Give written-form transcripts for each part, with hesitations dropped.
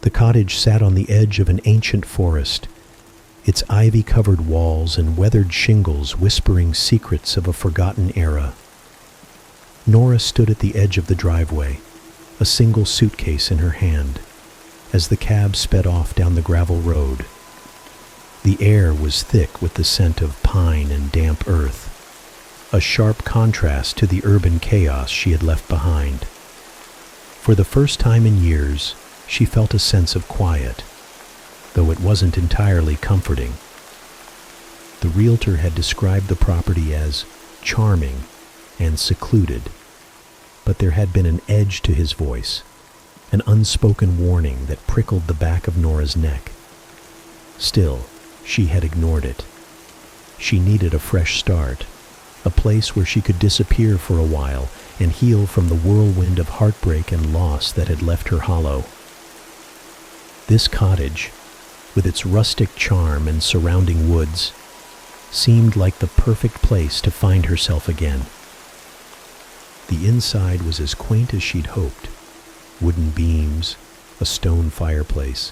The cottage sat on the edge of an ancient forest, its ivy-covered walls and weathered shingles whispering secrets of a forgotten era. Nora stood at the edge of the driveway, a single suitcase in her hand, as the cab sped off down the gravel road. The air was thick with the scent of pine and damp earth, a sharp contrast to the urban chaos she had left behind. For the first time in years, she felt a sense of quiet, though it wasn't entirely comforting. The realtor had described the property as charming and secluded, but there had been an edge to his voice, an unspoken warning that prickled the back of Nora's neck. Still, she had ignored it. She needed a fresh start, a place where she could disappear for a while and heal from the whirlwind of heartbreak and loss that had left her hollow. This cottage, with its rustic charm and surrounding woods, seemed like the perfect place to find herself again. The inside was as quaint as she'd hoped. Wooden beams, a stone fireplace,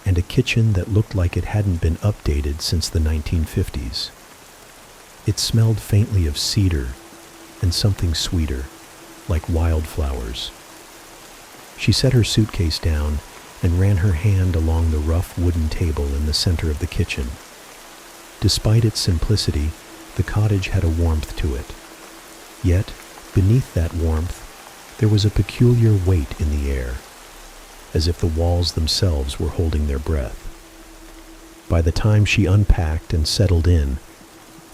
and a kitchen that looked like it hadn't been updated since the 1950s. It smelled faintly of cedar and something sweeter, like wildflowers. She set her suitcase down and ran her hand along the rough wooden table in the center of the kitchen. Despite its simplicity, the cottage had a warmth to it. Yet, beneath that warmth, there was a peculiar weight in the air, as if the walls themselves were holding their breath. By the time she unpacked and settled in,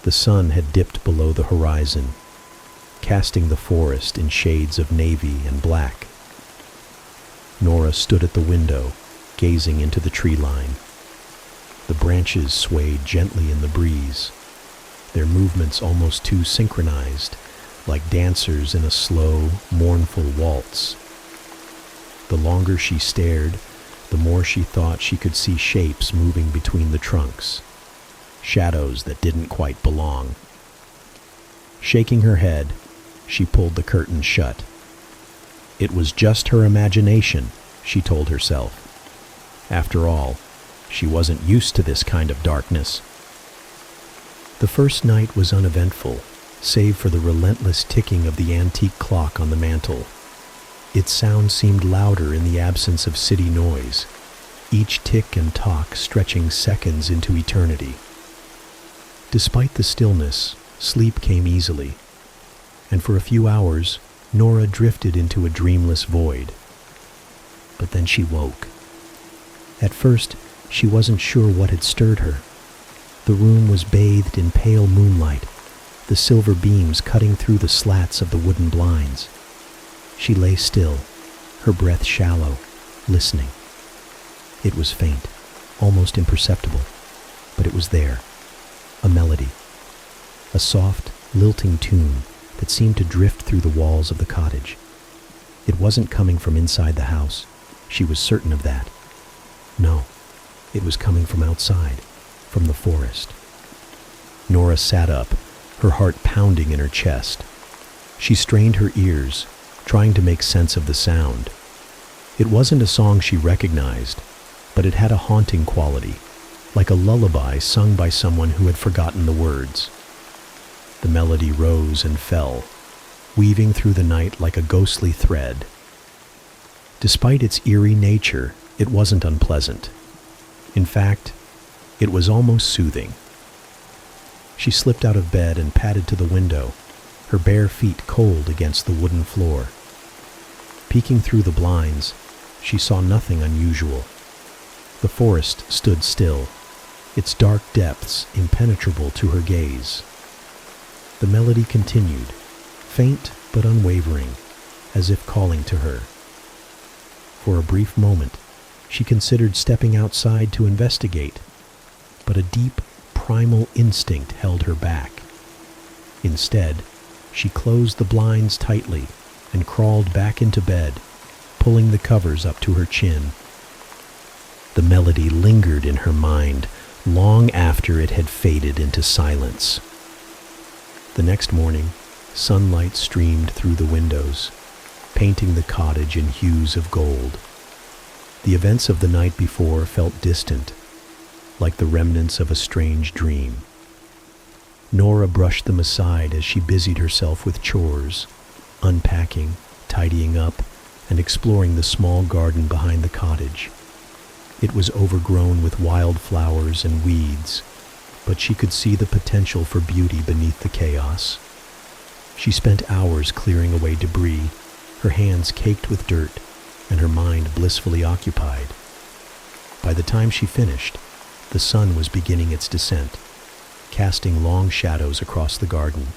the sun had dipped below the horizon, casting the forest in shades of navy and black. Nora stood at the window, gazing into the tree line. The branches swayed gently in the breeze, their movements almost too synchronized, like dancers in a slow, mournful waltz. The longer she stared, the more she thought she could see shapes moving between the trunks, shadows that didn't quite belong. Shaking her head, she pulled the curtain shut. It was just her imagination, she told herself. After all, she wasn't used to this kind of darkness. The first night was uneventful, save for the relentless ticking of the antique clock on the mantel. Its sound seemed louder in the absence of city noise, each tick and tock stretching seconds into eternity. Despite the stillness, sleep came easily, and for a few hours, Nora drifted into a dreamless void. But then she woke. At first, she wasn't sure what had stirred her. The room was bathed in pale moonlight, the silver beams cutting through the slats of the wooden blinds. She lay still, her breath shallow, listening. It was faint, almost imperceptible, but it was there. A melody. A soft, lilting tune that seemed to drift through the walls of the cottage. It wasn't coming from inside the house. She was certain of that. No, it was coming from outside, from the forest. Nora sat up, her heart pounding in her chest. She strained her ears, trying to make sense of the sound. It wasn't a song she recognized, but it had a haunting quality, like a lullaby sung by someone who had forgotten the words. The melody rose and fell, weaving through the night like a ghostly thread. Despite its eerie nature, it wasn't unpleasant. In fact, it was almost soothing. She slipped out of bed and padded to the window, her bare feet cold against the wooden floor. Peeking through the blinds, she saw nothing unusual. The forest stood still, its dark depths impenetrable to her gaze. The melody continued, faint but unwavering, as if calling to her. For a brief moment, she considered stepping outside to investigate, but a deep, primal instinct held her back. Instead, she closed the blinds tightly and crawled back into bed, pulling the covers up to her chin. The melody lingered in her mind long after it had faded into silence. The next morning, sunlight streamed through the windows, painting the cottage in hues of gold. The events of the night before felt distant, like the remnants of a strange dream. Nora brushed them aside as she busied herself with chores, unpacking, tidying up, and exploring the small garden behind the cottage. It was overgrown with wild flowers and weeds, but she could see the potential for beauty beneath the chaos. She spent hours clearing away debris, her hands caked with dirt, and her mind blissfully occupied. By the time she finished, the sun was beginning its descent, casting long shadows across the garden.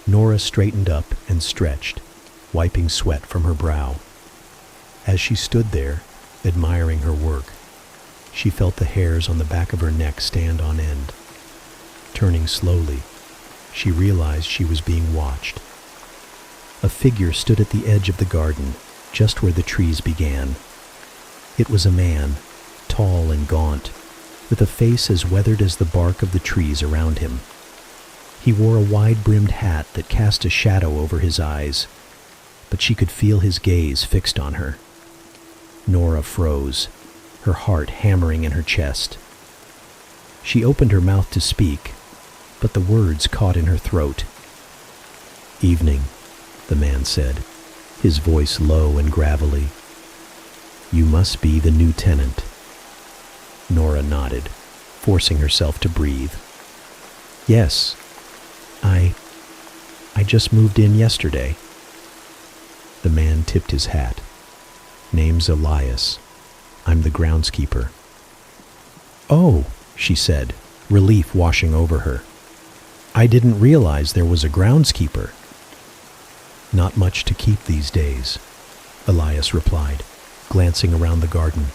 Nora straightened up and stretched, wiping sweat from her brow. As she stood there, admiring her work, she felt the hairs on the back of her neck stand on end. Turning slowly, she realized she was being watched. A figure stood at the edge of the garden, just where the trees began. It was a man, tall and gaunt, with a face as weathered as the bark of the trees around him. He wore a wide-brimmed hat that cast a shadow over his eyes, but she could feel his gaze fixed on her. Nora froze, her heart hammering in her chest. She opened her mouth to speak, but the words caught in her throat. "Evening," the man said, his voice low and gravelly. "You must be the new tenant." Nora nodded, forcing herself to breathe. "Yes, I just moved in yesterday." The man tipped his hat. "Name's Elias. I'm the groundskeeper." "Oh," she said, relief washing over her. "I didn't realize there was a groundskeeper." "Not much to keep these days," Elias replied, glancing around the garden.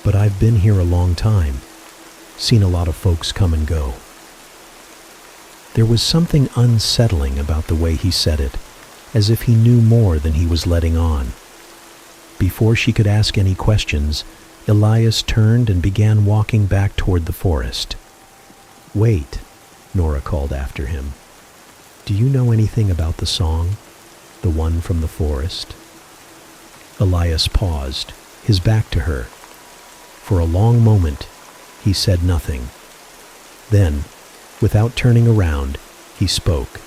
"But I've been here a long time, seen a lot of folks come and go." There was something unsettling about the way he said it, as if he knew more than he was letting on. Before she could ask any questions, Elias turned and began walking back toward the forest. "Wait," Nora called after him. "Do you know anything about the song, the one from the forest?" Elias paused, his back to her. For a long moment, he said nothing. Then, without turning around, he spoke.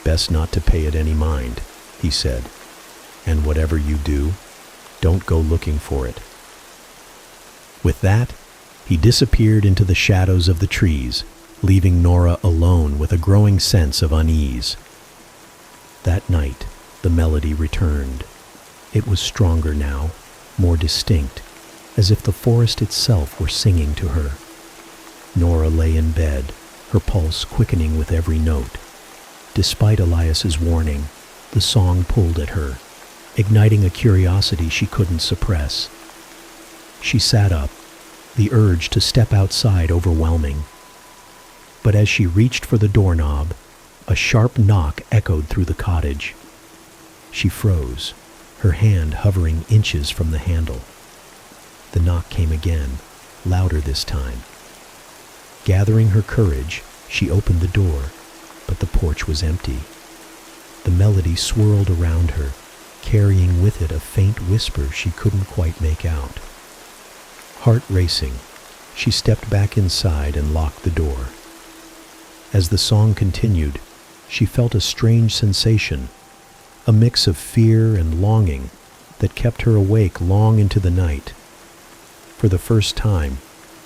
"Best not to pay it any mind," he said. "And whatever you do, don't go looking for it." With that, he disappeared into the shadows of the trees, leaving Nora alone with a growing sense of unease. That night, the melody returned. It was stronger now, more distinct, as if the forest itself were singing to her. Nora lay in bed, her pulse quickening with every note. Despite Elias's warning, the song pulled at her, igniting a curiosity she couldn't suppress. She sat up, the urge to step outside overwhelming. But as she reached for the doorknob, a sharp knock echoed through the cottage. She froze, her hand hovering inches from the handle. The knock came again, louder this time. Gathering her courage, she opened the door, but the porch was empty. The melody swirled around her, carrying with it a faint whisper she couldn't quite make out. Heart racing, she stepped back inside and locked the door. As the song continued, she felt a strange sensation, a mix of fear and longing that kept her awake long into the night. For the first time,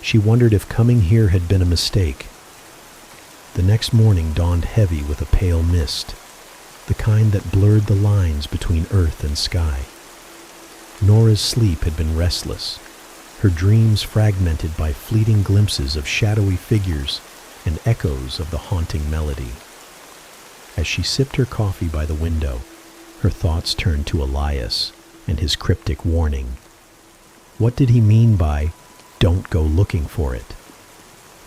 she wondered if coming here had been a mistake. The next morning dawned heavy with a pale mist, the kind that blurred the lines between earth and sky. Nora's sleep had been restless, her dreams fragmented by fleeting glimpses of shadowy figures and echoes of the haunting melody. As she sipped her coffee by the window, her thoughts turned to Elias and his cryptic warning. What did he mean by, "Don't go looking for it"?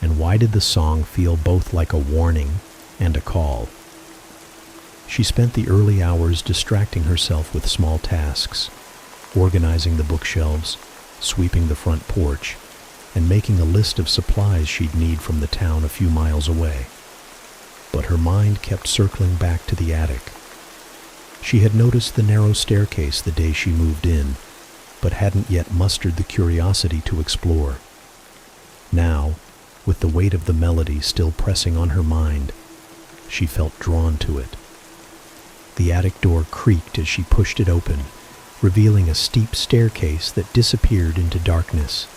And why did the song feel both like a warning and a call? She spent the early hours distracting herself with small tasks, organizing the bookshelves, sweeping the front porch, and making a list of supplies she'd need from the town a few miles away. But her mind kept circling back to the attic. She had noticed the narrow staircase the day she moved in, but hadn't yet mustered the curiosity to explore. Now, with the weight of the melody still pressing on her mind, she felt drawn to it. The attic door creaked as she pushed it open, revealing a steep staircase that disappeared into darkness.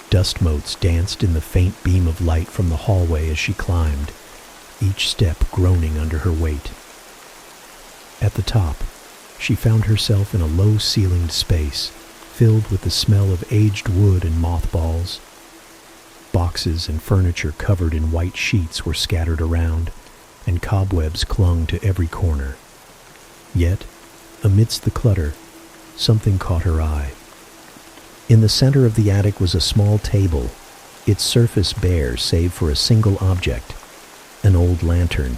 Dust motes danced in the faint beam of light from the hallway as she climbed, each step groaning under her weight. At the top, she found herself in a low-ceilinged space, filled with the smell of aged wood and mothballs. Boxes and furniture covered in white sheets were scattered around, and cobwebs clung to every corner. Yet, amidst the clutter, something caught her eye. In the center of the attic was a small table, its surface bare save for a single object, an old lantern.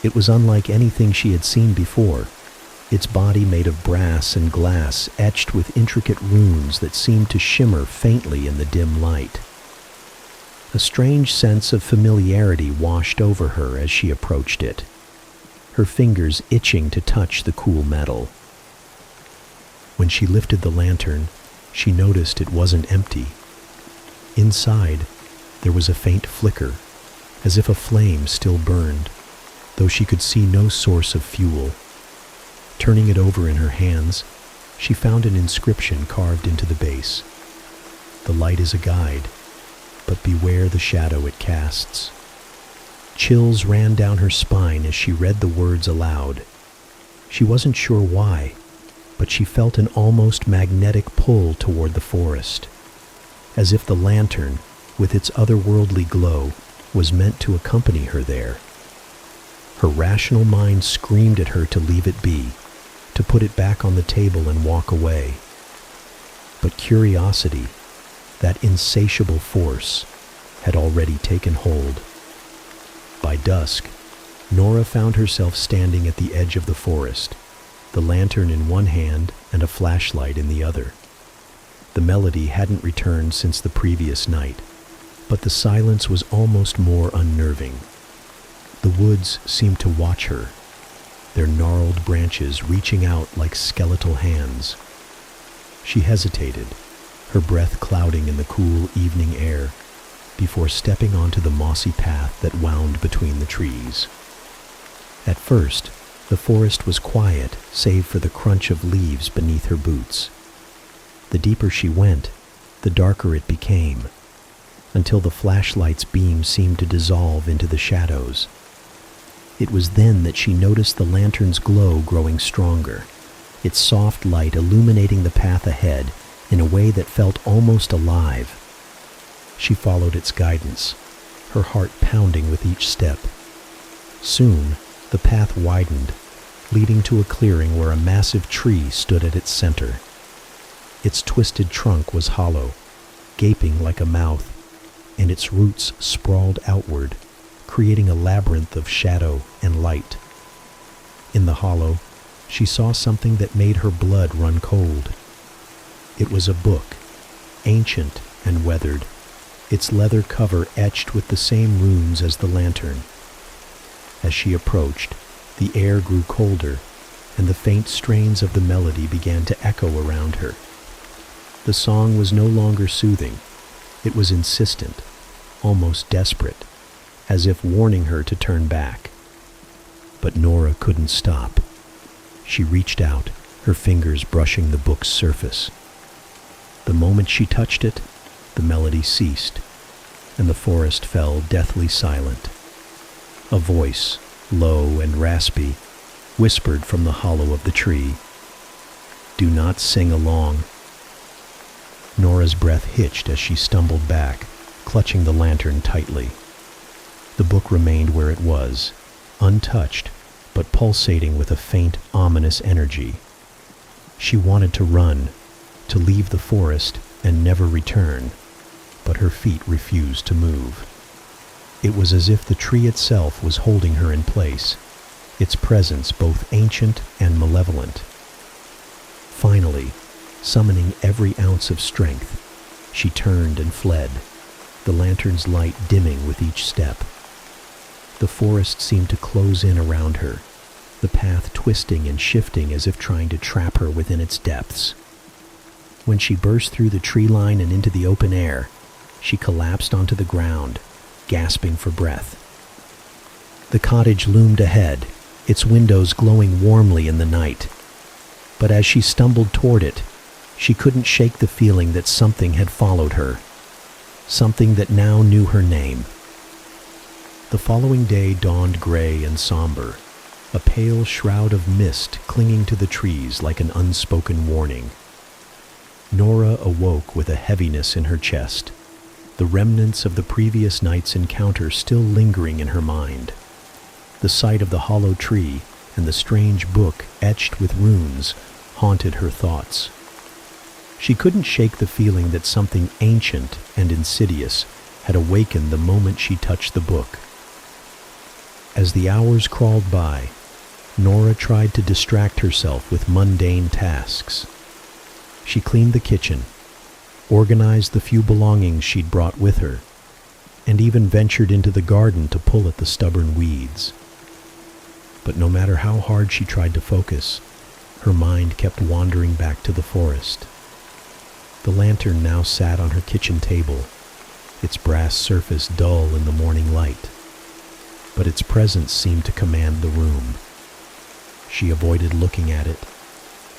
It was unlike anything she had seen before, its body made of brass and glass etched with intricate runes that seemed to shimmer faintly in the dim light. A strange sense of familiarity washed over her as she approached it, her fingers itching to touch the cool metal. When she lifted the lantern, she noticed it wasn't empty. Inside, there was a faint flicker, as if a flame still burned, though she could see no source of fuel. Turning it over in her hands, she found an inscription carved into the base. "The light is a guide, but beware the shadow it casts." Chills ran down her spine as she read the words aloud. She wasn't sure why, but she felt an almost magnetic pull toward the forest, as if the lantern, with its otherworldly glow, was meant to accompany her there. Her rational mind screamed at her to leave it be, to put it back on the table and walk away. But curiosity, that insatiable force, had already taken hold. By dusk, Nora found herself standing at the edge of the forest, the lantern in one hand and a flashlight in the other. The melody hadn't returned since the previous night, but the silence was almost more unnerving. The woods seemed to watch her, their gnarled branches reaching out like skeletal hands. She hesitated, her breath clouding in the cool evening air, before stepping onto the mossy path that wound between the trees. At first, the forest was quiet, save for the crunch of leaves beneath her boots. The deeper she went, the darker it became, until the flashlight's beam seemed to dissolve into the shadows. It was then that she noticed the lantern's glow growing stronger, its soft light illuminating the path ahead in a way that felt almost alive. She followed its guidance, her heart pounding with each step. Soon, the path widened, leading to a clearing where a massive tree stood at its center. Its twisted trunk was hollow, gaping like a mouth, and its roots sprawled outward, creating a labyrinth of shadow and light. In the hollow, she saw something that made her blood run cold. It was a book, ancient and weathered, its leather cover etched with the same runes as the lantern. As she approached, the air grew colder, and the faint strains of the melody began to echo around her. The song was no longer soothing. It was insistent, almost desperate, as if warning her to turn back. But Nora couldn't stop. She reached out, her fingers brushing the book's surface. The moment she touched it, the melody ceased, and the forest fell deathly silent. A voice, low and raspy, whispered from the hollow of the tree, "Do not sing along." Nora's breath hitched as she stumbled back, clutching the lantern tightly. The book remained where it was, untouched, but pulsating with a faint, ominous energy. She wanted to run, to leave the forest and never return, but her feet refused to move. It was as if the tree itself was holding her in place, its presence both ancient and malevolent. Finally, summoning every ounce of strength, she turned and fled, the lantern's light dimming with each step. The forest seemed to close in around her, the path twisting and shifting as if trying to trap her within its depths. When she burst through the tree line and into the open air, she collapsed onto the ground, gasping for breath. The cottage loomed ahead, its windows glowing warmly in the night. But as she stumbled toward it, she couldn't shake the feeling that something had followed her, something that now knew her name. The following day dawned gray and somber, a pale shroud of mist clinging to the trees like an unspoken warning. Nora awoke with a heaviness in her chest, the remnants of the previous night's encounter still lingering in her mind. The sight of the hollow tree and the strange book etched with runes haunted her thoughts. She couldn't shake the feeling that something ancient and insidious had awakened the moment she touched the book. As the hours crawled by, Nora tried to distract herself with mundane tasks. She cleaned the kitchen, organized the few belongings she'd brought with her, and even ventured into the garden to pull at the stubborn weeds. But no matter how hard she tried to focus, her mind kept wandering back to the forest. The lantern now sat on her kitchen table, its brass surface dull in the morning light, but its presence seemed to command the room. She avoided looking at it,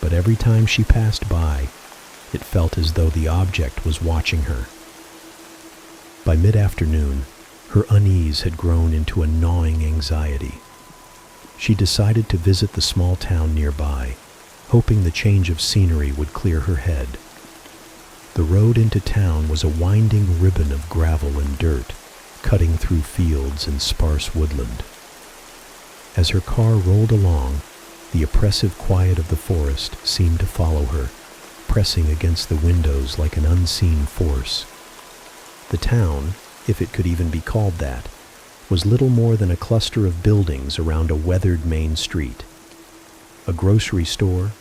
but every time she passed by, it felt as though the object was watching her. By mid-afternoon, her unease had grown into a gnawing anxiety. She decided to visit the small town nearby, hoping the change of scenery would clear her head. The road into town was a winding ribbon of gravel and dirt, cutting through fields and sparse woodland. As her car rolled along, the oppressive quiet of the forest seemed to follow her, pressing against the windows like an unseen force. The town, if it could even be called that, was little more than a cluster of buildings around a weathered main street. A grocery store,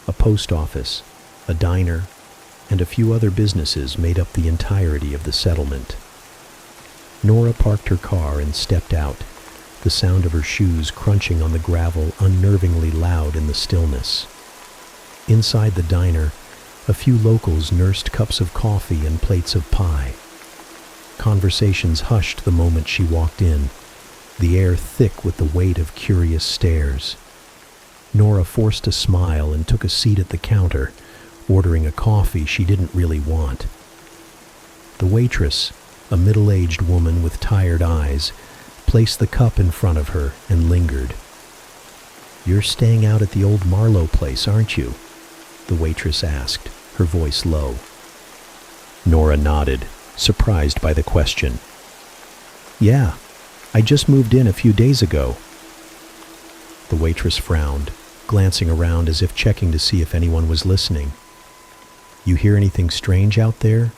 a post office, a diner, and a few other businesses made up the entirety of the settlement. Nora parked her car and stepped out, the sound of her shoes crunching on the gravel unnervingly loud in the stillness. Inside the diner, a few locals nursed cups of coffee and plates of pie. Conversations hushed the moment she walked in, the air thick with the weight of curious stares. Nora forced a smile and took a seat at the counter, ordering a coffee she didn't really want. The waitress, a middle-aged woman with tired eyes, placed the cup in front of her and lingered. "You're staying out at the old Marlowe place, aren't you?" the waitress asked, her voice low. Nora nodded, surprised by the question. "Yeah, I just moved in a few days ago." The waitress frowned, glancing around as if checking to see if anyone was listening. "You hear anything strange out there?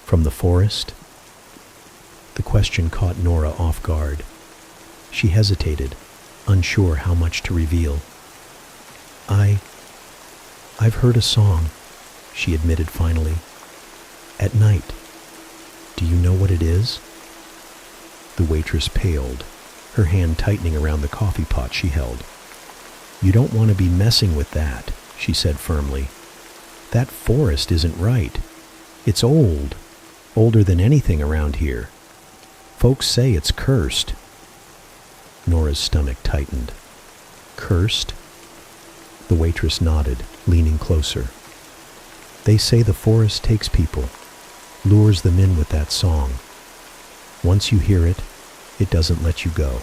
From the forest?" The question caught Nora off guard. She hesitated, unsure how much to reveal. I've heard a song," she admitted finally. "At night. Do you know what it is?" The waitress paled, her hand tightening around the coffee pot she held. "You don't want to be messing with that," she said firmly. "That forest isn't right. It's old, older than anything around here. Folks say it's cursed." Nora's stomach tightened. "Cursed?" The waitress nodded, leaning closer. "They say the forest takes people, lures them in with that song. Once you hear it, it doesn't let you go."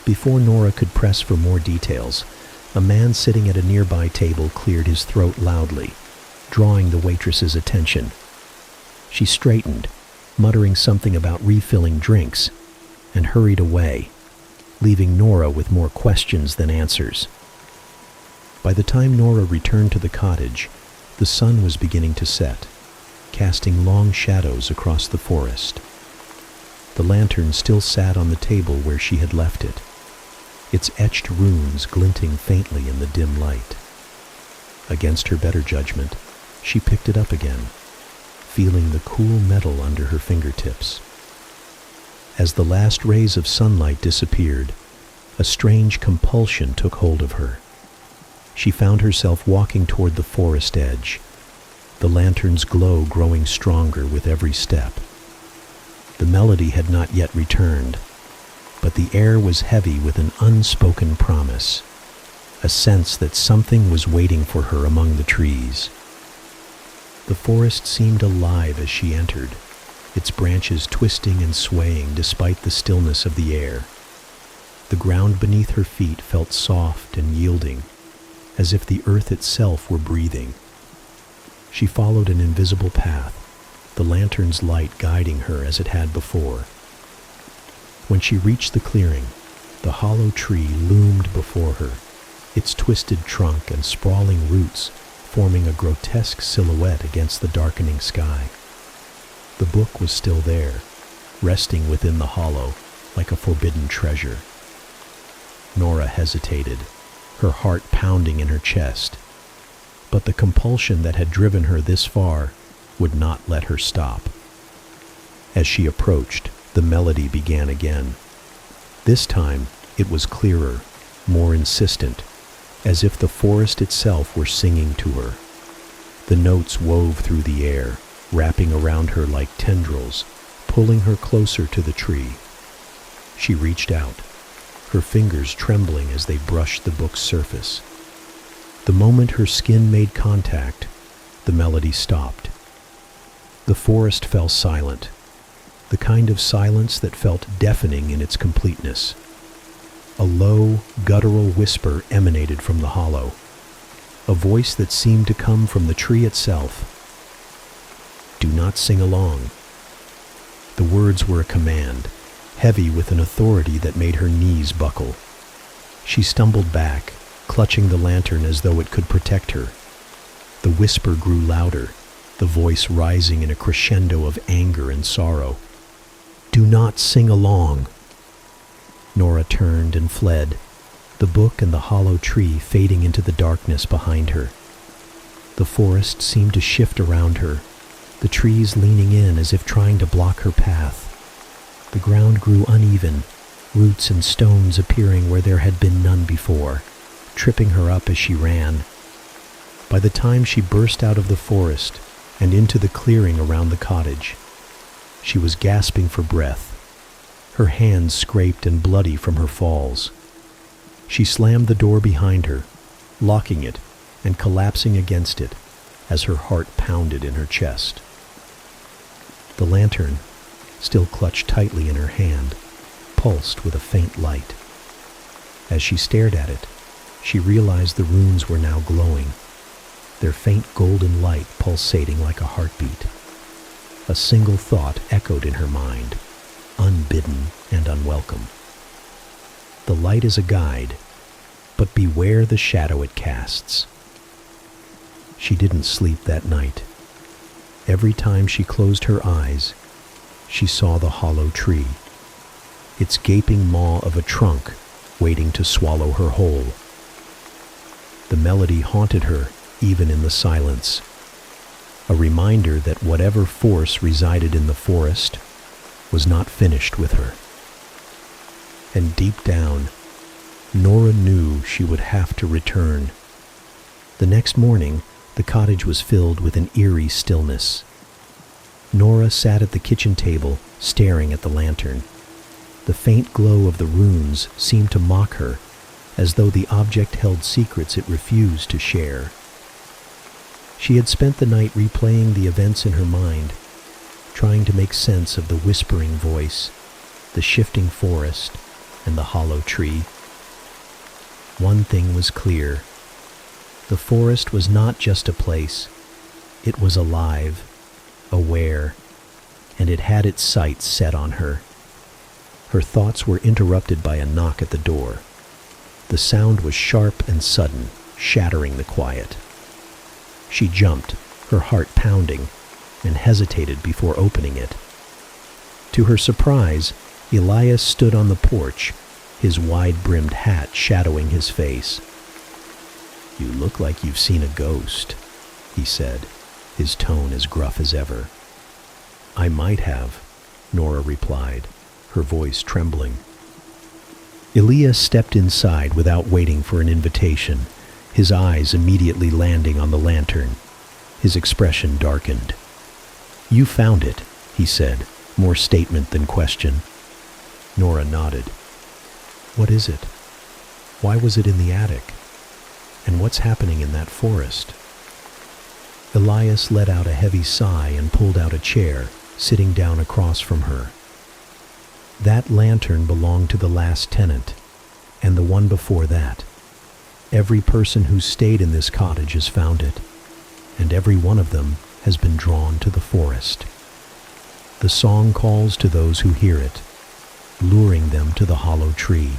Before Nora could press for more details, a man sitting at a nearby table cleared his throat loudly, drawing the waitress's attention. She straightened, muttering something about refilling drinks, and hurried away, leaving Nora with more questions than answers. By the time Nora returned to the cottage, the sun was beginning to set, casting long shadows across the forest. The lantern still sat on the table where she had left it, its etched runes glinting faintly in the dim light. Against her better judgment, she picked it up again, feeling the cool metal under her fingertips. As the last rays of sunlight disappeared, a strange compulsion took hold of her. She found herself walking toward the forest edge, the lantern's glow growing stronger with every step. The melody had not yet returned, but the air was heavy with an unspoken promise, a sense that something was waiting for her among the trees. The forest seemed alive as she entered, its branches twisting and swaying despite the stillness of the air. The ground beneath her feet felt soft and yielding, as if the earth itself were breathing. She followed an invisible path, the lantern's light guiding her as it had before. When she reached the clearing, the hollow tree loomed before her, its twisted trunk and sprawling roots forming a grotesque silhouette against the darkening sky. The book was still there, resting within the hollow like a forbidden treasure. Nora hesitated, her heart pounding in her chest, but the compulsion that had driven her this far would not let her stop. As she approached, the melody began again. This time, it was clearer, more insistent, as if the forest itself were singing to her. The notes wove through the air, wrapping around her like tendrils, pulling her closer to the tree. She reached out, her fingers trembling as they brushed the book's surface. The moment her skin made contact, the melody stopped. The forest fell silent, the kind of silence that felt deafening in its completeness. A low, guttural whisper emanated from the hollow, a voice that seemed to come from the tree itself. "Do not sing along." The words were a command, heavy with an authority that made her knees buckle. She stumbled back, clutching the lantern as though it could protect her. The whisper grew louder, the voice rising in a crescendo of anger and sorrow. "Do not sing along." Nora turned and fled, the book and the hollow tree fading into the darkness behind her. The forest seemed to shift around her, the trees leaning in as if trying to block her path. The ground grew uneven, roots and stones appearing where there had been none before, tripping her up as she ran. By the time she burst out of the forest and into the clearing around the cottage, she was gasping for breath, her hands scraped and bloody from her falls. She slammed the door behind her, locking it and collapsing against it as her heart pounded in her chest. The lantern, still clutched tightly in her hand, pulsed with a faint light. As she stared at it, she realized the runes were now glowing, their faint golden light pulsating like a heartbeat. A single thought echoed in her mind, unbidden and unwelcome. The light is a guide, but beware the shadow it casts. She didn't sleep that night. Every time she closed her eyes, she saw the hollow tree, its gaping maw of a trunk waiting to swallow her whole. The melody haunted her even in the silence, a reminder that whatever force resided in the forest was not finished with her. And deep down, Nora knew she would have to return. The next morning, the cottage was filled with an eerie stillness. Nora sat at the kitchen table, staring at the lantern. The faint glow of the runes seemed to mock her, as though the object held secrets it refused to share. She had spent the night replaying the events in her mind, trying to make sense of the whispering voice, the shifting forest, and the hollow tree. One thing was clear. The forest was not just a place. It was alive, aware, and it had its sights set on her. Her thoughts were interrupted by a knock at the door. The sound was sharp and sudden, shattering the quiet. She jumped, her heart pounding, and hesitated before opening it. To her surprise, Elias stood on the porch, his wide-brimmed hat shadowing his face. "You look like you've seen a ghost," he said, his tone as gruff as ever. "I might have," Nora replied, her voice trembling. Elias stepped inside without waiting for an invitation, his eyes immediately landing on the lantern. His expression darkened. "You found it," he said, more statement than question. Nora nodded. "What is it? Why was it in the attic? And what's happening in that forest?" Elias let out a heavy sigh and pulled out a chair, sitting down across from her. "That lantern belonged to the last tenant, and the one before that. Every person who's stayed in this cottage has found it, and every one of them has been drawn to the forest. The song calls to those who hear it, luring them to the hollow tree."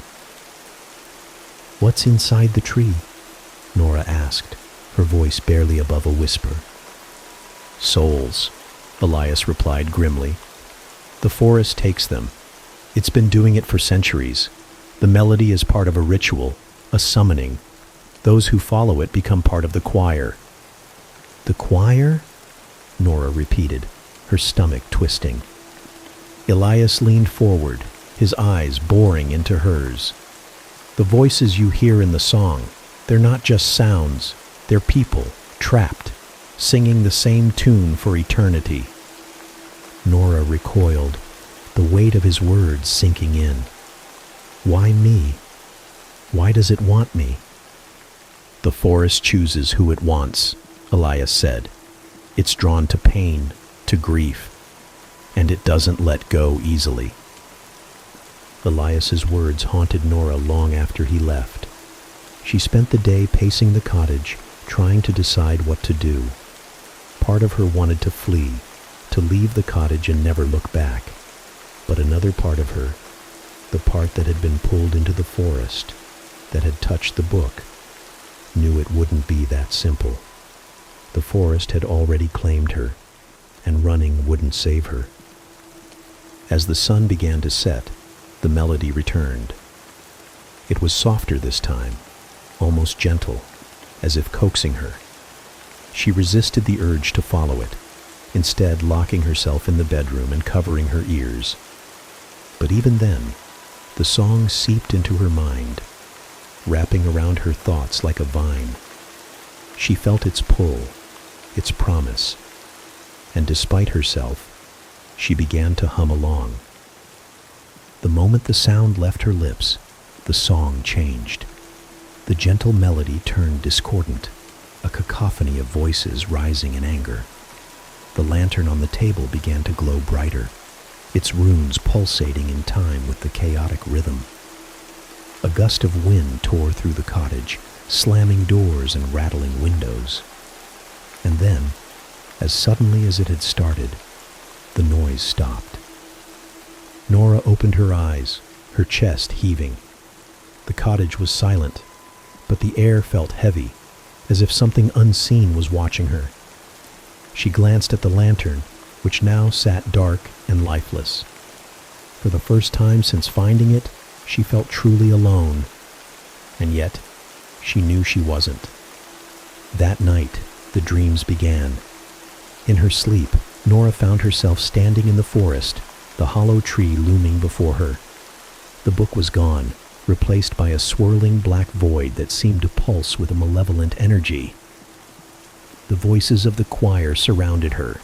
"What's inside the tree?" Nora asked, her voice barely above a whisper. "Souls," Elias replied grimly. "The forest takes them. It's been doing it for centuries. The melody is part of a ritual, a summoning. Those who follow it become part of the choir." "The choir?" Nora repeated, her stomach twisting. Elias leaned forward, his eyes boring into hers. "The voices you hear in the song, they're not just sounds, they're people, trapped, singing the same tune for eternity." Nora recoiled, the weight of his words sinking in. "Why me? Why does it want me?" "The forest chooses who it wants," Elias said. "It's drawn to pain, to grief, and it doesn't let go easily." Elias's words haunted Nora long after he left. She spent the day pacing the cottage, trying to decide what to do. Part of her wanted to flee, to leave the cottage and never look back. But another part of her, the part that had been pulled into the forest, that had touched the book, knew it wouldn't be that simple. The forest had already claimed her, and running wouldn't save her. As the sun began to set, the melody returned. It was softer this time, almost gentle, as if coaxing her. She resisted the urge to follow it, instead locking herself in the bedroom and covering her ears. But even then, the song seeped into her mind, wrapping around her thoughts like a vine. She felt its pull, its promise, and despite herself, she began to hum along. The moment the sound left her lips, the song changed. The gentle melody turned discordant, a cacophony of voices rising in anger. The lantern on the table began to glow brighter, its runes pulsating in time with the chaotic rhythm. A gust of wind tore through the cottage, slamming doors and rattling windows. And then, as suddenly as it had started, the noise stopped. Nora opened her eyes, her chest heaving. The cottage was silent, but the air felt heavy, as if something unseen was watching her. She glanced at the lantern, which now sat dark and lifeless. For the first time since finding it, she felt truly alone. And yet, she knew she wasn't. That night, the dreams began. In her sleep, Nora found herself standing in the forest, the hollow tree looming before her. The book was gone, replaced by a swirling black void that seemed to pulse with a malevolent energy. The voices of the choir surrounded her,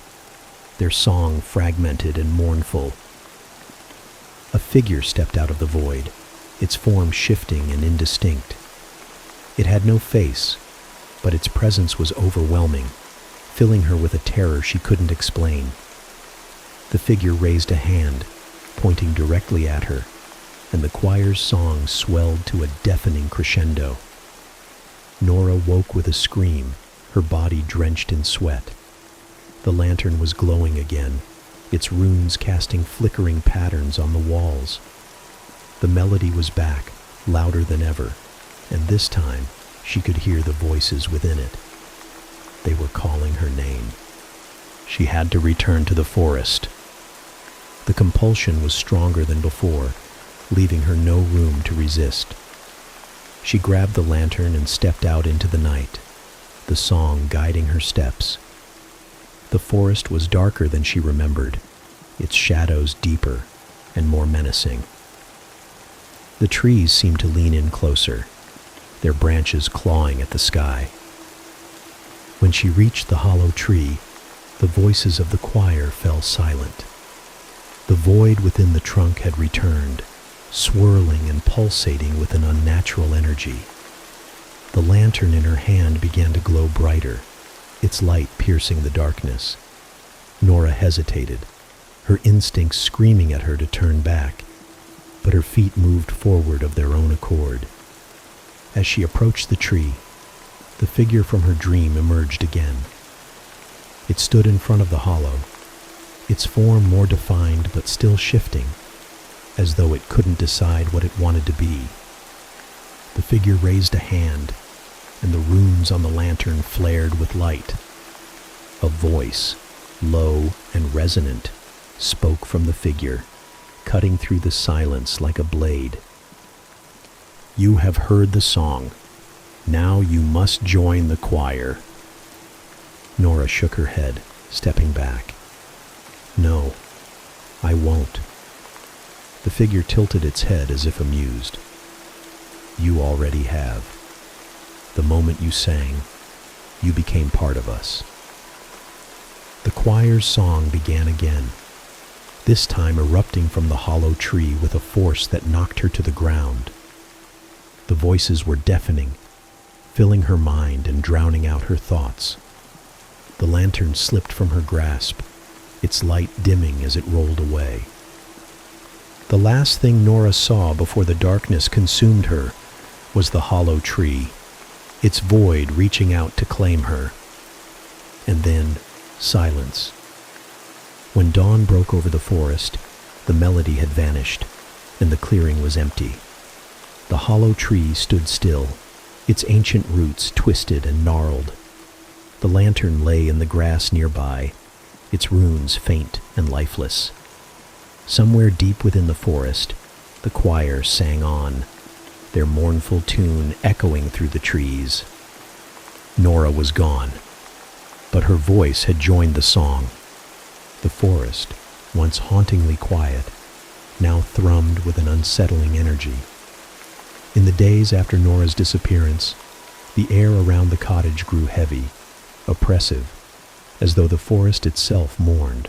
their song fragmented and mournful. A figure stepped out of the void, its form shifting and indistinct. It had no face, but its presence was overwhelming, filling her with a terror she couldn't explain. The figure raised a hand, pointing directly at her, and the choir's song swelled to a deafening crescendo. Nora woke with a scream, her body drenched in sweat. The lantern was glowing again, its runes casting flickering patterns on the walls. The melody was back, louder than ever, and this time she could hear the voices within it. They were calling her name. She had to return to the forest. The compulsion was stronger than before, leaving her no room to resist. She grabbed the lantern and stepped out into the night, the song guiding her steps. The forest was darker than she remembered, its shadows deeper and more menacing. The trees seemed to lean in closer, their branches clawing at the sky. When she reached the hollow tree, the voices of the choir fell silent. The void within the trunk had returned, swirling and pulsating with an unnatural energy. The lantern in her hand began to glow brighter, its light piercing the darkness. Nora hesitated, her instincts screaming at her to turn back, but her feet moved forward of their own accord. As she approached the tree, the figure from her dream emerged again. It stood in front of the hollow, its form more defined but still shifting, as though it couldn't decide what it wanted to be. The figure raised a hand, and the runes on the lantern flared with light. A voice, low and resonant, spoke from the figure, cutting through the silence like a blade. "You have heard the song. Now you must join the choir." Nora shook her head, stepping back. "No, I won't." The figure tilted its head as if amused. "You already have. The moment you sang, you became part of us." The choir's song began again, this time erupting from the hollow tree with a force that knocked her to the ground. The voices were deafening, filling her mind and drowning out her thoughts. The lantern slipped from her grasp, its light dimming as it rolled away. The last thing Nora saw before the darkness consumed her was the hollow tree, its void reaching out to claim her. And then, silence. When dawn broke over the forest, the melody had vanished, and the clearing was empty. The hollow tree stood still, its ancient roots twisted and gnarled. The lantern lay in the grass nearby, its runes faint and lifeless. Somewhere deep within the forest, the choir sang on, their mournful tune echoing through the trees. Nora was gone, but her voice had joined the song. The forest, once hauntingly quiet, now thrummed with an unsettling energy. In the days after Nora's disappearance, the air around the cottage grew heavy, oppressive, as though the forest itself mourned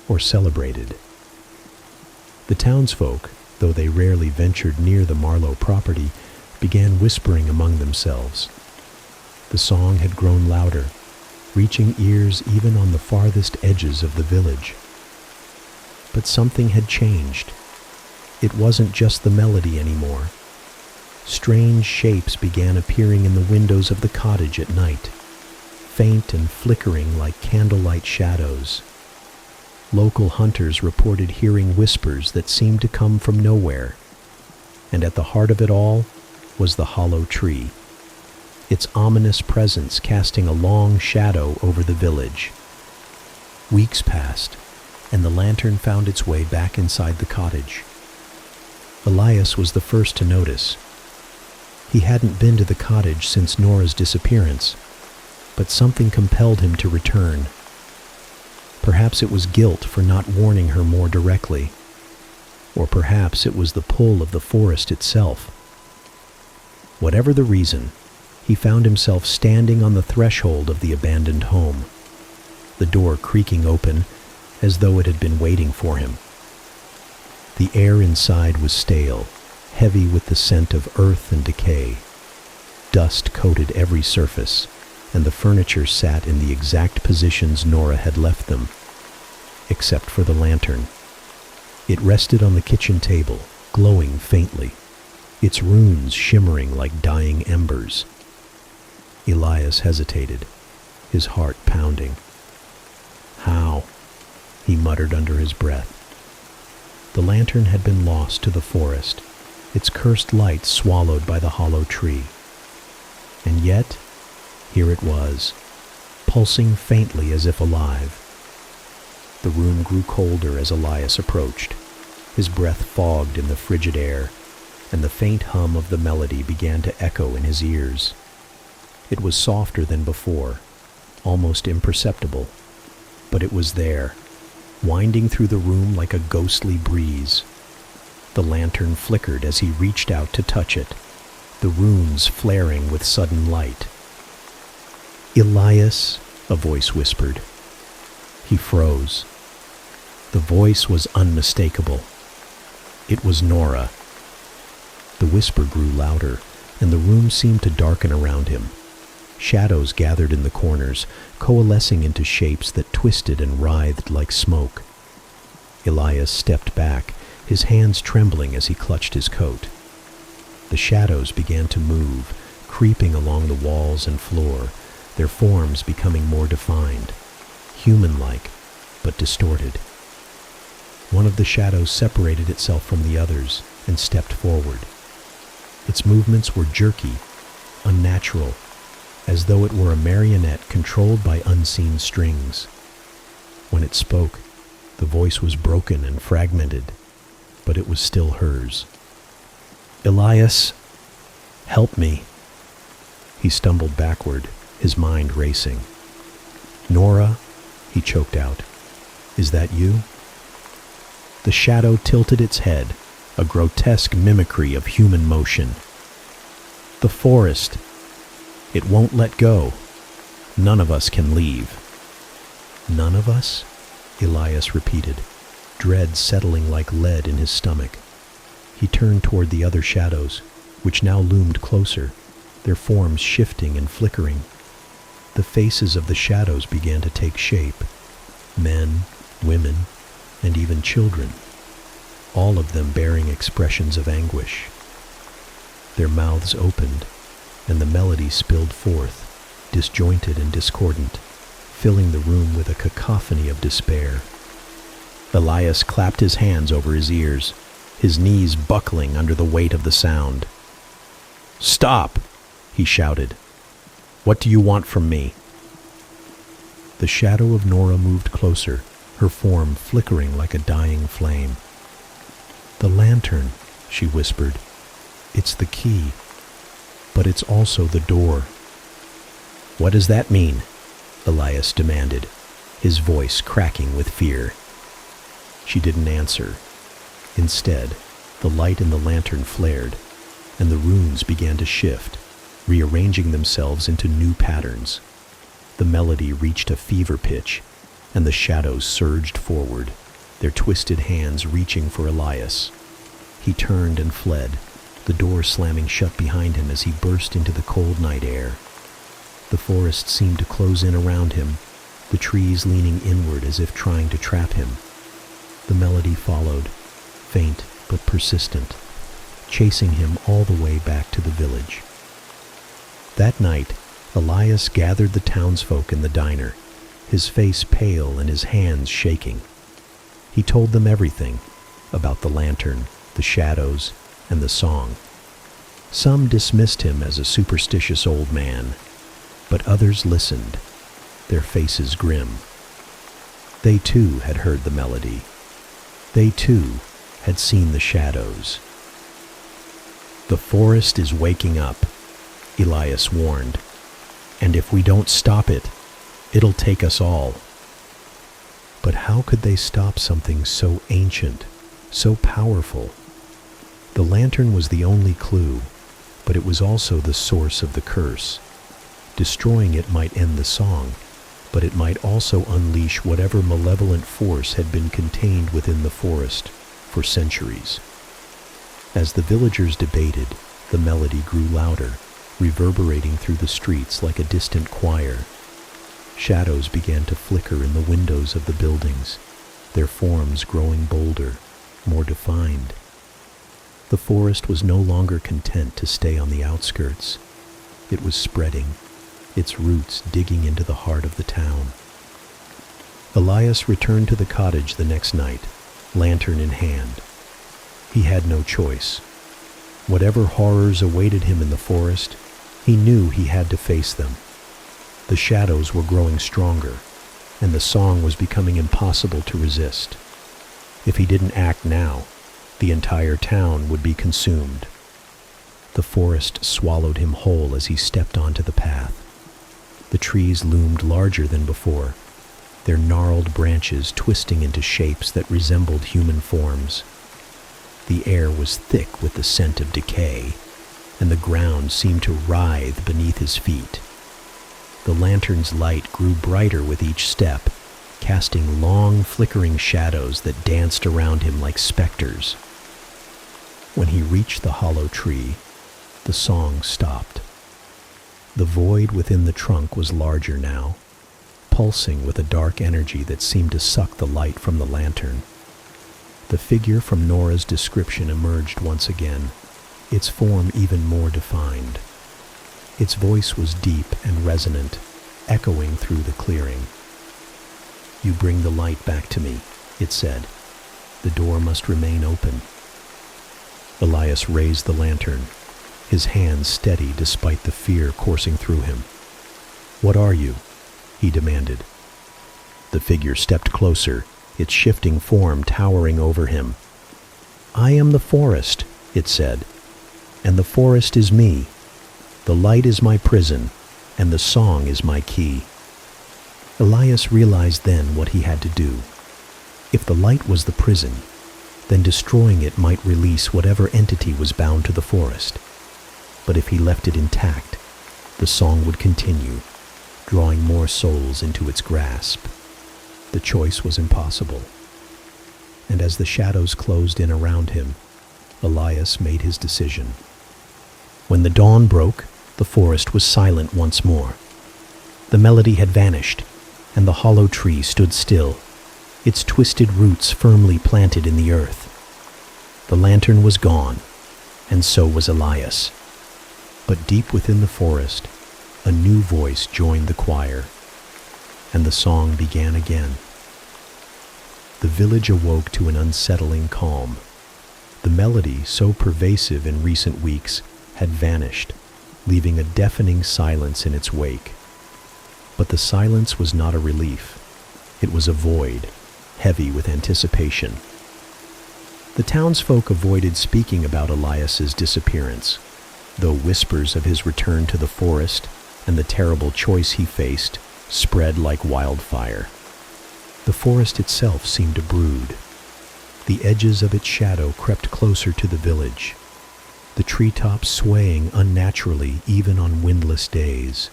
or celebrated. The townsfolk, though they rarely ventured near the Marlowe property, began whispering among themselves. The song had grown louder, reaching ears even on the farthest edges of the village. But something had changed. It wasn't just the melody anymore. Strange shapes began appearing in the windows of the cottage at night, faint and flickering like candlelight shadows. Local hunters reported hearing whispers that seemed to come from nowhere, and at the heart of it all was the hollow tree, its ominous presence casting a long shadow over the village. Weeks passed, and the lantern found its way back inside the cottage. Elias was the first to notice. He hadn't been to the cottage since Nora's disappearance, but something compelled him to return. Perhaps it was guilt for not warning her more directly, or perhaps it was the pull of the forest itself. Whatever the reason, he found himself standing on the threshold of the abandoned home, the door creaking open as though it had been waiting for him. The air inside was stale, heavy with the scent of earth and decay. Dust coated every surface, and the furniture sat in the exact positions Nora had left them, except for the lantern. It rested on the kitchen table, glowing faintly, its runes shimmering like dying embers. Elias hesitated, his heart pounding. "How?" he muttered under his breath. The lantern had been lost to the forest, its cursed light swallowed by the hollow tree. And yet, here it was, pulsing faintly as if alive. The room grew colder as Elias approached, his breath fogged in the frigid air, and the faint hum of the melody began to echo in his ears. It was softer than before, almost imperceptible, but it was there, winding through the room like a ghostly breeze. The lantern flickered as he reached out to touch it, the runes flaring with sudden light. "Elias," a voice whispered. He froze. The voice was unmistakable. It was Nora. The whisper grew louder, and the room seemed to darken around him. Shadows gathered in the corners, coalescing into shapes that twisted and writhed like smoke. Elias stepped back, his hands trembling as he clutched his coat. The shadows began to move, creeping along the walls and floor, their forms becoming more defined, human-like, but distorted. One of the shadows separated itself from the others and stepped forward. Its movements were jerky, unnatural, as though it were a marionette controlled by unseen strings. When it spoke, the voice was broken and fragmented, but it was still hers. "Elias, help me." He stumbled backward, his mind racing. "Nora," he choked out, "is that you?" The shadow tilted its head, a grotesque mimicry of human motion. "The forest. It won't let go. None of us can leave." "None of us?" Elias repeated, dread settling like lead in his stomach. He turned toward the other shadows, which now loomed closer, their forms shifting and flickering. The faces of the shadows began to take shape. Men, women, and even children, all of them bearing expressions of anguish. Their mouths opened, and the melody spilled forth, disjointed and discordant, filling the room with a cacophony of despair. Elias clapped his hands over his ears, his knees buckling under the weight of the sound. "Stop!" he shouted. "What do you want from me?" The shadow of Nora moved closer, her form flickering like a dying flame. "The lantern," she whispered. "It's the key, but it's also the door." "What does that mean?" Elias demanded, his voice cracking with fear. She didn't answer. Instead, the light in the lantern flared, and the runes began to shift, rearranging themselves into new patterns. The melody reached a fever pitch, and the shadows surged forward, their twisted hands reaching for Elias. He turned and fled, the door slamming shut behind him as he burst into the cold night air. The forest seemed to close in around him, the trees leaning inward as if trying to trap him. The melody followed, faint but persistent, chasing him all the way back to the village. That night, Elias gathered the townsfolk in the diner, his face pale and his hands shaking. He told them everything about the lantern, the shadows, and the song. Some dismissed him as a superstitious old man, but others listened, their faces grim. They too had heard the melody. They too had seen the shadows. "The forest is waking up," Elias warned, "and if we don't stop it, it'll take us all." But how could they stop something so ancient, so powerful? The lantern was the only clue, but it was also the source of the curse. Destroying it might end the song, but it might also unleash whatever malevolent force had been contained within the forest for centuries. As the villagers debated, the melody grew louder, reverberating through the streets like a distant choir. Shadows began to flicker in the windows of the buildings, their forms growing bolder, more defined. The forest was no longer content to stay on the outskirts. It was spreading, its roots digging into the heart of the town. Elias returned to the cottage the next night, lantern in hand. He had no choice. Whatever horrors awaited him in the forest, he knew he had to face them. The shadows were growing stronger, and the song was becoming impossible to resist. If he didn't act now, the entire town would be consumed. The forest swallowed him whole as he stepped onto the path. The trees loomed larger than before, their gnarled branches twisting into shapes that resembled human forms. The air was thick with the scent of decay, and the ground seemed to writhe beneath his feet. The lantern's light grew brighter with each step, casting long, flickering shadows that danced around him like specters. When he reached the hollow tree, the song stopped. The void within the trunk was larger now, pulsing with a dark energy that seemed to suck the light from the lantern. The figure from Nora's description emerged once again, its form even more defined. Its voice was deep and resonant, echoing through the clearing. "You bring the light back to me," it said. "The door must remain open." Elias raised the lantern, his hands steady despite the fear coursing through him. "What are you?" he demanded. The figure stepped closer, its shifting form towering over him. "I am the forest," it said, "and the forest is me. The light is my prison, and the song is my key." Elias realized then what he had to do. If the light was the prison, then destroying it might release whatever entity was bound to the forest. But if he left it intact, the song would continue, drawing more souls into its grasp. The choice was impossible. And as the shadows closed in around him, Elias made his decision. When the dawn broke, the forest was silent once more. The melody had vanished, and the hollow tree stood still, its twisted roots firmly planted in the earth. The lantern was gone, and so was Elias. But deep within the forest, a new voice joined the choir, and the song began again. The village awoke to an unsettling calm. The melody, so pervasive in recent weeks, had vanished, leaving a deafening silence in its wake. But the silence was not a relief. It was a void, heavy with anticipation. The townsfolk avoided speaking about Elias's disappearance, though whispers of his return to the forest and the terrible choice he faced spread like wildfire. The forest itself seemed to brood. The edges of its shadow crept closer to the village, the treetops swaying unnaturally even on windless days.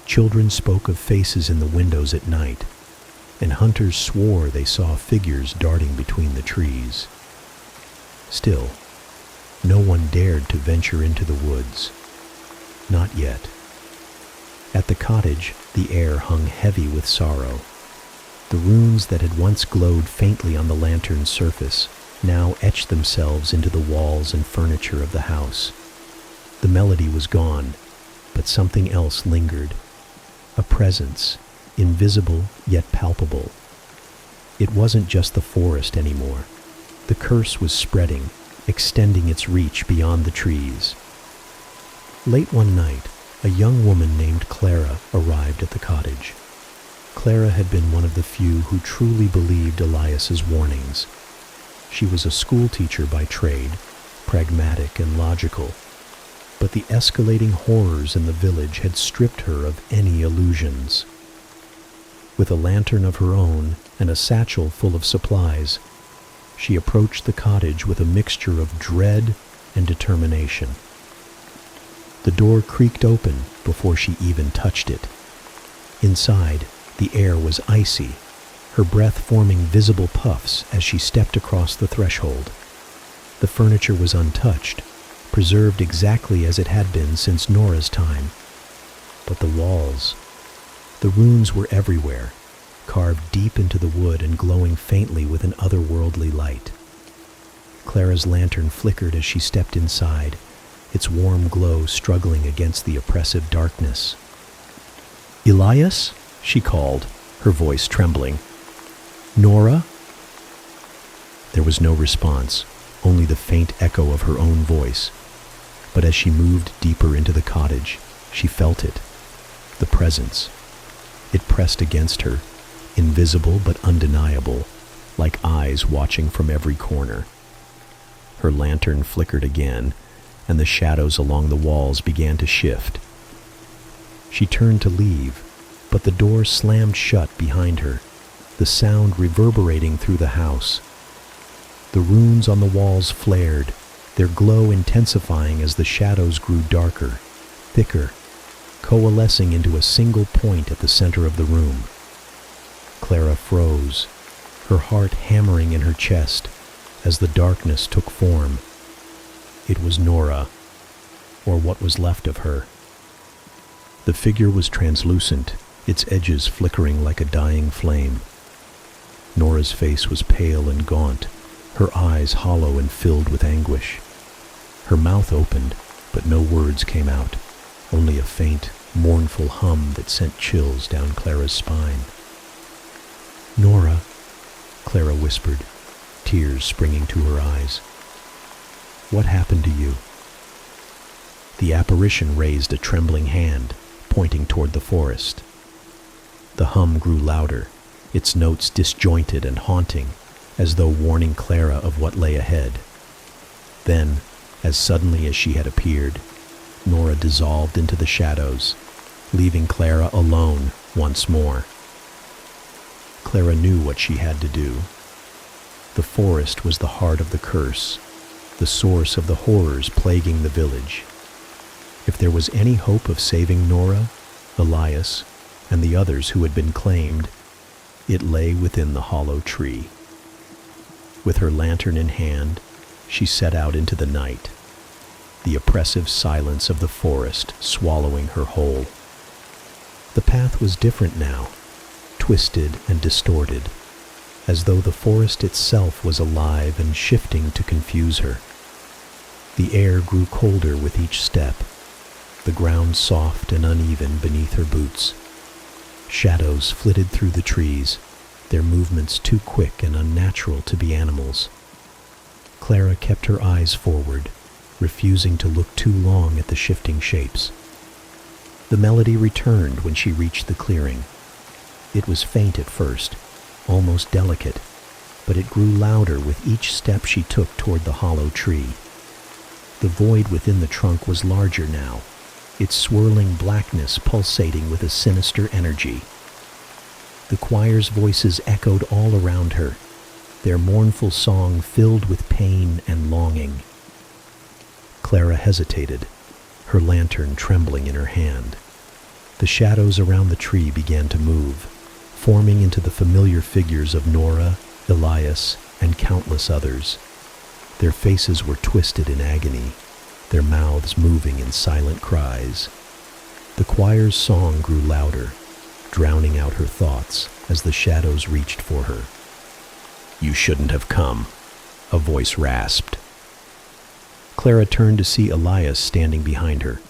Children spoke of faces in the windows at night, and hunters swore they saw figures darting between the trees. Still, no one dared to venture into the woods. Not yet. At the cottage, the air hung heavy with sorrow. The runes that had once glowed faintly on the lantern's surface now etched themselves into the walls and furniture of the house. The melody was gone, but something else lingered. A presence, invisible yet palpable. It wasn't just the forest anymore. The curse was spreading, extending its reach beyond the trees. Late one night, a young woman named Clara arrived at the cottage. Clara had been one of the few who truly believed Elias's warnings. She was a schoolteacher by trade, pragmatic and logical, but the escalating horrors in the village had stripped her of any illusions. With a lantern of her own and a satchel full of supplies, she approached the cottage with a mixture of dread and determination. The door creaked open before she even touched it. Inside, the air was icy, her breath forming visible puffs as she stepped across the threshold. The furniture was untouched, preserved exactly as it had been since Nora's time. But the walls, the runes were everywhere, carved deep into the wood and glowing faintly with an otherworldly light. Clara's lantern flickered as she stepped inside, its warm glow struggling against the oppressive darkness. "Elias?" she called, her voice trembling. "Nora?" There was no response, only the faint echo of her own voice. But as she moved deeper into the cottage, she felt it, the presence. It pressed against her, invisible but undeniable, like eyes watching from every corner. Her lantern flickered again, and the shadows along the walls began to shift. She turned to leave, but the door slammed shut behind her, the sound reverberating through the house. The runes on the walls flared, their glow intensifying as the shadows grew darker, thicker, coalescing into a single point at the center of the room. Clara froze, her heart hammering in her chest as the darkness took form. It was Nora, or what was left of her. The figure was translucent, its edges flickering like a dying flame. Nora's face was pale and gaunt, her eyes hollow and filled with anguish. Her mouth opened, but no words came out, only a faint, mournful hum that sent chills down Clara's spine. "Nora," Clara whispered, tears springing to her eyes. "What happened to you?" The apparition raised a trembling hand, pointing toward the forest. The hum grew louder, its notes disjointed and haunting, as though warning Clara of what lay ahead. Then, as suddenly as she had appeared, Nora dissolved into the shadows, leaving Clara alone once more. Clara knew what she had to do. The forest was the heart of the curse, the source of the horrors plaguing the village. If there was any hope of saving Nora, Elias, and the others who had been claimed, it lay within the hollow tree. With her lantern in hand, she set out into the night, the oppressive silence of the forest swallowing her whole. The path was different now, twisted and distorted, as though the forest itself was alive and shifting to confuse her. The air grew colder with each step, the ground soft and uneven beneath her boots. Shadows flitted through the trees, their movements too quick and unnatural to be animals. Clara kept her eyes forward, refusing to look too long at the shifting shapes. The melody returned when she reached the clearing. It was faint at first, almost delicate, but it grew louder with each step she took toward the hollow tree. The void within the trunk was larger now, its swirling blackness pulsating with a sinister energy. The choir's voices echoed all around her, their mournful song filled with pain and longing. Clara hesitated, her lantern trembling in her hand. The shadows around the tree began to move, forming into the familiar figures of Nora, Elias, and countless others. Their faces were twisted in agony, their mouths moving in silent cries. The choir's song grew louder, drowning out her thoughts as the shadows reached for her. "You shouldn't have come," a voice rasped. Clara turned to see Elias standing behind her,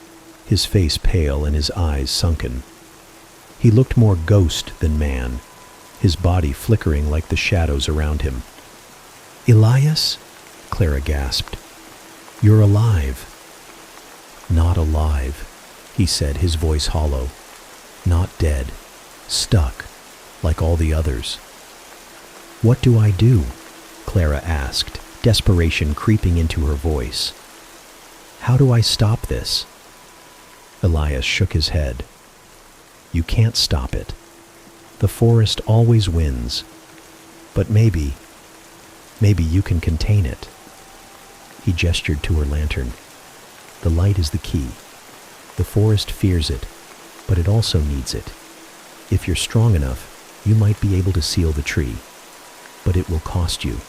his face pale and his eyes sunken. He looked more ghost than man, his body flickering like the shadows around him. "Elias?" Clara gasped. "You're alive." "Not alive," he said, his voice hollow. "Not dead. Stuck, like all the others." "What do I do?" Clara asked, desperation creeping into her voice. "How do I stop this?" Elias shook his head. "You can't stop it. The forest always wins. But maybe you can contain it." He gestured to her lantern. "The light is the key. The forest fears it, but it also needs it. If you're strong enough, you might be able to seal the tree. But it will cost you."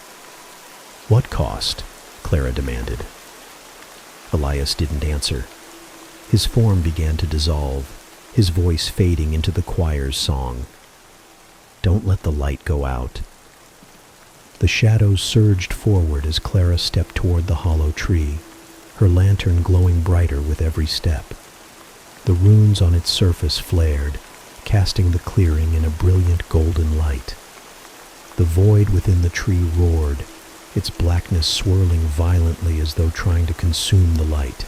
"What cost?" Clara demanded. Elias didn't answer. His form began to dissolve, his voice fading into the choir's song. "Don't let the light go out." The shadows surged forward as Clara stepped toward the hollow tree, her lantern glowing brighter with every step. The runes on its surface flared, casting the clearing in a brilliant golden light. The void within the tree roared, its blackness swirling violently as though trying to consume the light.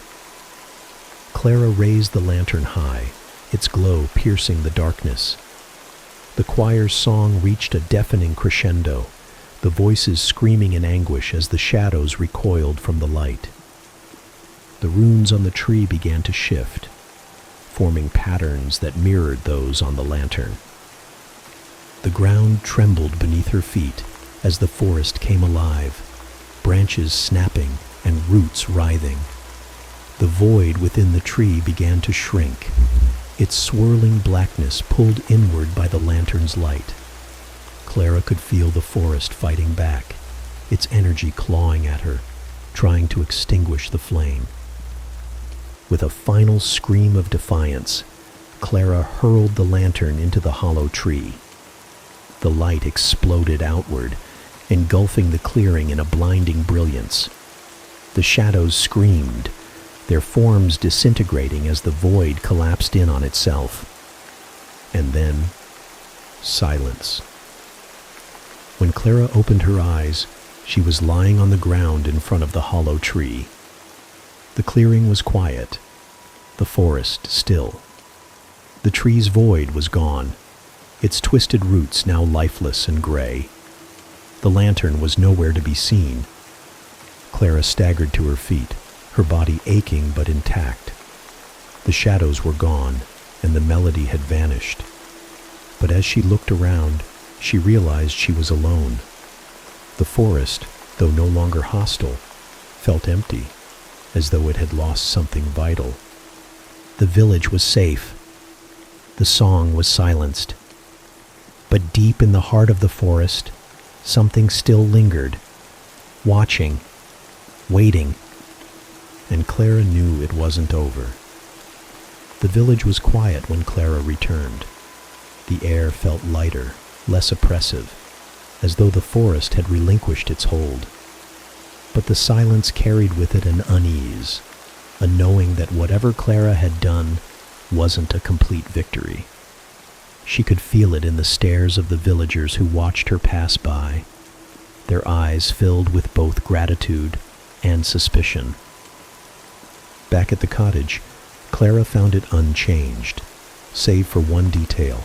Clara raised the lantern high, its glow piercing the darkness. The choir's song reached a deafening crescendo, the voices screaming in anguish as the shadows recoiled from the light. The runes on the tree began to shift, forming patterns that mirrored those on the lantern. The ground trembled beneath her feet as the forest came alive, branches snapping and roots writhing. The void within the tree began to shrink, its swirling blackness pulled inward by the lantern's light. Clara could feel the forest fighting back, its energy clawing at her, trying to extinguish the flame. With a final scream of defiance, Clara hurled the lantern into the hollow tree. The light exploded outward, engulfing the clearing in a blinding brilliance. The shadows screamed, their forms disintegrating as the void collapsed in on itself. And then, silence. When Clara opened her eyes, she was lying on the ground in front of the hollow tree. The clearing was quiet, the forest still. The tree's void was gone, its twisted roots now lifeless and gray. The lantern was nowhere to be seen. Clara staggered to her feet, her body aching but intact. The shadows were gone, and the melody had vanished. But as she looked around, she realized she was alone. The forest, though no longer hostile, felt empty, as though it had lost something vital. The village was safe. The song was silenced. But deep in the heart of the forest, something still lingered, watching, waiting, and Clara knew it wasn't over. The village was quiet when Clara returned. The air felt lighter, less oppressive, as though the forest had relinquished its hold. But the silence carried with it an unease, a knowing that whatever Clara had done wasn't a complete victory. She could feel it in the stares of the villagers who watched her pass by, their eyes filled with both gratitude and suspicion. Back at the cottage, Clara found it unchanged, save for one detail.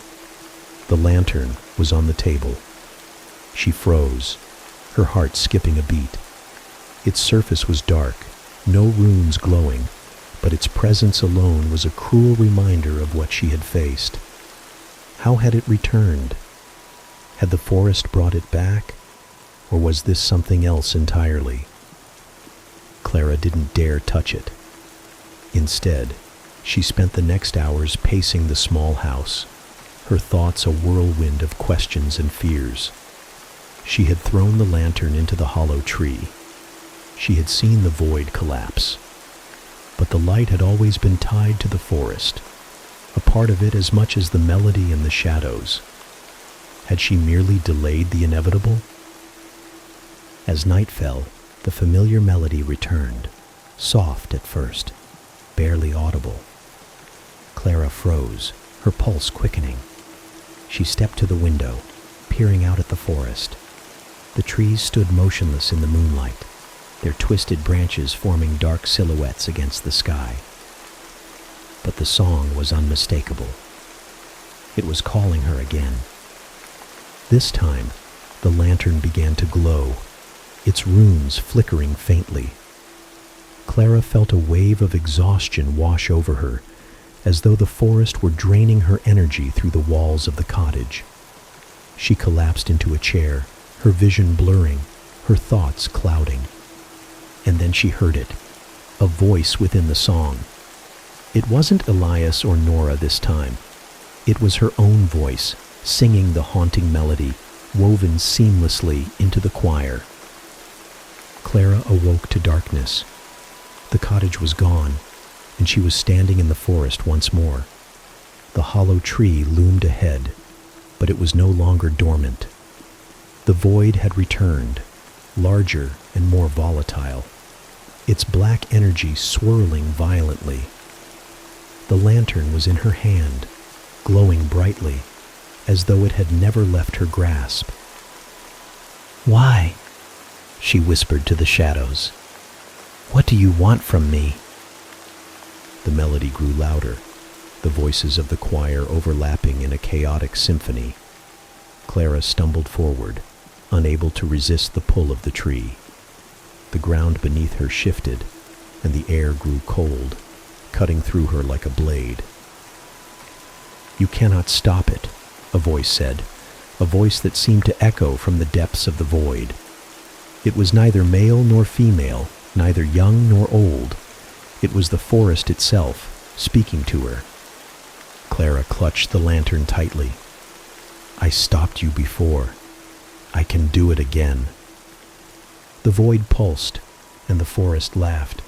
The lantern was on the table. She froze, her heart skipping a beat. Its surface was dark, no runes glowing, but its presence alone was a cruel reminder of what she had faced. How had it returned? Had the forest brought it back? Or was this something else entirely? Clara didn't dare touch it. Instead, she spent the next hours pacing the small house, her thoughts a whirlwind of questions and fears. She had thrown the lantern into the hollow tree. She had seen the void collapse. But the light had always been tied to the forest, a part of it as much as the melody and the shadows. Had she merely delayed the inevitable? As night fell, the familiar melody returned, soft at first, barely audible. Clara froze, her pulse quickening. She stepped to the window, peering out at the forest. The trees stood motionless in the moonlight, their twisted branches forming dark silhouettes against the sky. But the song was unmistakable. It was calling her again. This time, the lantern began to glow, its runes flickering faintly. Clara felt a wave of exhaustion wash over her, as though the forest were draining her energy through the walls of the cottage. She collapsed into a chair, her vision blurring, her thoughts clouding. And then she heard it, a voice within the song. It wasn't Elias or Nora this time. It was her own voice, singing the haunting melody, woven seamlessly into the choir. Clara awoke to darkness. The cottage was gone, and she was standing in the forest once more. The hollow tree loomed ahead, but it was no longer dormant. The void had returned, larger and more volatile, its black energy swirling violently. The lantern was in her hand, glowing brightly, as though it had never left her grasp. "Why?" she whispered to the shadows. "What do you want from me?" The melody grew louder, the voices of the choir overlapping in a chaotic symphony. Clara stumbled forward, unable to resist the pull of the tree. The ground beneath her shifted, and the air grew cold, cutting through her like a blade. "You cannot stop it," a voice said, a voice that seemed to echo from the depths of the void. It was neither male nor female, neither young nor old. It was the forest itself, speaking to her. Clara clutched the lantern tightly. "I stopped you before. I can do it again." The void pulsed, and the forest laughed,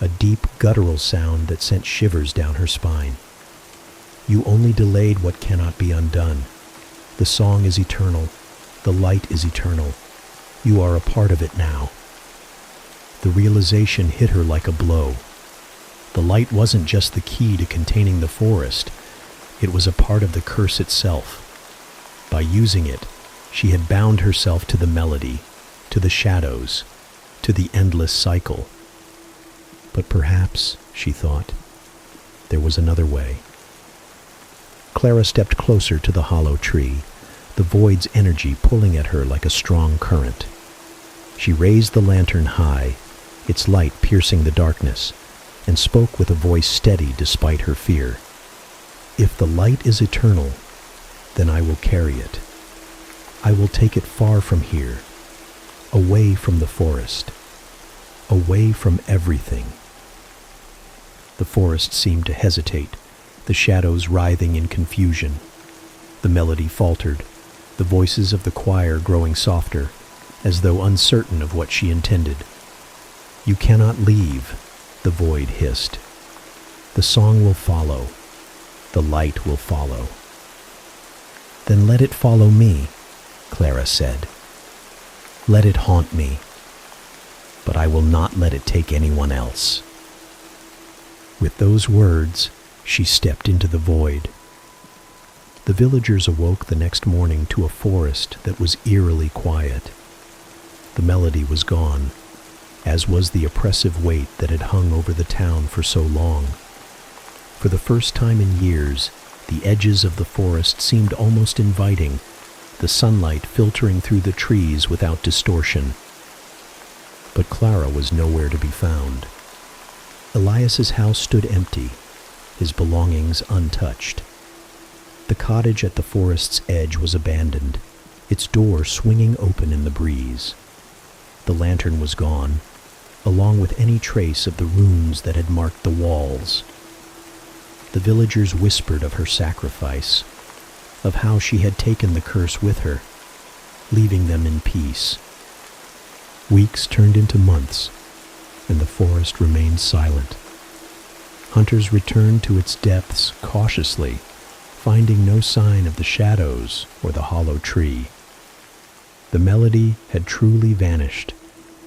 a deep guttural sound that sent shivers down her spine. "You only delayed what cannot be undone. The song is eternal. The light is eternal. You are a part of it now." The realization hit her like a blow. The light wasn't just the key to containing the forest. It was a part of the curse itself. By using it, she had bound herself to the melody, to the shadows, to the endless cycle. But perhaps, she thought, there was another way. Clara stepped closer to the hollow tree, the void's energy pulling at her like a strong current. She raised the lantern high, its light piercing the darkness, and spoke with a voice steady despite her fear. "If the light is eternal, then I will carry it. I will take it far from here, away from the forest, away from everything." The forest seemed to hesitate, the shadows writhing in confusion. The melody faltered, the voices of the choir growing softer, as though uncertain of what she intended. "You cannot leave," the void hissed. "The song will follow. The light will follow." "Then let it follow me," Clara said. "Let it haunt me. But I will not let it take anyone else." With those words, she stepped into the void. The villagers awoke the next morning to a forest that was eerily quiet. The melody was gone, as was the oppressive weight that had hung over the town for so long. For the first time in years, the edges of the forest seemed almost inviting, the sunlight filtering through the trees without distortion. But Clara was nowhere to be found. Elias's house stood empty, his belongings untouched. The cottage at the forest's edge was abandoned, its door swinging open in the breeze. The lantern was gone, along with any trace of the runes that had marked the walls. The villagers whispered of her sacrifice, of how she had taken the curse with her, leaving them in peace. Weeks turned into months, and the forest remained silent. Hunters returned to its depths cautiously, finding no sign of the shadows or the hollow tree. The melody had truly vanished,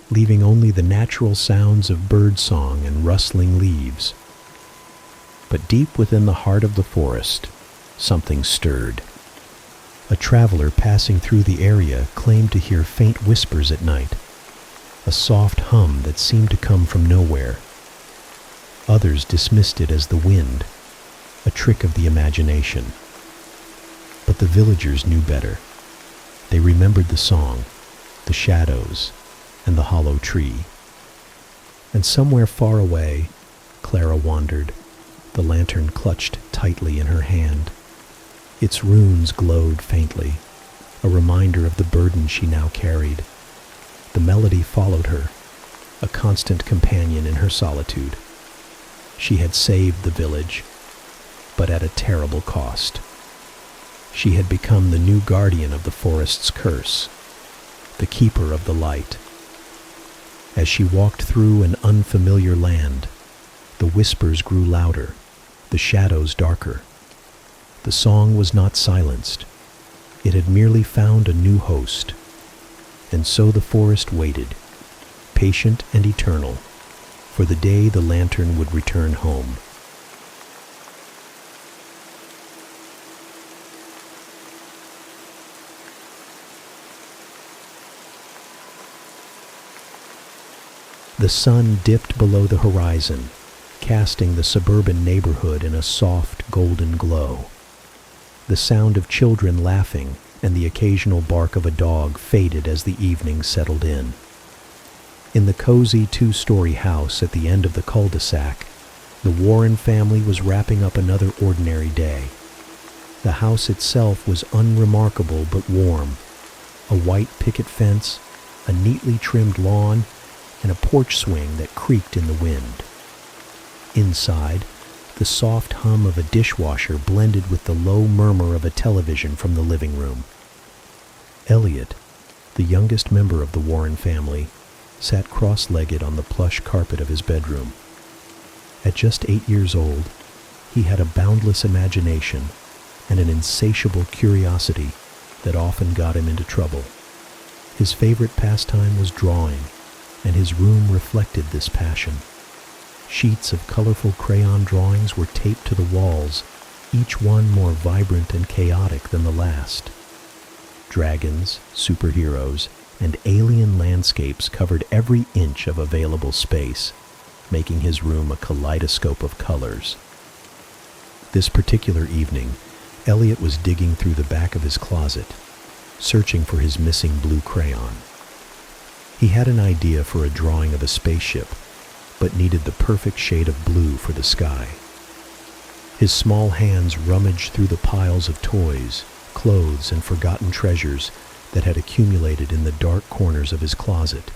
leaving only the natural sounds of birdsong and rustling leaves. But deep within the heart of the forest, something stirred. A traveler passing through the area claimed to hear faint whispers at night, a soft hum that seemed to come from nowhere. Others dismissed it as the wind, a trick of the imagination. But the villagers knew better. They remembered the song, the shadows, and the hollow tree. And somewhere far away, Clara wandered, the lantern clutched tightly in her hand. Its runes glowed faintly, a reminder of the burden she now carried. The melody followed her, a constant companion in her solitude. She had saved the village, but at a terrible cost. She had become the new guardian of the forest's curse, the keeper of the light. As she walked through an unfamiliar land, the whispers grew louder, the shadows darker. The song was not silenced. It had merely found a new host. And so the forest waited, patient and eternal, for the day the lantern would return home. The sun dipped below the horizon, casting the suburban neighborhood in a soft golden glow. The sound of children laughing and the occasional bark of a dog faded as the evening settled in. In the cozy two-story house at the end of the cul-de-sac, the Warren family was wrapping up another ordinary day. The house itself was unremarkable but warm. A white picket fence, a neatly trimmed lawn, and a porch swing that creaked in the wind. Inside, The soft hum of a dishwasher blended with the low murmur of a television from the living room. Elliot, the youngest member of the Warren family, sat cross-legged on the plush carpet of his bedroom. At just 8 years old, he had a boundless imagination and an insatiable curiosity that often got him into trouble. His favorite pastime was drawing, and his room reflected this passion. Sheets of colorful crayon drawings were taped to the walls, each one more vibrant and chaotic than the last. Dragons, superheroes, and alien landscapes covered every inch of available space, making his room a kaleidoscope of colors. This particular evening, Elliot was digging through the back of his closet, searching for his missing blue crayon. He had an idea for a drawing of a spaceship, but needed the perfect shade of blue for the sky. His small hands rummaged through the piles of toys, clothes, and forgotten treasures that had accumulated in the dark corners of his closet.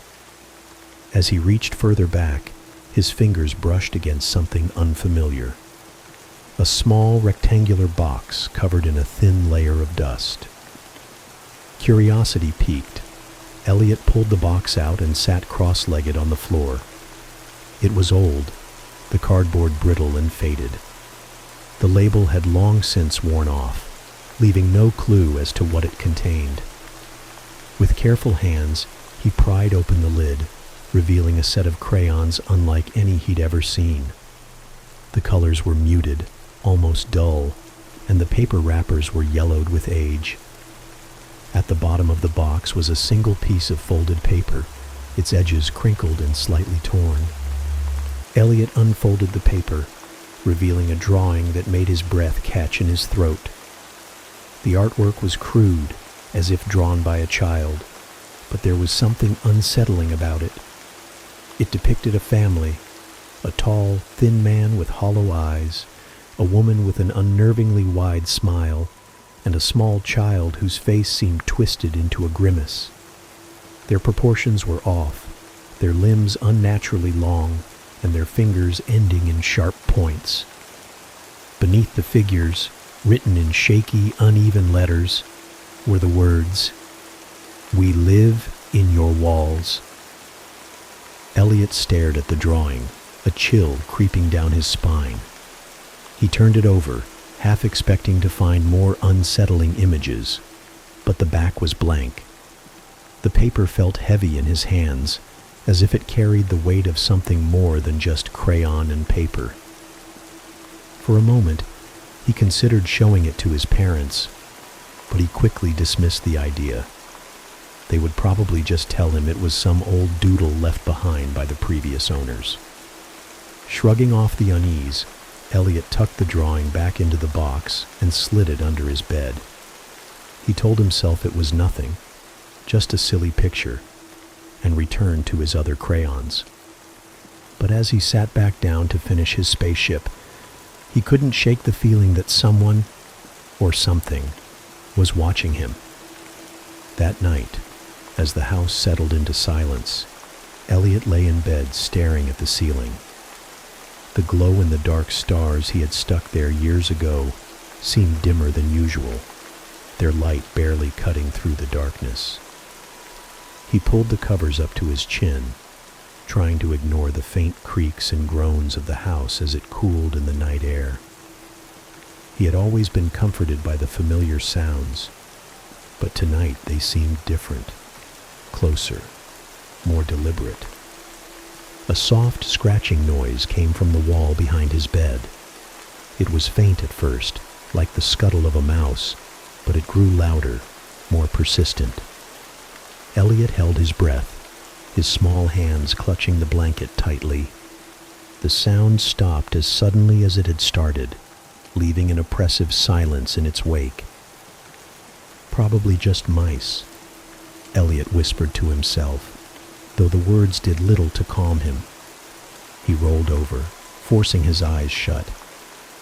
As he reached further back, his fingers brushed against something unfamiliar. A small rectangular box covered in a thin layer of dust. Curiosity piqued. Elliot pulled the box out and sat cross-legged on the floor. It was old, the cardboard brittle and faded. The label had long since worn off, leaving no clue as to what it contained. With careful hands, he pried open the lid, revealing a set of crayons unlike any he'd ever seen. The colors were muted, almost dull, and the paper wrappers were yellowed with age. At the bottom of the box was a single piece of folded paper, its edges crinkled and slightly torn. Elliot unfolded the paper, revealing a drawing that made his breath catch in his throat. The artwork was crude, as if drawn by a child, but there was something unsettling about it. It depicted a family, a tall, thin man with hollow eyes, a woman with an unnervingly wide smile, and a small child whose face seemed twisted into a grimace. Their proportions were off, their limbs unnaturally long, and their fingers ending in sharp points. Beneath the figures, written in shaky, uneven letters, were the words, "We live in your walls." Elliot stared at the drawing, a chill creeping down his spine. He turned it over, half expecting to find more unsettling images, but the back was blank. The paper felt heavy in his hands, as if it carried the weight of something more than just crayon and paper. For a moment, he considered showing it to his parents, but he quickly dismissed the idea. They would probably just tell him it was some old doodle left behind by the previous owners. Shrugging off the unease, Elliot tucked the drawing back into the box and slid it under his bed. He told himself it was nothing, just a silly picture, and returned to his other crayons. But as he sat back down to finish his spaceship, he couldn't shake the feeling that someone, or something, was watching him. That night, as the house settled into silence, Elliot lay in bed staring at the ceiling. The glow-in-the-dark stars he had stuck there years ago seemed dimmer than usual, their light barely cutting through the darkness. He pulled the covers up to his chin, trying to ignore the faint creaks and groans of the house as it cooled in the night air. He had always been comforted by the familiar sounds, but tonight they seemed different, closer, more deliberate. A soft scratching noise came from the wall behind his bed. It was faint at first, like the scuttle of a mouse, but it grew louder, more persistent. Elliot held his breath, his small hands clutching the blanket tightly. The sound stopped as suddenly as it had started, leaving an oppressive silence in its wake. "Probably just mice," Elliot whispered to himself, though the words did little to calm him. He rolled over, forcing his eyes shut,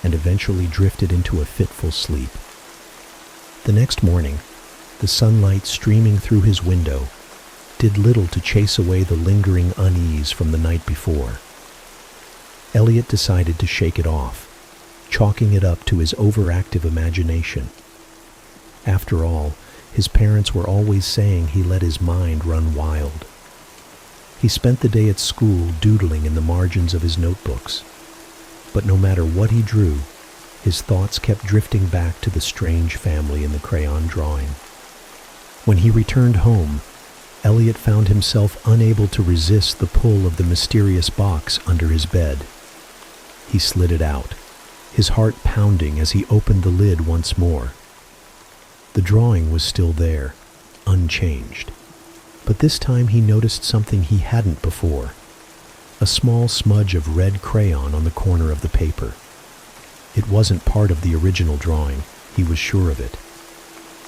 and eventually drifted into a fitful sleep. The next morning, the sunlight streaming through his window did little to chase away the lingering unease from the night before. Elliot decided to shake it off, chalking it up to his overactive imagination. After all, his parents were always saying he let his mind run wild. He spent the day at school doodling in the margins of his notebooks. But no matter what he drew, his thoughts kept drifting back to the strange family in the crayon drawing. When he returned home, Elliot found himself unable to resist the pull of the mysterious box under his bed. He slid it out, his heart pounding as he opened the lid once more. The drawing was still there, unchanged. But this time he noticed something he hadn't before. A small smudge of red crayon on the corner of the paper. It wasn't part of the original drawing, he was sure of it.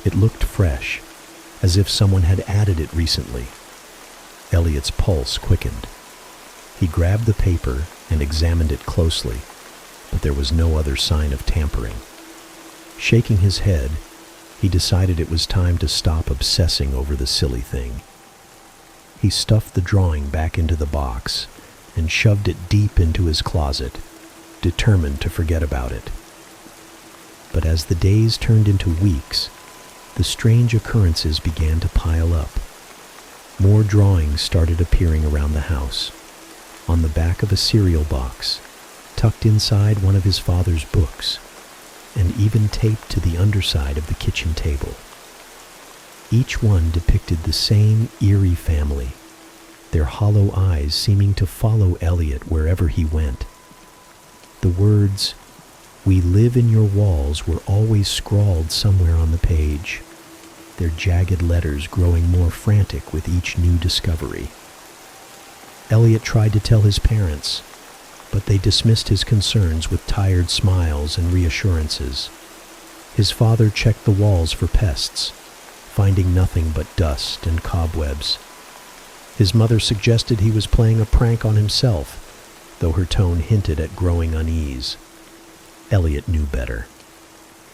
It looked fresh, as if someone had added it recently. Elliot's pulse quickened. He grabbed the paper and examined it closely, but there was no other sign of tampering. Shaking his head, he decided it was time to stop obsessing over the silly thing. He stuffed the drawing back into the box and shoved it deep into his closet, determined to forget about it. But as the days turned into weeks, the strange occurrences began to pile up. More drawings started appearing around the house, on the back of a cereal box, tucked inside one of his father's books, and even taped to the underside of the kitchen table. Each one depicted the same eerie family, their hollow eyes seeming to follow Elliot wherever he went. The words, "We live in your walls," were always scrawled somewhere on the page, their jagged letters growing more frantic with each new discovery. Elliot tried to tell his parents, but they dismissed his concerns with tired smiles and reassurances. His father checked the walls for pests, finding nothing but dust and cobwebs. His mother suggested he was playing a prank on himself, though her tone hinted at growing unease. Elliot knew better.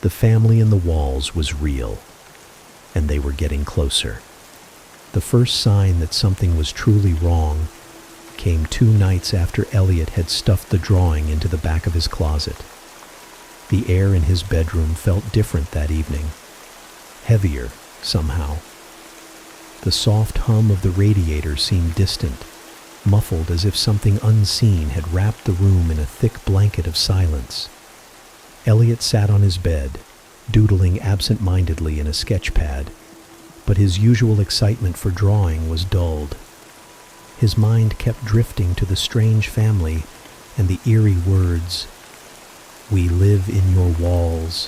The family in the walls was real, and they were getting closer. The first sign that something was truly wrong came 2 nights after Elliot had stuffed the drawing into the back of his closet. The air in his bedroom felt different that evening, heavier somehow. The soft hum of the radiator seemed distant, muffled as if something unseen had wrapped the room in a thick blanket of silence. Elliot sat on his bed, doodling absent-mindedly in a sketch pad, but his usual excitement for drawing was dulled. His mind kept drifting to the strange family and the eerie words, "We live in your walls."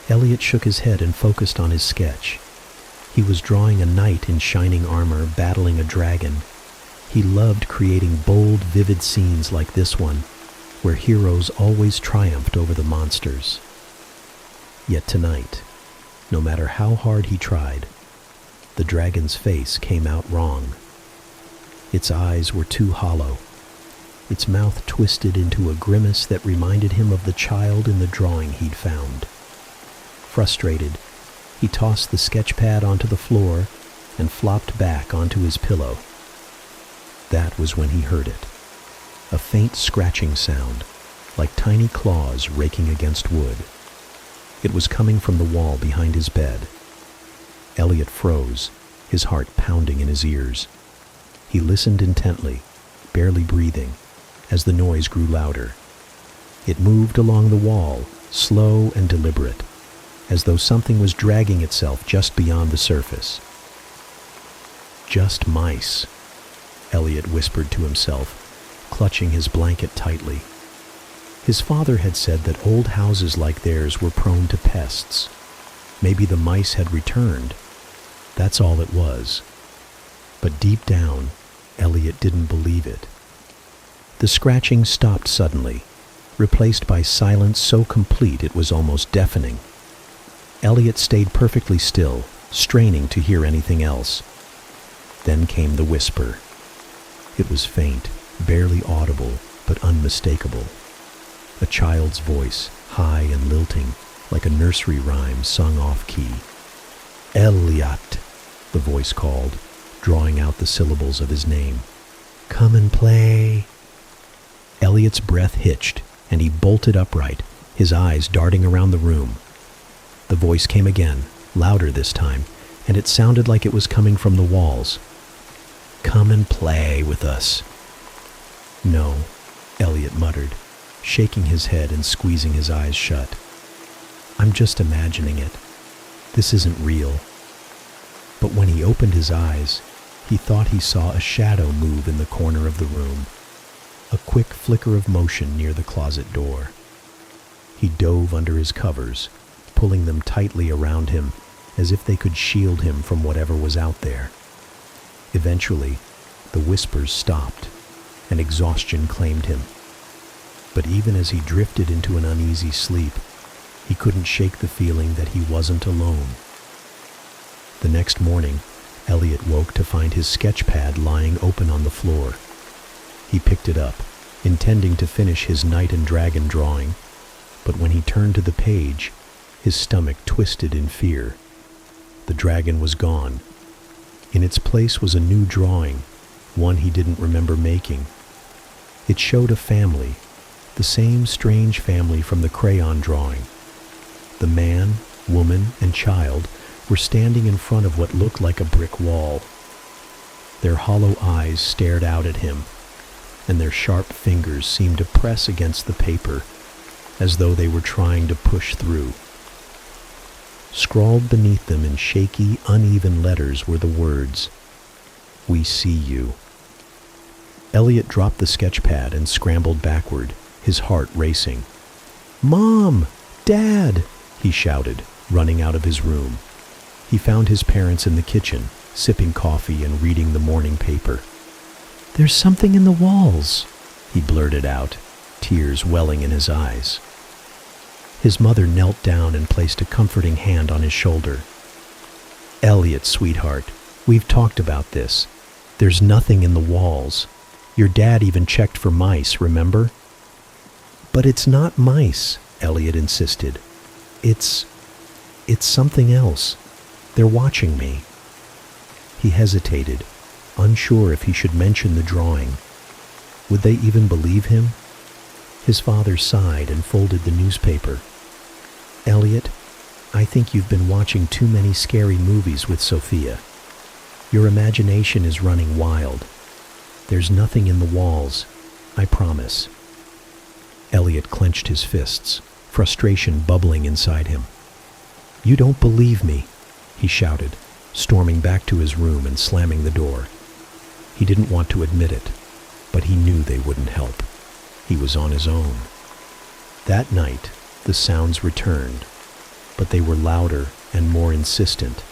Elliot shook his head and focused on his sketch. He was drawing a knight in shining armor battling a dragon. He loved creating bold, vivid scenes like this one, where heroes always triumphed over the monsters. Yet tonight, no matter how hard he tried, the dragon's face came out wrong. Its eyes were too hollow. Its mouth twisted into a grimace that reminded him of the child in the drawing he'd found. Frustrated, he tossed the sketch pad onto the floor and flopped back onto his pillow. That was when he heard it. A faint scratching sound, like tiny claws raking against wood. It was coming from the wall behind his bed. Elliot froze, his heart pounding in his ears. He listened intently, barely breathing, as the noise grew louder. It moved along the wall, slow and deliberate, as though something was dragging itself just beyond the surface. "Just mice," Elliot whispered to himself, clutching his blanket tightly. His father had said that old houses like theirs were prone to pests. Maybe the mice had returned. That's all it was. But deep down, Elliot didn't believe it. The scratching stopped suddenly, replaced by silence so complete it was almost deafening. Elliot stayed perfectly still, straining to hear anything else. Then came the whisper. It was faint, barely audible, but unmistakable. A child's voice, high and lilting, like a nursery rhyme sung off-key. "Elliot," the voice called, drawing out the syllables of his name. "Come and play." Elliot's breath hitched, and he bolted upright, his eyes darting around the room. The voice came again, louder this time, and it sounded like it was coming from the walls. "Come and play with us." "No," Elliot muttered, shaking his head and squeezing his eyes shut. "I'm just imagining it. This isn't real." But when he opened his eyes, he thought he saw a shadow move in the corner of the room, a quick flicker of motion near the closet door. He dove under his covers, pulling them tightly around him as if they could shield him from whatever was out there. Eventually, the whispers stopped, and exhaustion claimed him. But even as he drifted into an uneasy sleep, he couldn't shake the feeling that he wasn't alone. The next morning, Elliot woke to find his sketch pad lying open on the floor. He picked it up, intending to finish his knight and dragon drawing, but when he turned to the page, his stomach twisted in fear. The dragon was gone. In its place was a new drawing, one he didn't remember making. It showed a family, the same strange family from the crayon drawing. The man, woman, and child were standing in front of what looked like a brick wall. Their hollow eyes stared out at him, and their sharp fingers seemed to press against the paper, as though they were trying to push through. Scrawled beneath them in shaky, uneven letters were the words, "We see you." Elliot dropped the sketch pad and scrambled backward, his heart racing. "Mom! Dad!" he shouted, running out of his room. He found his parents in the kitchen, sipping coffee and reading the morning paper. "There's something in the walls," he blurted out, tears welling in his eyes. His mother knelt down and placed a comforting hand on his shoulder. "Elliot, sweetheart, we've talked about this. There's nothing in the walls. Your dad even checked for mice, remember?" "But it's not mice," Elliot insisted. It's something else. They're watching me." He hesitated, unsure if he should mention the drawing. Would they even believe him? His father sighed and folded the newspaper. "Elliot, I think you've been watching too many scary movies with Sophia. Your imagination is running wild. There's nothing in the walls, I promise." Elliot clenched his fists, frustration bubbling inside him. "You don't believe me," he shouted, storming back to his room and slamming the door. He didn't want to admit it, but he knew they wouldn't help. He was on his own. That night, the sounds returned, but they were louder and more insistent.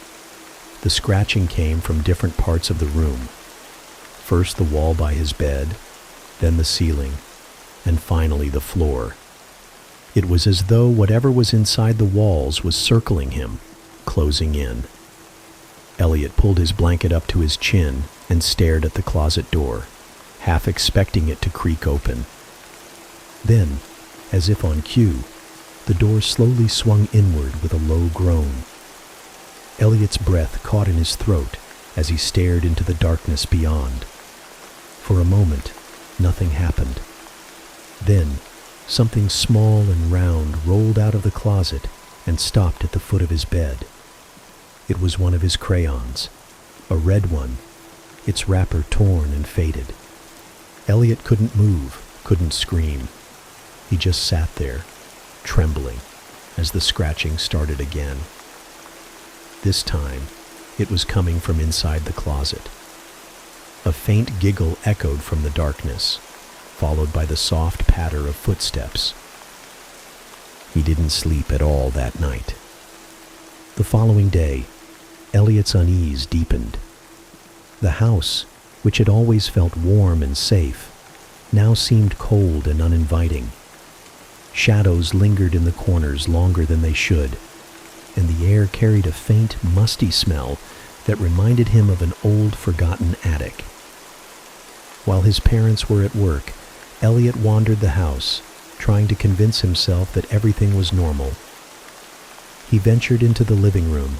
The scratching came from different parts of the room. First the wall by his bed, then the ceiling, and finally the floor. It was as though whatever was inside the walls was circling him, closing in. Elliot pulled his blanket up to his chin and stared at the closet door, half expecting it to creak open. Then, as if on cue, the door slowly swung inward with a low groan. Elliot's breath caught in his throat as he stared into the darkness beyond. For a moment, nothing happened. Then, something small and round rolled out of the closet and stopped at the foot of his bed. It was one of his crayons, a red one, its wrapper torn and faded. Elliot couldn't move, couldn't scream. He just sat there, trembling, as the scratching started again. This time, it was coming from inside the closet. A faint giggle echoed from the darkness, followed by the soft patter of footsteps. He didn't sleep at all that night. The following day, Elliot's unease deepened. The house, which had always felt warm and safe, now seemed cold and uninviting. Shadows lingered in the corners longer than they should, and the air carried a faint, musty smell that reminded him of an old, forgotten attic. While his parents were at work, Elliot wandered the house, trying to convince himself that everything was normal. He ventured into the living room,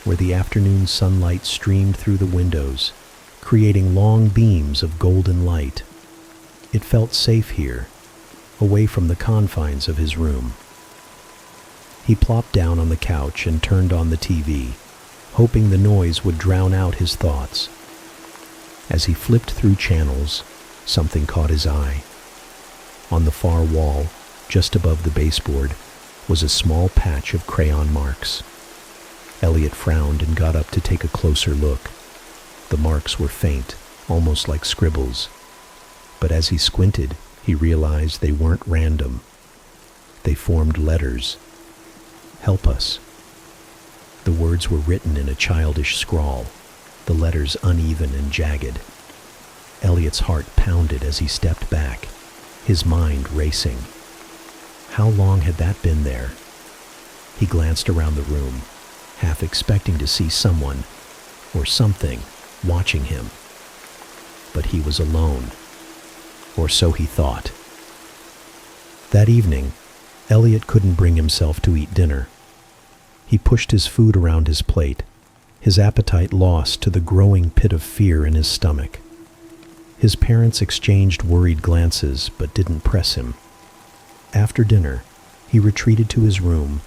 where the afternoon sunlight streamed through the windows, creating long beams of golden light. It felt safe here, away from the confines of his room. He plopped down on the couch and turned on the TV, hoping the noise would drown out his thoughts. As he flipped through channels, something caught his eye. On the far wall, just above the baseboard, was a small patch of crayon marks. Elliot frowned and got up to take a closer look. The marks were faint, almost like scribbles. But as he squinted, he realized they weren't random. They formed letters. "Help us." The words were written in a childish scrawl, the letters uneven and jagged. Elliot's heart pounded as he stepped back, his mind racing. How long had that been there? He glanced around the room, half expecting to see someone, or something, watching him. But he was alone, or so he thought. That evening, Elliot couldn't bring himself to eat dinner. He pushed his food around his plate, his appetite lost to the growing pit of fear in his stomach. His parents exchanged worried glances but didn't press him. After dinner, he retreated to his room,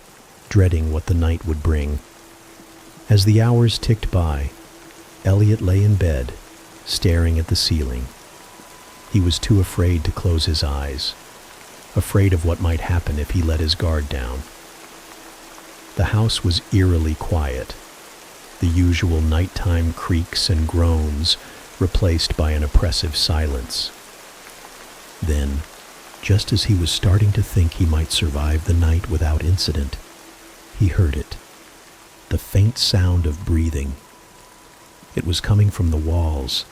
dreading what the night would bring. As the hours ticked by, Elliot lay in bed, staring at the ceiling. He was too afraid to close his eyes, afraid of what might happen if he let his guard down. The house was eerily quiet, the usual nighttime creaks and groans replaced by an oppressive silence. Then, just as he was starting to think he might survive the night without incident, he heard it, the faint sound of breathing. It was coming from the walls,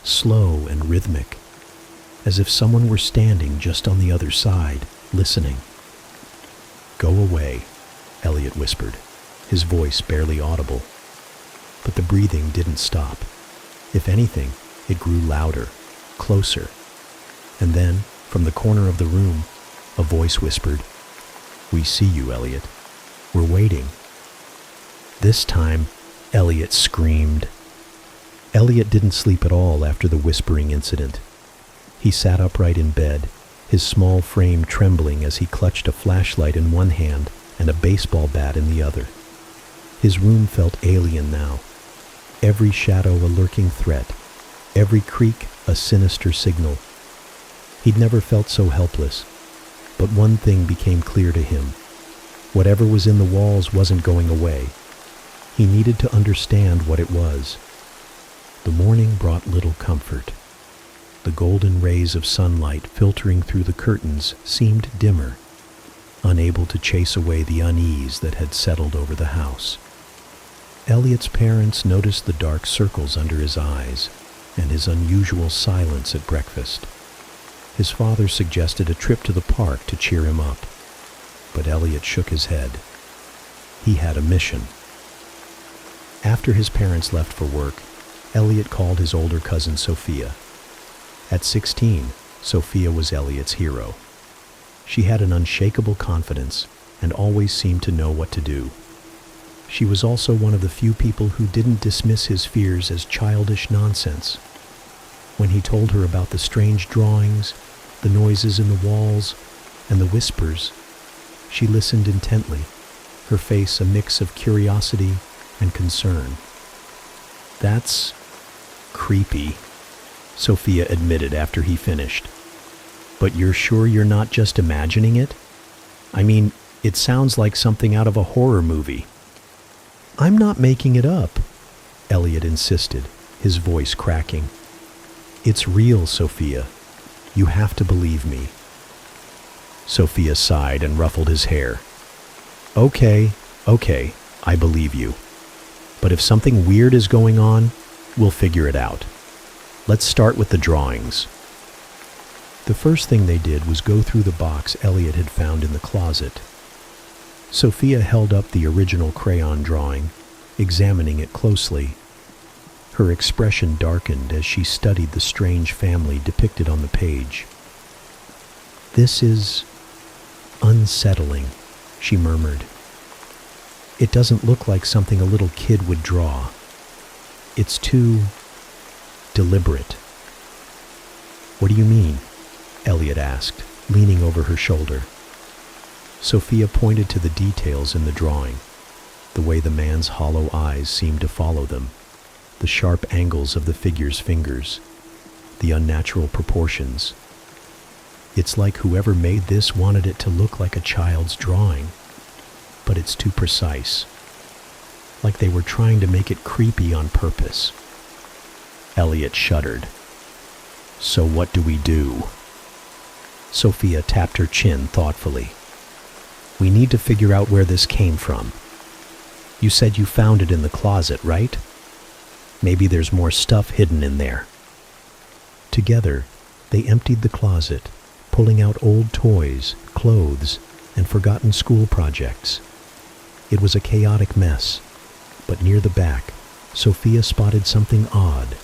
slow and rhythmic, as if someone were standing just on the other side, listening. "Go away," Elliot whispered, his voice barely audible. But the breathing didn't stop. If anything, it grew louder, closer. And then, from the corner of the room, a voice whispered, "We see you, Elliot. We're waiting." This time, Elliot screamed. Elliot didn't sleep at all after the whispering incident. He sat upright in bed, his small frame trembling as he clutched a flashlight in one hand and a baseball bat in the other. His room felt alien now, every shadow a lurking threat, every creak a sinister signal. He'd never felt so helpless, but one thing became clear to him. Whatever was in the walls wasn't going away. He needed to understand what it was. The morning brought little comfort. The golden rays of sunlight filtering through the curtains seemed dimmer, unable to chase away the unease that had settled over the house. Elliot's parents noticed the dark circles under his eyes and his unusual silence at breakfast. His father suggested a trip to the park to cheer him up, but Elliot shook his head. He had a mission. After his parents left for work, Elliot called his older cousin Sophia. At 16, Sophia was Elliot's hero. She had an unshakable confidence and always seemed to know what to do. She was also one of the few people who didn't dismiss his fears as childish nonsense. When he told her about the strange drawings, the noises in the walls, and the whispers, she listened intently, her face a mix of curiosity and concern. "That's creepy," Sophia admitted after he finished. "But you're sure you're not just imagining it? I mean, it sounds like something out of a horror movie." "I'm not making it up," Elliot insisted, his voice cracking. "It's real, Sophia. You have to believe me." Sophia sighed and ruffled his hair. Okay, I believe you. But if something weird is going on, we'll figure it out. Let's start with the drawings." The first thing they did was go through the box Elliot had found in the closet. Sophia held up the original crayon drawing, examining it closely. Her expression darkened as she studied the strange family depicted on the page. "This is unsettling," she murmured. "It doesn't look like something a little kid would draw. It's too deliberate." "What do you mean?" Elliot asked, leaning over her shoulder. Sophia pointed to the details in the drawing, the way the man's hollow eyes seemed to follow them, the sharp angles of the figure's fingers, the unnatural proportions. It's like whoever made this wanted it to look like a child's drawing, but it's too precise. Like they were trying to make it creepy on purpose. Elliot shuddered. So what do we do? Sophia tapped her chin thoughtfully. We need to figure out where this came from. You said you found it in the closet, right? Maybe there's more stuff hidden in there. Together, they emptied the closet, pulling out old toys, clothes, and forgotten school projects. It was a chaotic mess, but near the back, Sophia spotted something odd,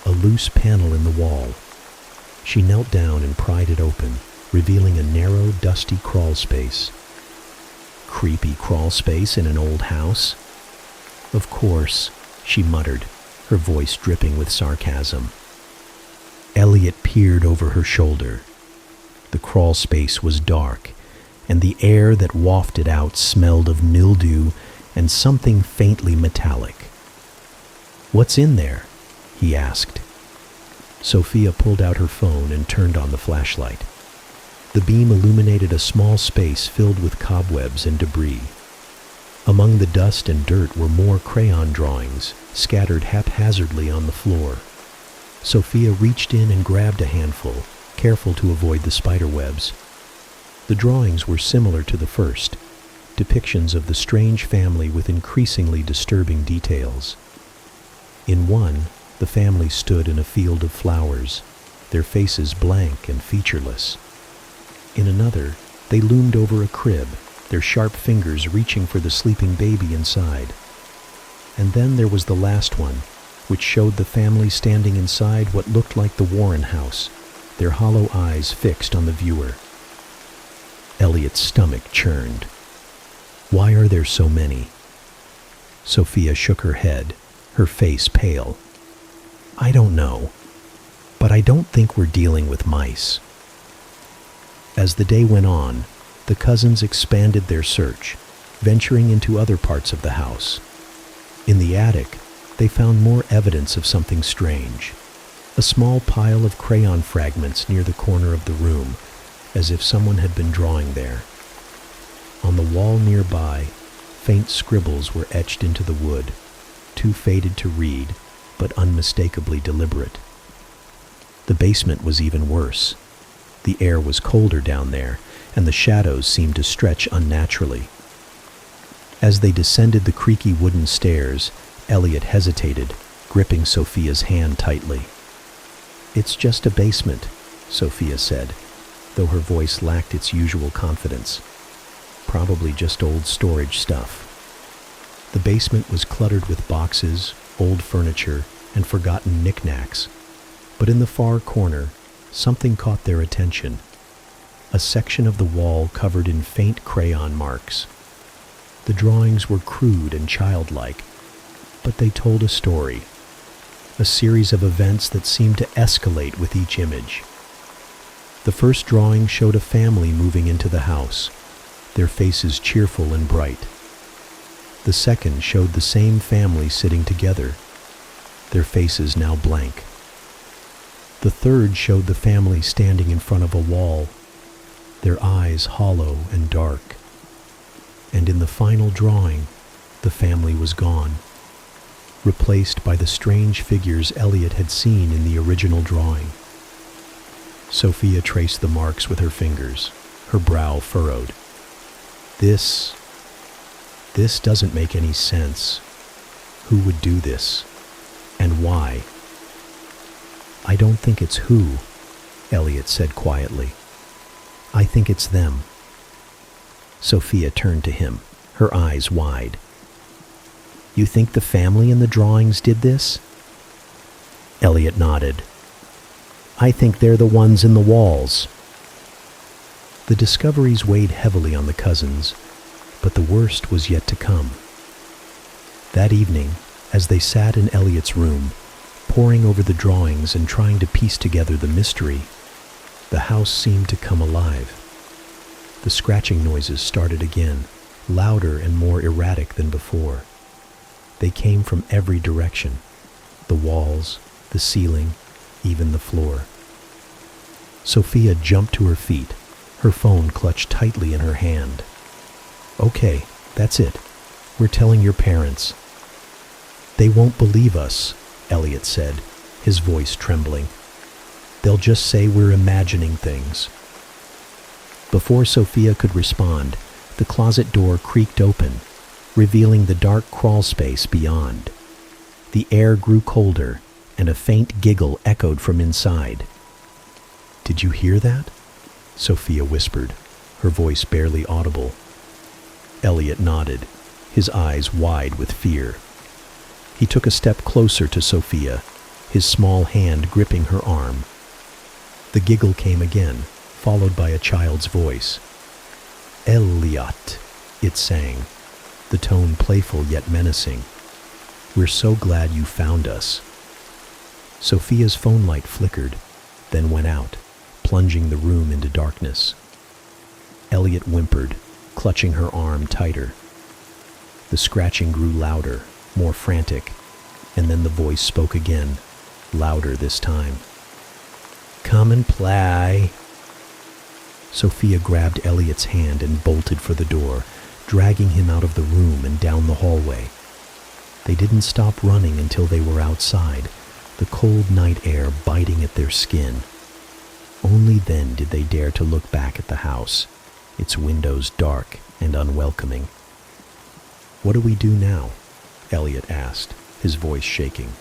a loose panel in the wall. She knelt down and pried it open, revealing a narrow, dusty crawl space. Creepy crawl space in an old house? Of course, she muttered, her voice dripping with sarcasm. Elliot peered over her shoulder. The crawl space was dark, and the air that wafted out smelled of mildew and something faintly metallic. What's in there? He asked. Sophia pulled out her phone and turned on the flashlight. The beam illuminated a small space filled with cobwebs and debris. Among the dust and dirt were more crayon drawings, scattered haphazardly on the floor. Sophia reached in and grabbed a handful, careful to avoid the spider webs. The drawings were similar to the first, depictions of the strange family with increasingly disturbing details. In one, the family stood in a field of flowers, their faces blank and featureless. In another, they loomed over a crib, their sharp fingers reaching for the sleeping baby inside. And then there was the last one, which showed the family standing inside what looked like the Warren house, their hollow eyes fixed on the viewer. Elliot's stomach churned. Why are there so many? Sophia shook her head, her face pale. I don't know, but I don't think we're dealing with mice. As the day went on, the cousins expanded their search, venturing into other parts of the house. In the attic, they found more evidence of something strange. A small pile of crayon fragments near the corner of the room, as if someone had been drawing there. On the wall nearby, faint scribbles were etched into the wood, too faded to read, but unmistakably deliberate. The basement was even worse. The air was colder down there, and the shadows seemed to stretch unnaturally. As they descended the creaky wooden stairs, Elliot hesitated, gripping Sophia's hand tightly. It's just a basement, Sophia said, though her voice lacked its usual confidence. Probably just old storage stuff. The basement was cluttered with boxes, old furniture, and forgotten knickknacks. But in the far corner, something caught their attention. A section of the wall covered in faint crayon marks. The drawings were crude and childlike, but they told a story, a series of events that seemed to escalate with each image. The first drawing showed a family moving into the house, their faces cheerful and bright. The second showed the same family sitting together, their faces now blank. The third showed the family standing in front of a wall, their eyes hollow and dark. And in the final drawing, the family was gone, replaced by the strange figures Elliot had seen in the original drawing. Sophia traced the marks with her fingers, her brow furrowed. This doesn't make any sense. Who would do this? And why? I don't think it's who, Elliot said quietly. I think it's them. Sophia turned to him, her eyes wide. You think the family in the drawings did this? Elliot nodded. I think they're the ones in the walls. The discoveries weighed heavily on the cousins, but the worst was yet to come. That evening, as they sat in Elliot's room, poring over the drawings and trying to piece together the mystery, The house seemed to come alive. The scratching noises started again, louder and more erratic than before. They came from every direction: the walls, the ceiling, even the floor. Sophia jumped to her feet, her phone clutched tightly in her hand. "Okay, that's it. We're telling your parents." "They won't believe us," Elliot said, his voice trembling. "They'll just say we're imagining things." Before Sophia could respond, the closet door creaked open, revealing the dark crawl space beyond. The air grew colder, and a faint giggle echoed from inside. "Did you hear that?" Sophia whispered, her voice barely audible. Elliot nodded, his eyes wide with fear. He took a step closer to Sophia, his small hand gripping her arm. The giggle came again, followed by a child's voice. "Elliot," it sang, the tone playful yet menacing. "We're so glad you found us." Sophia's phone light flickered, then went out, plunging the room into darkness. Elliot whimpered, clutching her arm tighter. The scratching grew louder, more frantic, and then the voice spoke again, louder this time. "Come and play." Sophia grabbed Elliot's hand and bolted for the door, dragging him out of the room and down the hallway. They didn't stop running until they were outside, the cold night air biting at their skin. Only then did they dare to look back at the house, its windows dark and unwelcoming. "What do we do now?" Elliot asked, his voice shaking.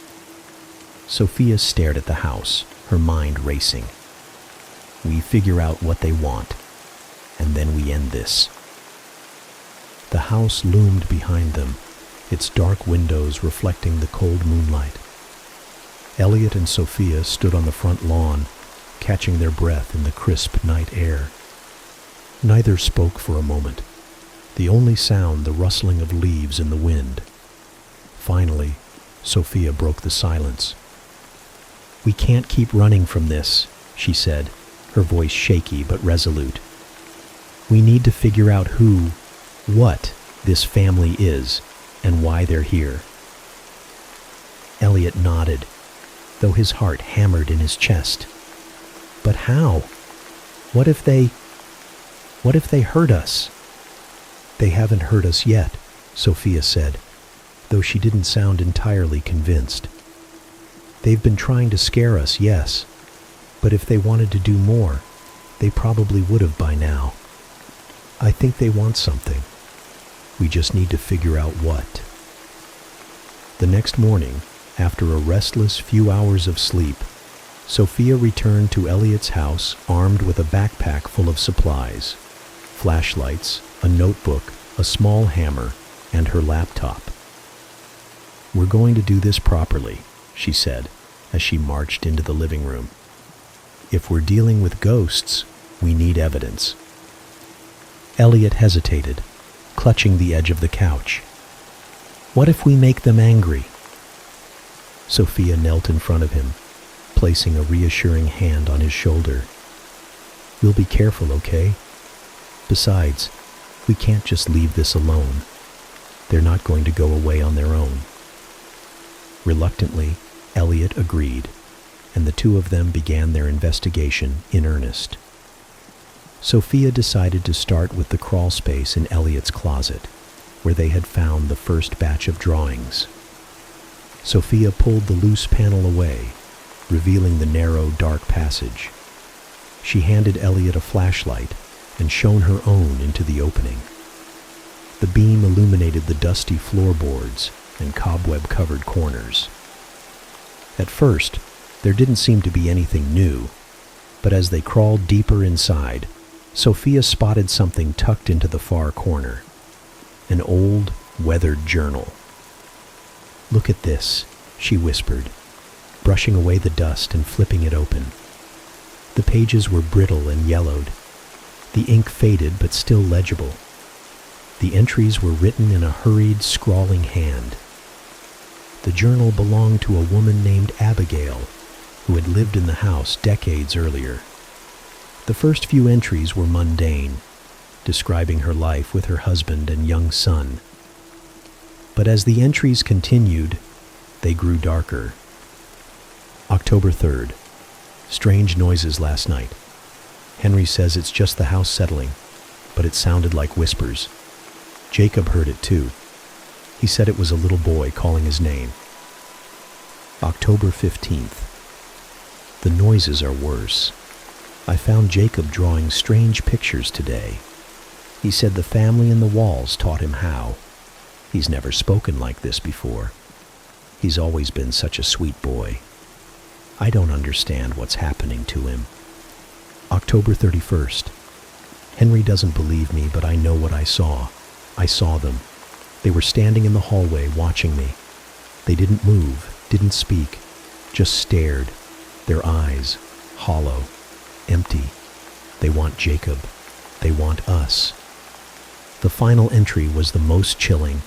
Sophia stared at the house, her mind racing. "We figure out what they want, and then we end this." The house loomed behind them, its dark windows reflecting the cold moonlight. Elliot and Sophia stood on the front lawn, catching their breath in the crisp night air. Neither spoke for a moment, the only sound the rustling of leaves in the wind. Finally, Sophia broke the silence. "We can't keep running from this," she said, her voice shaky but resolute. "We need to figure out what this family is, and why they're here." Elliot nodded, though his heart hammered in his chest. "But how? What if they hurt us?" "They haven't hurt us yet," Sophia said, though she didn't sound entirely convinced. "They've been trying to scare us, yes, but if they wanted to do more, they probably would have by now. I think they want something. We just need to figure out what." The next morning, after a restless few hours of sleep, Sophia returned to Elliot's house armed with a backpack full of supplies: flashlights, a notebook, a small hammer, and her laptop. "We're going to do this properly," she said, as she marched into the living room. "If we're dealing with ghosts, we need evidence." Elliot hesitated, clutching the edge of the couch. "What if we make them angry?" Sophia knelt in front of him, placing a reassuring hand on his shoulder. "We'll be careful, okay? Besides, we can't just leave this alone. They're not going to go away on their own." Reluctantly, Elliot agreed, and the two of them began their investigation in earnest. Sophia decided to start with the crawl space in Elliot's closet, where they had found the first batch of drawings. Sophia pulled the loose panel away, revealing the narrow, dark passage. She handed Elliot a flashlight and shone her own into the opening. The beam illuminated the dusty floorboards and cobweb-covered corners. At first, there didn't seem to be anything new, but as they crawled deeper inside, Sophia spotted something tucked into the far corner: an old, weathered journal. "Look at this," she whispered, brushing away the dust and flipping it open. The pages were brittle and yellowed. The ink faded but still legible. The entries were written in a hurried, scrawling hand. The journal belonged to a woman named Abigail, who had lived in the house decades earlier. The first few entries were mundane, describing her life with her husband and young son. But as the entries continued, they grew darker. October 3rd. Strange noises last night. Henry says it's just the house settling, but it sounded like whispers. Jacob heard it too. He said it was a little boy calling his name. October 15th. The noises are worse. I found Jacob drawing strange pictures today. He said the family in the walls taught him how. He's never spoken like this before. He's always been such a sweet boy. I don't understand what's happening to him. October 31st. Henry doesn't believe me, but I know what I saw. I saw them. They were standing in the hallway watching me. They didn't move, didn't speak, just stared. Their eyes, hollow, empty. They want Jacob. They want us. The final entry was the most chilling.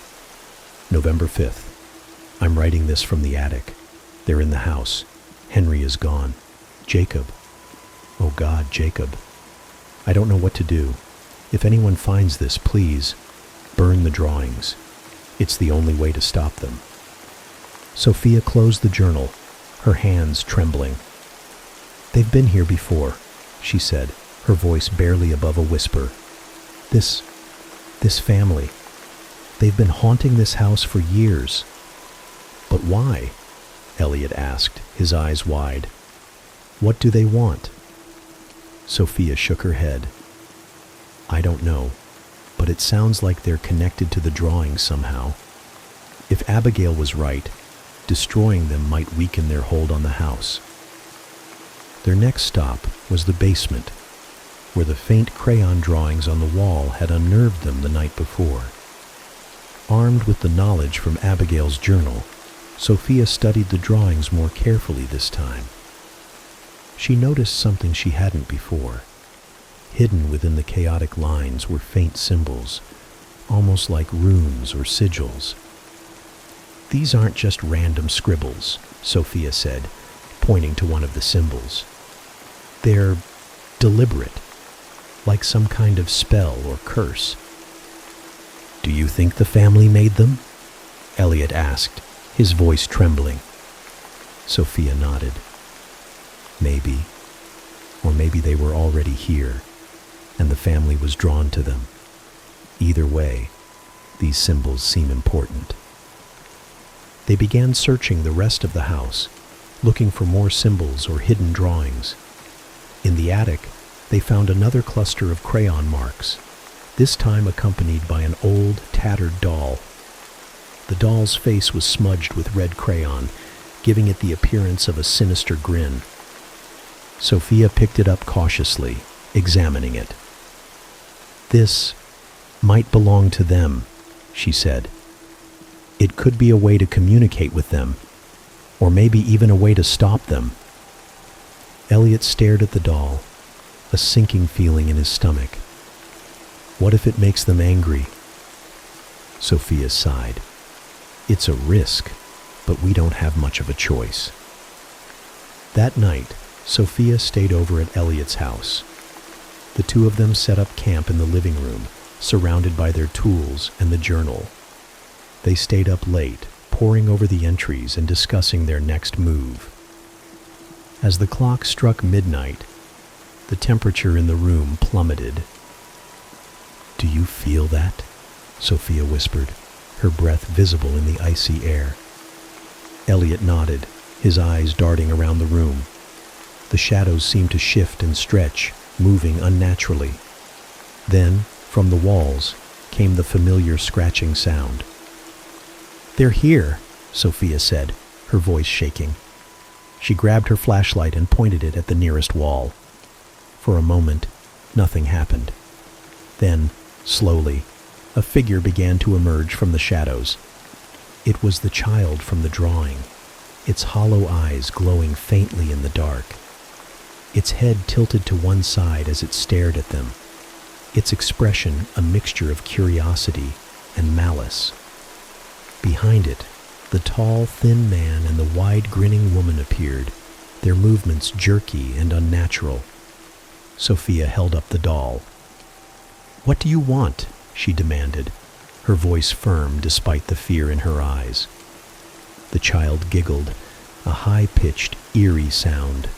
November 5th. I'm writing this from the attic. They're in the house. Henry is gone. Jacob. Oh God, Jacob. I don't know what to do. If anyone finds this, please, burn the drawings. It's the only way to stop them. Sophia closed the journal, her hands trembling. They've been here before, she said, her voice barely above a whisper. This family. They've been haunting this house for years. But why? Elliot asked, his eyes wide. What do they want? Sophia shook her head. I don't know, but it sounds like they're connected to the drawings somehow. If Abigail was right, destroying them might weaken their hold on the house. Their next stop was the basement, where the faint crayon drawings on the wall had unnerved them the night before. Armed with the knowledge from Abigail's journal, Sophia studied the drawings more carefully this time. She noticed something she hadn't before. Hidden within the chaotic lines were faint symbols, almost like runes or sigils. These aren't just random scribbles, Sophia said, pointing to one of the symbols. They're deliberate, like some kind of spell or curse. Do you think the family made them? Elliot asked, his voice trembling. Sophia nodded. Maybe. Or maybe they were already here, and the family was drawn to them. Either way, these symbols seem important. They began searching the rest of the house, looking for more symbols or hidden drawings. In the attic, they found another cluster of crayon marks, this time accompanied by an old, tattered doll. The doll's face was smudged with red crayon, giving it the appearance of a sinister grin. Sophia picked it up cautiously, examining it. This might belong to them, she said. It could be a way to communicate with them, or maybe even a way to stop them. Elliot stared at the doll, a sinking feeling in his stomach. What if it makes them angry? Sophia sighed. It's a risk, but we don't have much of a choice. That night, Sophia stayed over at Elliot's house. The two of them set up camp in the living room, surrounded by their tools and the journal. They stayed up late, poring over the entries and discussing their next move. As the clock struck midnight, the temperature in the room plummeted. Do you feel that? Sophia whispered, her breath visible in the icy air. Elliot nodded, his eyes darting around the room. The shadows seemed to shift and stretch, moving unnaturally. Then, from the walls, came the familiar scratching sound. They're here, Sophia said, her voice shaking. She grabbed her flashlight and pointed it at the nearest wall. For a moment, nothing happened. Then, slowly, a figure began to emerge from the shadows. It was the child from the drawing, its hollow eyes glowing faintly in the dark. Its head tilted to one side as it stared at them, its expression a mixture of curiosity and malice. Behind it, the tall, thin man and the wide, grinning woman appeared, their movements jerky and unnatural. Sophia held up the doll. "What do you want?" she demanded, her voice firm despite the fear in her eyes. The child giggled, a high-pitched, eerie sound.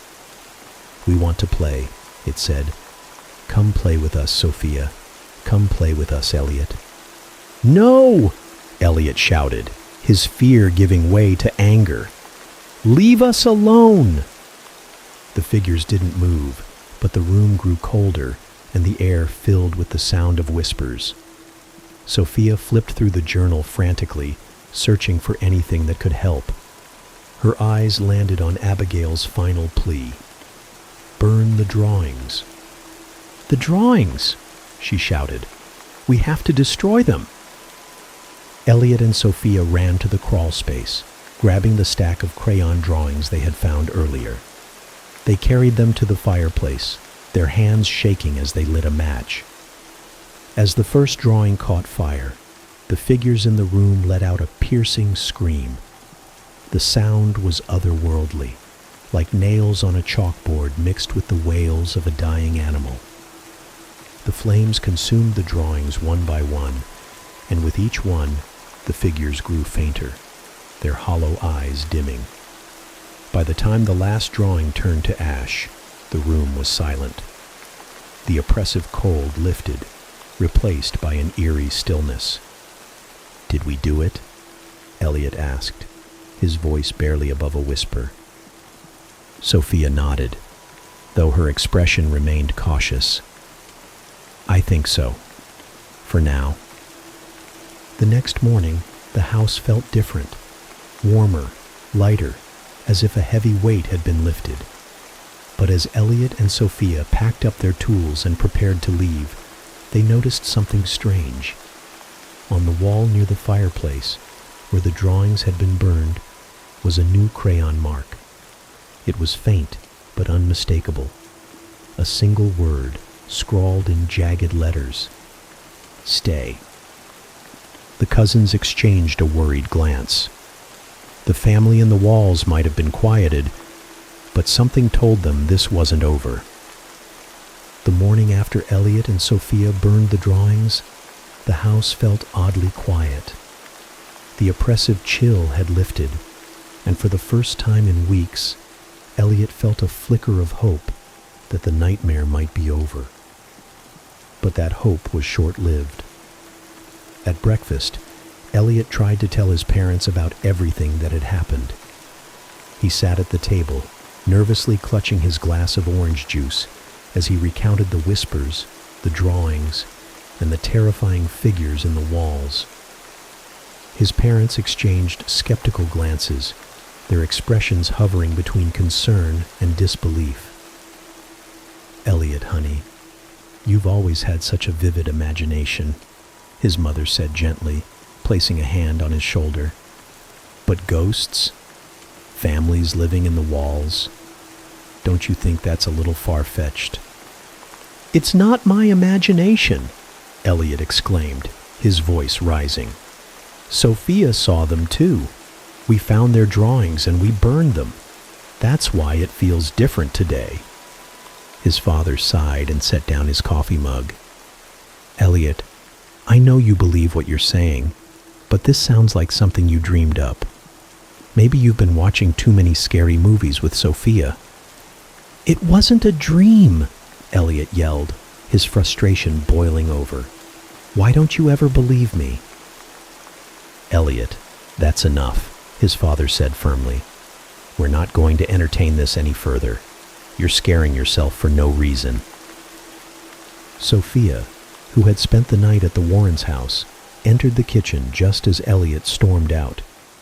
"We want to play," it said. "Come play with us, Sophia. Come play with us, Elliot." "No!" Elliot shouted, his fear giving way to anger. "Leave us alone!" The figures didn't move, but the room grew colder and the air filled with the sound of whispers. Sophia flipped through the journal frantically, searching for anything that could help. Her eyes landed on Abigail's final plea. "Burn the drawings." "The drawings!" she shouted. "We have to destroy them." Elliot and Sophia ran to the crawl space, grabbing the stack of crayon drawings they had found earlier. They carried them to the fireplace, their hands shaking as they lit a match. As the first drawing caught fire, the figures in the room let out a piercing scream. The sound was otherworldly, like nails on a chalkboard mixed with the wails of a dying animal. The flames consumed the drawings one by one, and with each one, the figures grew fainter, their hollow eyes dimming. By the time the last drawing turned to ash, the room was silent. The oppressive cold lifted, replaced by an eerie stillness. "Did we do it?" Elliot asked, his voice barely above a whisper. Sophia nodded, though her expression remained cautious. "I think so. For now." The next morning, the house felt different, warmer, lighter, as if a heavy weight had been lifted. But as Elliot and Sophia packed up their tools and prepared to leave, they noticed something strange. On the wall near the fireplace, where the drawings had been burned, was a new crayon mark. It was faint but unmistakable. A single word, scrawled in jagged letters. "Stay." The cousins exchanged a worried glance. The family in the walls might have been quieted, but something told them this wasn't over. The morning after Elliot and Sophia burned the drawings, the house felt oddly quiet. The oppressive chill had lifted, and for the first time in weeks, Elliot felt a flicker of hope that the nightmare might be over. But that hope was short-lived. At breakfast, Elliot tried to tell his parents about everything that had happened. He sat at the table, nervously clutching his glass of orange juice as he recounted the whispers, the drawings, and the terrifying figures in the walls. His parents exchanged skeptical glances, their expressions hovering between concern and disbelief. "Elliot, honey, you've always had such a vivid imagination," his mother said gently, placing a hand on his shoulder. "But ghosts? Families living in the walls? Don't you think that's a little far-fetched?" "It's not my imagination," Elliot exclaimed, his voice rising. "Sophia saw them too. We found their drawings and we burned them. That's why it feels different today." His father sighed and set down his coffee mug. "Elliot, I know you believe what you're saying, but this sounds like something you dreamed up. Maybe you've been watching too many scary movies with Sophia." "It wasn't a dream," Elliot yelled, his frustration boiling over. "Why don't you ever believe me?" "Elliot, that's enough," his father said firmly. "We're not going to entertain this any further. You're scaring yourself for no reason." Sophia, who had spent the night at the Warrens' house, entered the kitchen just as Elliot stormed out,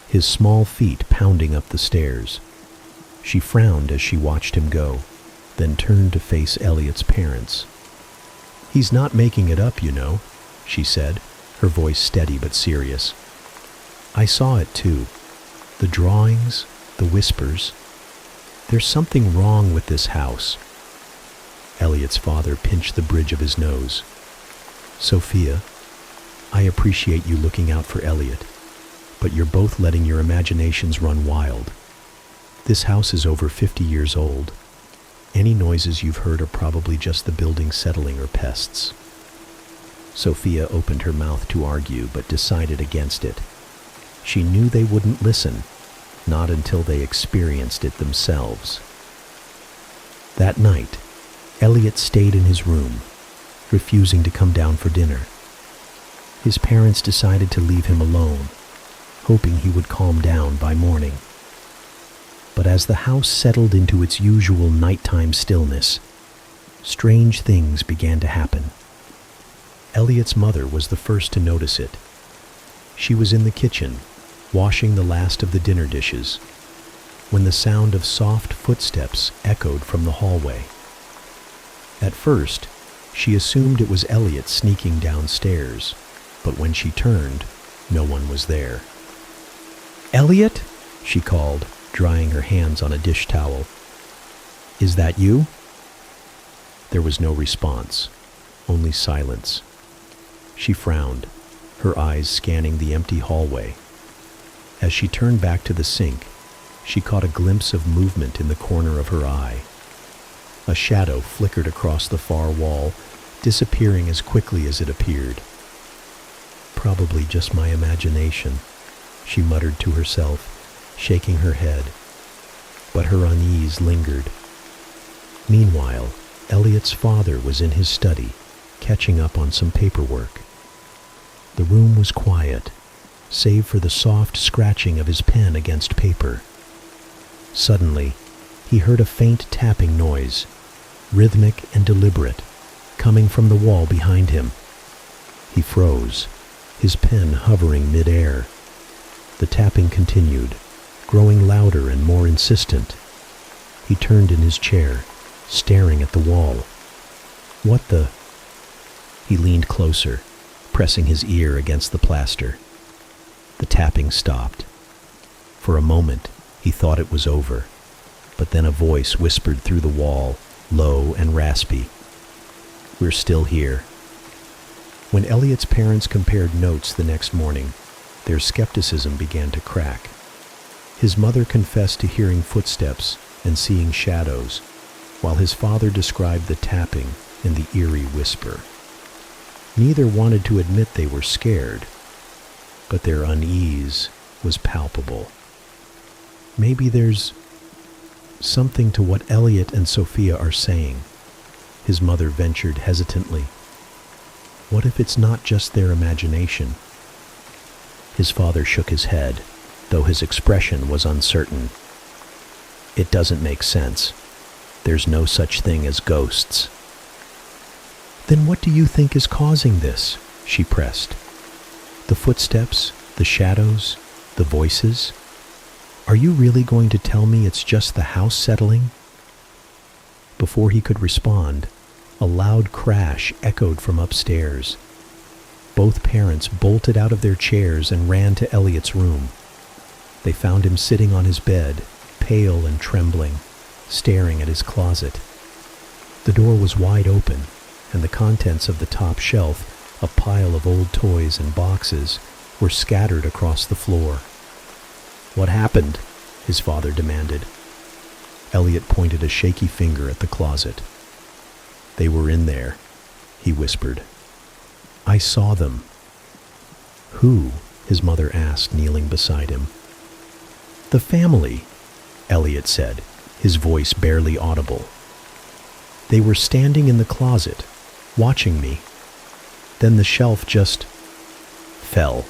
his small feet pounding up the stairs. She frowned as she watched him go, then turned to face Elliot's parents. "He's not making it up, you know," she said, her voice steady but serious. "I saw it too. The drawings, the whispers. There's something wrong with this house." Elliot's father pinched the bridge of his nose. "Sophia, I appreciate you looking out for Elliot, but you're both letting your imaginations run wild. This house is over 50 years old. Any noises you've heard are probably just the building settling or pests. Sophia opened her mouth to argue, but decided against it. She knew they wouldn't listen, not until they experienced it themselves. That night, Elliot stayed in his room, refusing to come down for dinner. His parents decided to leave him alone, hoping he would calm down by morning. But as the house settled into its usual nighttime stillness, strange things began to happen. Elliot's mother was the first to notice it. She was in the kitchen, washing the last of the dinner dishes, when the sound of soft footsteps echoed from the hallway. At first, she assumed it was Elliot sneaking downstairs, but when she turned, no one was there. "Elliot?" she called, drying her hands on a dish towel. "Is that you?" There was no response, only silence. She frowned, her eyes scanning the empty hallway. As she turned back to the sink, she caught a glimpse of movement in the corner of her eye. A shadow flickered across the far wall, disappearing as quickly as it appeared. "Probably just my imagination," she muttered to herself, shaking her head. But her unease lingered. Meanwhile, Elliot's father was in his study, catching up on some paperwork. The room was quiet, save for the soft scratching of his pen against paper. Suddenly, he heard a faint tapping noise, rhythmic and deliberate, coming from the wall behind him. He froze, his pen hovering mid-air. The tapping continued, growing louder and more insistent. He turned in his chair, staring at the wall. "What the—" He leaned closer, pressing his ear against the plaster. The tapping stopped. For a moment, he thought it was over, but then a voice whispered through the wall, low and raspy. "We're still here." When Elliot's parents compared notes the next morning, their skepticism began to crack. His mother confessed to hearing footsteps and seeing shadows, while his father described the tapping and the eerie whisper. Neither wanted to admit they were scared, but their unease was palpable. "Maybe there's something to what Elliot and Sophia are saying," his mother ventured hesitantly. "What if it's not just their imagination?" His father shook his head, though his expression was uncertain. "It doesn't make sense. There's no such thing as ghosts." "Then what do you think is causing this?" she pressed. "The footsteps, the shadows, the voices? Are you really going to tell me it's just the house settling?" Before he could respond, a loud crash echoed from upstairs. Both parents bolted out of their chairs and ran to Elliot's room. They found him sitting on his bed, pale and trembling, staring at his closet. The door was wide open, and the contents of the top shelf, a pile of old toys and boxes, were scattered across the floor. "What happened?" his father demanded. Elliot pointed a shaky finger at the closet. "They were in there," he whispered. "I saw them." "Who?" his mother asked, kneeling beside him. "The family," Elliot said, his voice barely audible. "They were standing in the closet, watching me. Then the shelf just fell."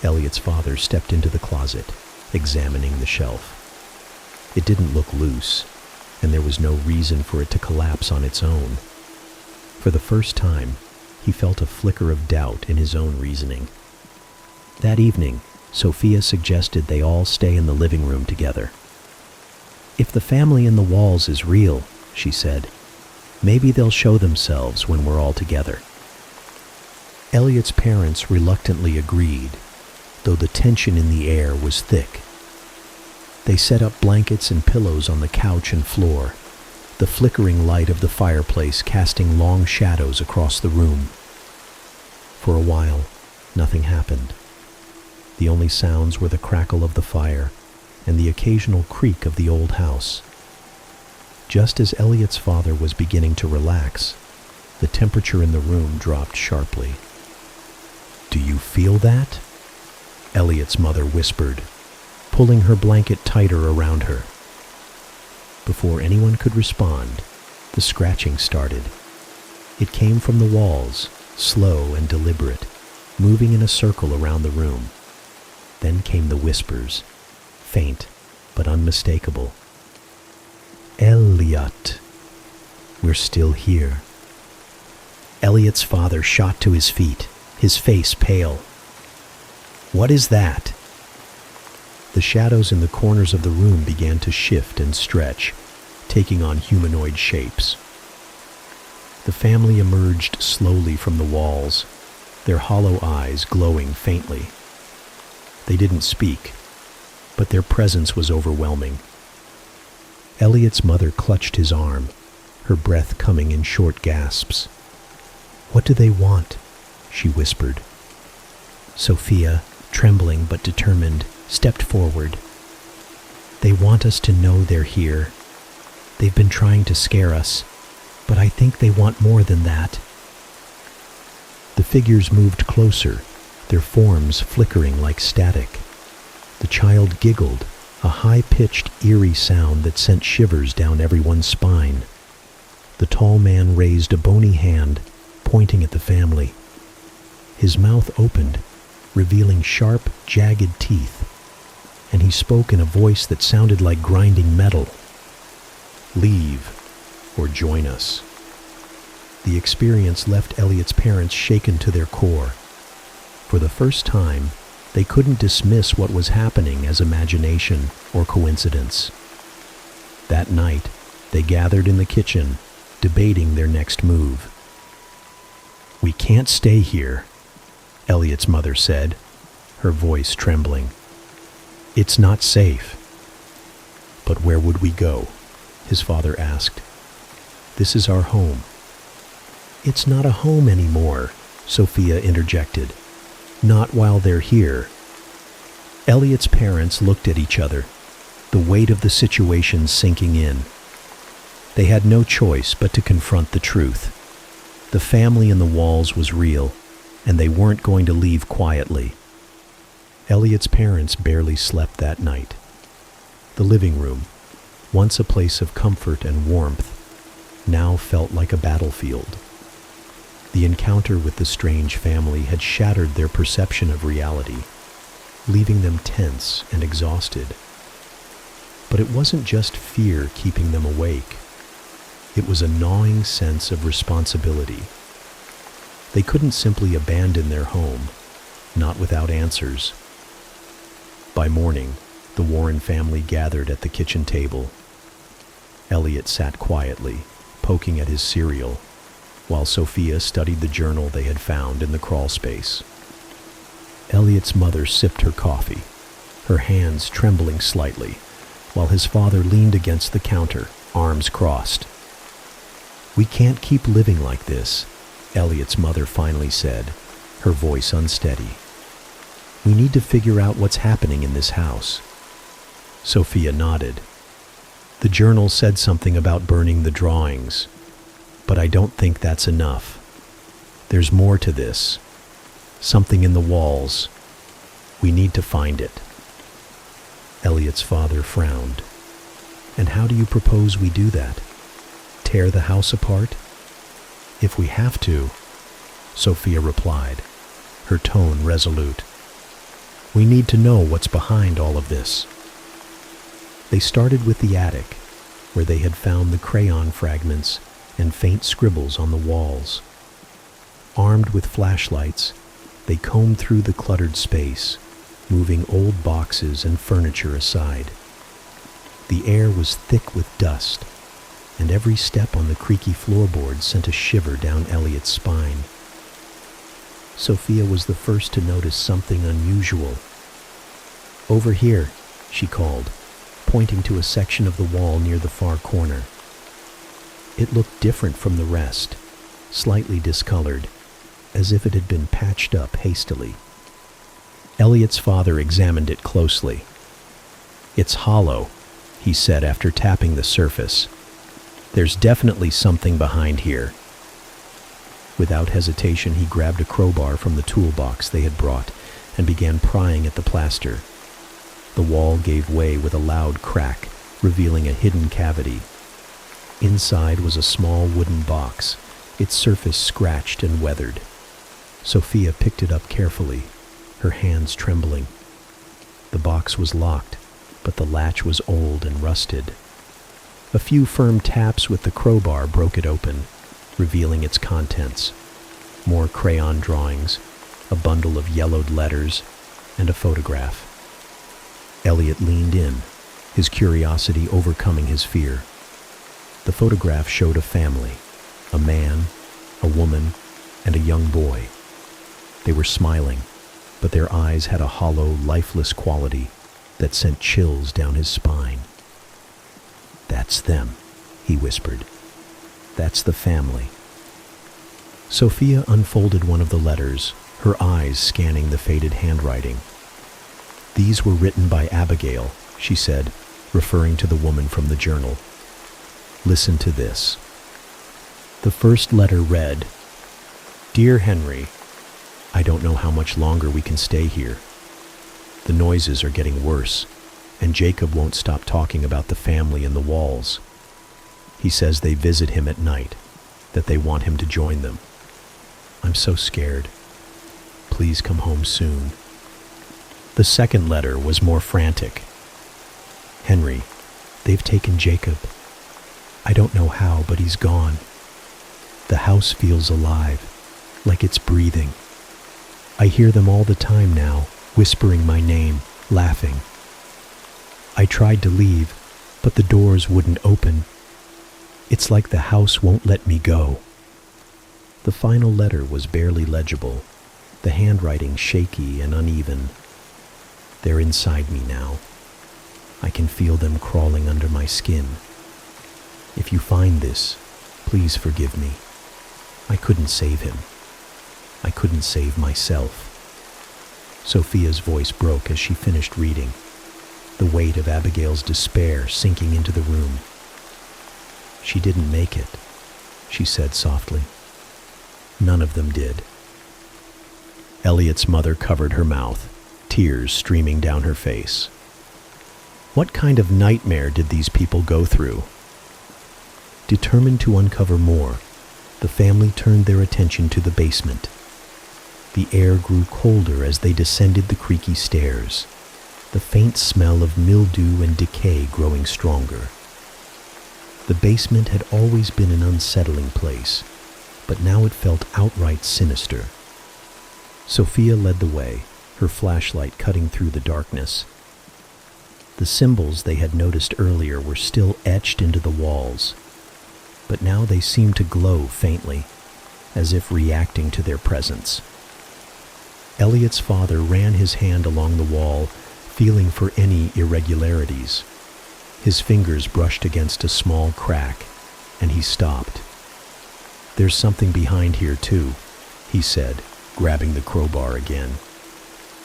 Elliot's father stepped into the closet, examining the shelf. It didn't look loose, and there was no reason for it to collapse on its own. For the first time, he felt a flicker of doubt in his own reasoning. That evening, Sophia suggested they all stay in the living room together. "If the family in the walls is real," she said, "maybe they'll show themselves when we're all together." Elliot's parents reluctantly agreed, though the tension in the air was thick. They set up blankets and pillows on the couch and floor, the flickering light of the fireplace casting long shadows across the room. For a while, nothing happened. The only sounds were the crackle of the fire and the occasional creak of the old house. Just as Elliot's father was beginning to relax, the temperature in the room dropped sharply. "Do you feel that?" Elliot's mother whispered, pulling her blanket tighter around her. Before anyone could respond, the scratching started. It came from the walls, slow and deliberate, moving in a circle around the room. Then came the whispers, faint but unmistakable. "Elliot, we're still here." Elliot's father shot to his feet, his face pale. "What is that?" The shadows in the corners of the room began to shift and stretch, taking on humanoid shapes. The family emerged slowly from the walls, their hollow eyes glowing faintly. They didn't speak, but their presence was overwhelming. Elliot's mother clutched his arm, her breath coming in short gasps. "What do they want?" she whispered. Sophia, trembling but determined, stepped forward. "They want us to know they're here. They've been trying to scare us, but I think they want more than that." The figures moved closer, their forms flickering like static. The child giggled, a high-pitched, eerie sound that sent shivers down everyone's spine. The tall man raised a bony hand, pointing at the family. His mouth opened, revealing sharp, jagged teeth, and he spoke in a voice that sounded like grinding metal. "Leave, or join us." The experience left Elliot's parents shaken to their core. For the first time, they couldn't dismiss what was happening as imagination or coincidence. That night, they gathered in the kitchen, debating their next move. "We can't stay here," Elliot's mother said, her voice trembling. "It's not safe." "But where would we go?" his father asked. "This is our home." "It's not a home anymore," Sophia interjected. "Not while they're here." Elliot's parents looked at each other, the weight of the situation sinking in. They had no choice but to confront the truth. The family in the walls was real, and they weren't going to leave quietly. Elliot's parents barely slept that night. The living room, once a place of comfort and warmth, now felt like a battlefield. The encounter with the strange family had shattered their perception of reality, leaving them tense and exhausted. But it wasn't just fear keeping them awake. It was a gnawing sense of responsibility. They couldn't simply abandon their home, not without answers. By morning, the Warren family gathered at the kitchen table. Elliot sat quietly, poking at his cereal, while Sophia studied the journal they had found in the crawl space. Elliot's mother sipped her coffee, her hands trembling slightly, while his father leaned against the counter, arms crossed. "We can't keep living like this," Elliot's mother finally said, her voice unsteady. "We need to figure out what's happening in this house." Sophia nodded. "The journal said something about burning the drawings, but I don't think that's enough. There's more to this. Something in the walls. We need to find it." Elliot's father frowned. "And how do you propose we do that? Tear the house apart?" "If we have to," Sophia replied, her tone resolute. "We need to know what's behind all of this." They started with the attic, where they had found the crayon fragments and faint scribbles on the walls. Armed with flashlights, they combed through the cluttered space, moving old boxes and furniture aside. The air was thick with dust, and every step on the creaky floorboards sent a shiver down Elliot's spine. Sophia was the first to notice something unusual. "Over here," she called, pointing to a section of the wall near the far corner. It looked different from the rest, slightly discolored, as if it had been patched up hastily. Elliot's father examined it closely. "It's hollow," he said after tapping the surface. There's definitely something behind here. Without hesitation, he grabbed a crowbar from the toolbox they had brought and began prying at the plaster. The wall gave way with a loud crack, revealing a hidden cavity. Inside was a small wooden box, its surface scratched and weathered. Sophia picked it up carefully, her hands trembling. The box was locked, but the latch was old and rusted. A few firm taps with the crowbar broke it open, revealing its contents. More crayon drawings, a bundle of yellowed letters, and a photograph. Elliot leaned in, his curiosity overcoming his fear. The photograph showed a family, a man, a woman, and a young boy. They were smiling, but their eyes had a hollow, lifeless quality that sent chills down his spine. "That's them," he whispered. "That's the family." Sophia unfolded one of the letters, her eyes scanning the faded handwriting. "These were written by Abigail," she said, referring to the woman from the journal. "Listen to this." The first letter read, "Dear Henry, I don't know how much longer we can stay here. The noises are getting worse, and Jacob won't stop talking about the family and the walls. He says they visit him at night, that they want him to join them. I'm so scared. Please come home soon." The second letter was more frantic. "Henry, they've taken Jacob. I don't know how, but he's gone. The house feels alive, like it's breathing. I hear them all the time now, whispering my name, laughing. I tried to leave, but the doors wouldn't open. It's like the house won't let me go." The final letter was barely legible, the handwriting shaky and uneven. "They're inside me now. I can feel them crawling under my skin. If you find this, please forgive me. I couldn't save him. I couldn't save myself." Sophia's voice broke as she finished reading, the weight of Abigail's despair sinking into the room. "She didn't make it," she said softly. "None of them did." Elliot's mother covered her mouth, tears streaming down her face. What kind of nightmare did these people go through? Determined to uncover more, the family turned their attention to the basement. The air grew colder as they descended the creaky stairs, the faint smell of mildew and decay growing stronger. The basement had always been an unsettling place, but now it felt outright sinister. Sophia led the way, her flashlight cutting through the darkness. The symbols they had noticed earlier were still etched into the walls, but now they seemed to glow faintly, as if reacting to their presence. Elliot's father ran his hand along the wall, feeling for any irregularities. His fingers brushed against a small crack, and he stopped. "There's something behind here too," he said, grabbing the crowbar again.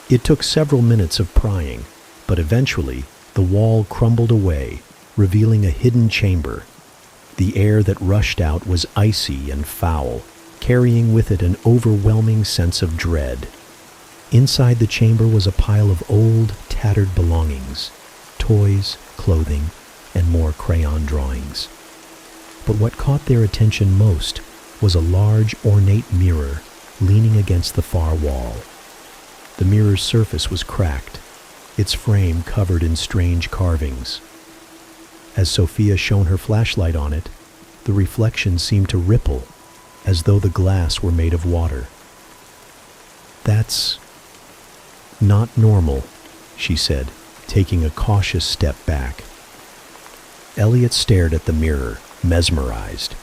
It took several minutes of prying, but eventually the wall crumbled away, revealing a hidden chamber. The air that rushed out was icy and foul, carrying with it an overwhelming sense of dread. Inside the chamber was a pile of old, tattered belongings, toys, clothing, and more crayon drawings. But what caught their attention most was a large, ornate mirror leaning against the far wall. The mirror's surface was cracked, its frame covered in strange carvings. As Sophia shone her flashlight on it, the reflection seemed to ripple, as though the glass were made of water. "That's not normal," she said, taking a cautious step back. Elliot stared at the mirror, mesmerized.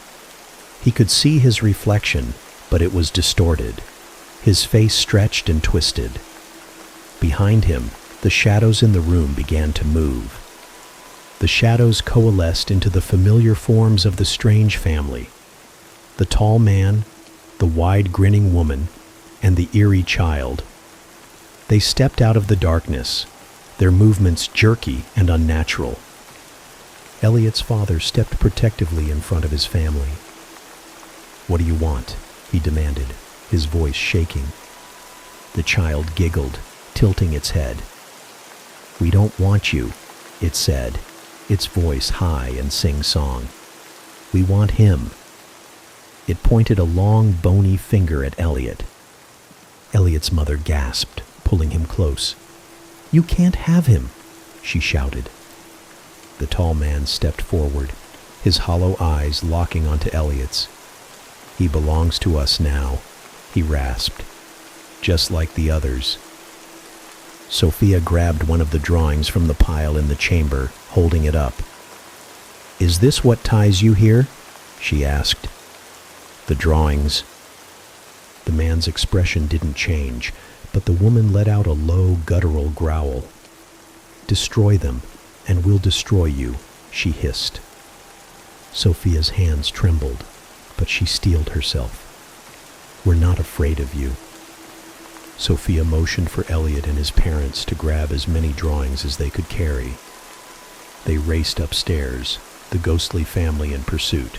He could see his reflection, but it was distorted, his face stretched and twisted. Behind him, the shadows in the room began to move. The shadows coalesced into the familiar forms of the strange family: the tall man, the wide grinning woman, and the eerie child. They stepped out of the darkness, their movements jerky and unnatural. Elliot's father stepped protectively in front of his family. "What do you want?" he demanded, his voice shaking. The child giggled, tilting its head. "We don't want you," it said, its voice high and sing-song. "We want him." It pointed a long, bony finger at Elliot. Elliot's mother gasped, pulling him close. "You can't have him," she shouted. The tall man stepped forward, his hollow eyes locking onto Elliot's. "He belongs to us now," he rasped, "just like the others." Sophia grabbed one of the drawings from the pile in the chamber, holding it up. "Is this what ties you here?" she asked. "The drawings." The man's expression didn't change, but the woman let out a low, guttural growl. "Destroy them, and we'll destroy you," she hissed. Sophia's hands trembled, but she steeled herself. "We're not afraid of you." Sophia motioned for Elliot and his parents to grab as many drawings as they could carry. They raced upstairs, the ghostly family in pursuit.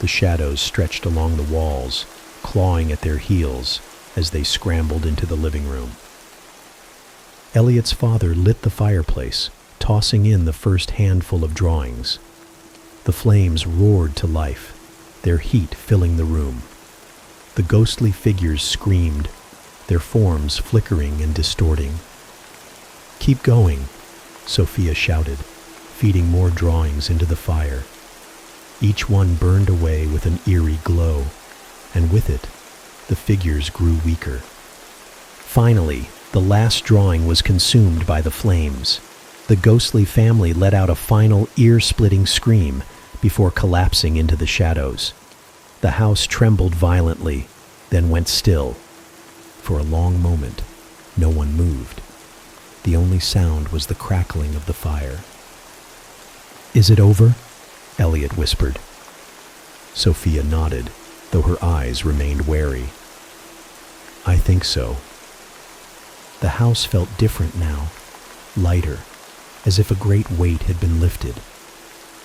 The shadows stretched along the walls, clawing at their heels as they scrambled into the living room. Elliot's father lit the fireplace, tossing in the first handful of drawings. The flames roared to life, their heat filling the room. The ghostly figures screamed, their forms flickering and distorting. "Keep going," Sophia shouted, feeding more drawings into the fire. Each one burned away with an eerie glow, and with it, the figures grew weaker. Finally, the last drawing was consumed by the flames. The ghostly family let out a final ear-splitting scream before collapsing into the shadows. The house trembled violently, then went still. For a long moment, no one moved. The only sound was the crackling of the fire. "Is it over?" Elliot whispered. Sophia nodded, though her eyes remained wary. "I think so." The house felt different now, lighter, as if a great weight had been lifted.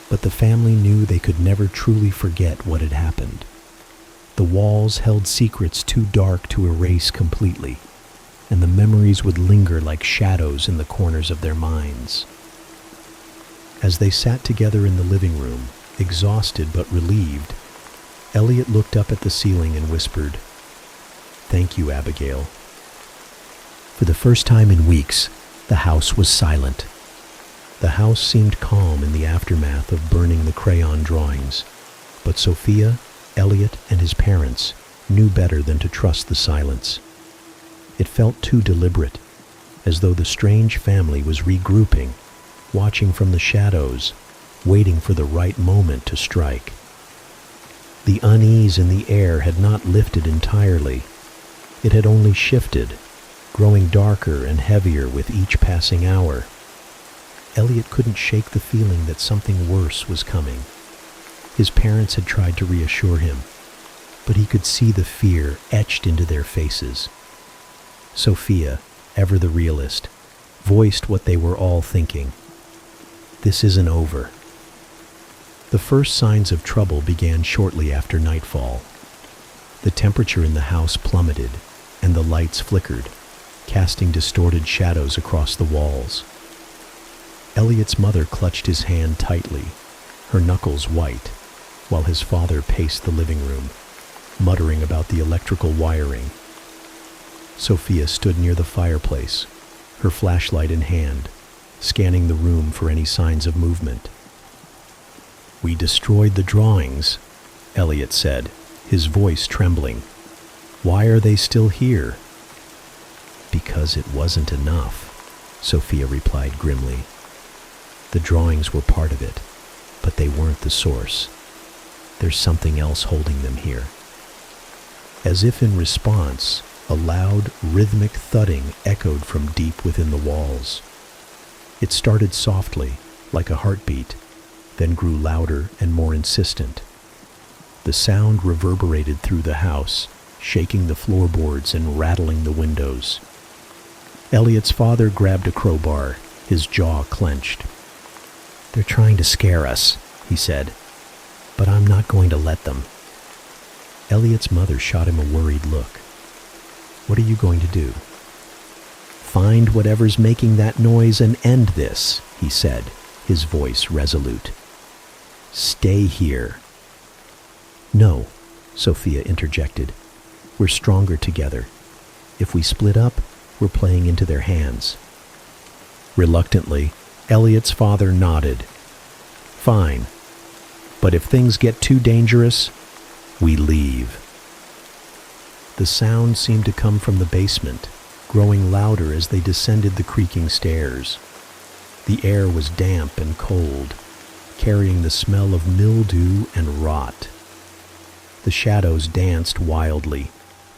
But the family knew they could never truly forget what had happened. The walls held secrets too dark to erase completely, and the memories would linger like shadows in the corners of their minds. As they sat together in the living room, exhausted but relieved, Elliot looked up at the ceiling and whispered, "Thank you, Abigail." For the first time in weeks, the house was silent. The house seemed calm in the aftermath of burning the crayon drawings, but Sophia, Elliot, and his parents knew better than to trust the silence. It felt too deliberate, as though the strange family was regrouping, watching from the shadows, waiting for the right moment to strike. The unease in the air had not lifted entirely. It had only shifted, growing darker and heavier with each passing hour. Elliot couldn't shake the feeling that something worse was coming. His parents had tried to reassure him, but he could see the fear etched into their faces. Sophia, ever the realist, voiced what they were all thinking. "This isn't over." The first signs of trouble began shortly after nightfall. The temperature in the house plummeted, and the lights flickered, casting distorted shadows across the walls. Elliot's mother clutched his hand tightly, her knuckles white, while his father paced the living room, muttering about the electrical wiring. Sophia stood near the fireplace, her flashlight in hand, scanning the room for any signs of movement. "We destroyed the drawings," Elliot said, his voice trembling. "Why are they still here?" "Because it wasn't enough," Sophia replied grimly. "The drawings were part of it, but they weren't the source. There's something else holding them here." As if in response, a loud, rhythmic thudding echoed from deep within the walls. It started softly, like a heartbeat, then grew louder and more insistent. The sound reverberated through the house, shaking the floorboards and rattling the windows. Elliot's father grabbed a crowbar, his jaw clenched. "They're trying to scare us," he said, "but I'm not going to let them." Elliot's mother shot him a worried look. "What are you going to do?" "Find whatever's making that noise and end this," he said, his voice resolute. "Stay here." "No," Sophia interjected. "We're stronger together. If we split up, we're playing into their hands." Reluctantly, Elliot's father nodded. "Fine. But if things get too dangerous, we leave." The sound seemed to come from the basement, growing louder as they descended the creaking stairs. The air was damp and cold, carrying the smell of mildew and rot. The shadows danced wildly,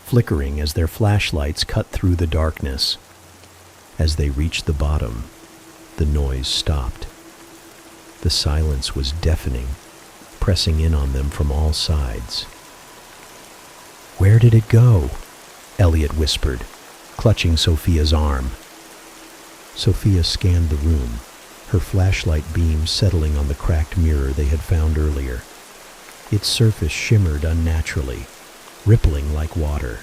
flickering as their flashlights cut through the darkness. As they reached the bottom, the noise stopped. The silence was deafening, pressing in on them from all sides. "Where did it go?" Elliot whispered, clutching Sophia's arm. Sophia scanned the room, her flashlight beam settling on the cracked mirror they had found earlier. Its surface shimmered unnaturally, rippling like water.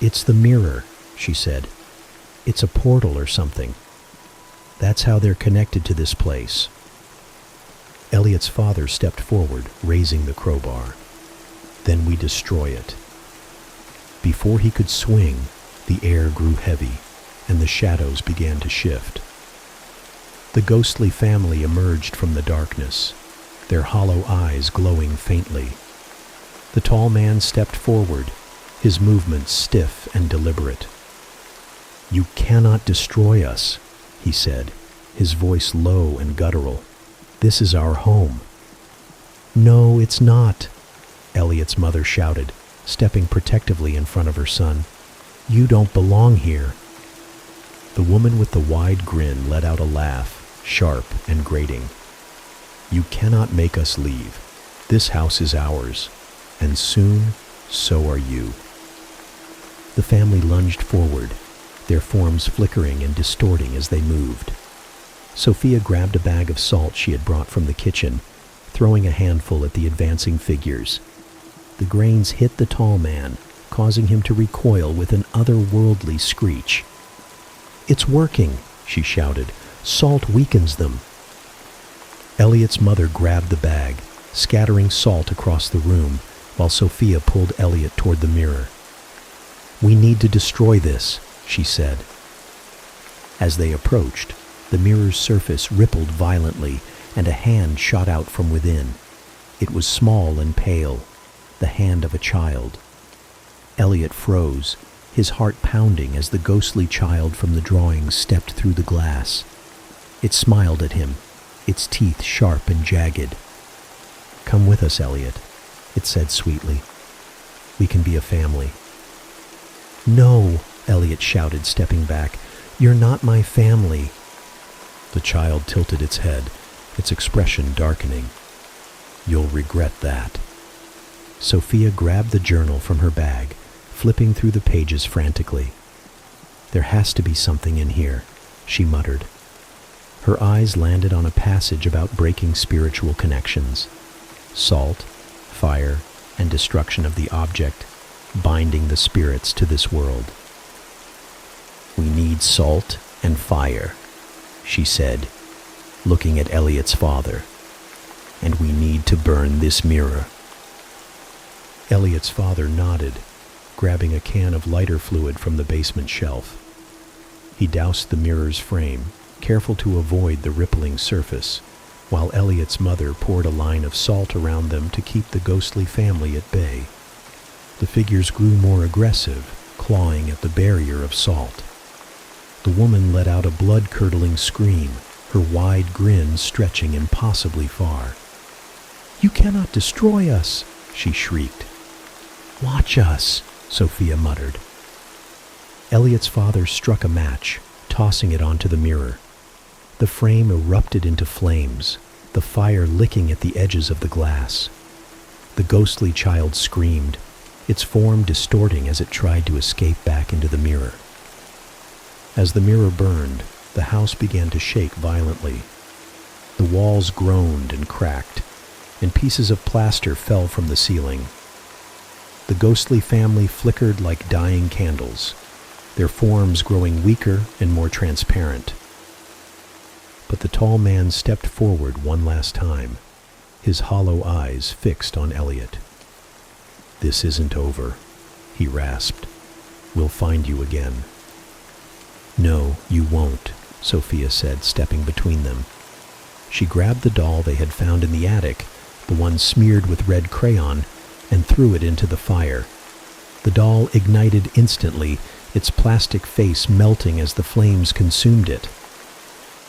"It's the mirror," she said. "It's a portal or something. That's how they're connected to this place." Elliot's father stepped forward, raising the crowbar. "Then we destroy it." Before he could swing, the air grew heavy, and the shadows began to shift. The ghostly family emerged from the darkness, their hollow eyes glowing faintly. The tall man stepped forward, his movements stiff and deliberate. "You cannot destroy us," he said, his voice low and guttural. "This is our home." "No, it's not," Elliot's mother shouted, stepping protectively in front of her son. "You don't belong here." The woman with the wide grin let out a laugh, sharp and grating. "You cannot make us leave. This house is ours, and soon, so are you." The family lunged forward, their forms flickering and distorting as they moved. Sophia grabbed a bag of salt she had brought from the kitchen, throwing a handful at the advancing figures. The grains hit the tall man, causing him to recoil with an otherworldly screech. "It's working," she shouted. "Salt weakens them." Elliot's mother grabbed the bag, scattering salt across the room, while Sophia pulled Elliot toward the mirror. "We need to destroy this," she said. As they approached, the mirror's surface rippled violently, and a hand shot out from within. It was small and pale, the hand of a child. Elliot froze, his heart pounding as the ghostly child from the drawing stepped through the glass. It smiled at him, its teeth sharp and jagged. "Come with us, Elliot," it said sweetly. "We can be a family." "No," Elliot shouted, stepping back. "You're not my family." The child tilted its head, its expression darkening. "You'll regret that." Sophia grabbed the journal from her bag, flipping through the pages frantically. "There has to be something in here," she muttered. Her eyes landed on a passage about breaking spiritual connections. Salt, fire, and destruction of the object, binding the spirits to this world. "We need salt and fire," she said, looking at Elliot's father. "And we need to burn this mirror." Elliot's father nodded, grabbing a can of lighter fluid from the basement shelf. He doused the mirror's frame, careful to avoid the rippling surface, while Elliot's mother poured a line of salt around them to keep the ghostly family at bay. The figures grew more aggressive, clawing at the barrier of salt. The woman let out a blood-curdling scream, her wide grin stretching impossibly far. "You cannot destroy us," she shrieked. "Watch us," Sophia muttered. Elliot's father struck a match, tossing it onto the mirror. The frame erupted into flames, the fire licking at the edges of the glass. The ghostly child screamed, its form distorting as it tried to escape back into the mirror. As the mirror burned, the house began to shake violently. The walls groaned and cracked, and pieces of plaster fell from the ceiling. The ghostly family flickered like dying candles, their forms growing weaker and more transparent. But the tall man stepped forward one last time, his hollow eyes fixed on Elliot. "This isn't over," he rasped. "We'll find you again." "No, you won't," Sophia said, stepping between them. She grabbed the doll they had found in the attic, the one smeared with red crayon, and threw it into the fire. The doll ignited instantly, its plastic face melting as the flames consumed it.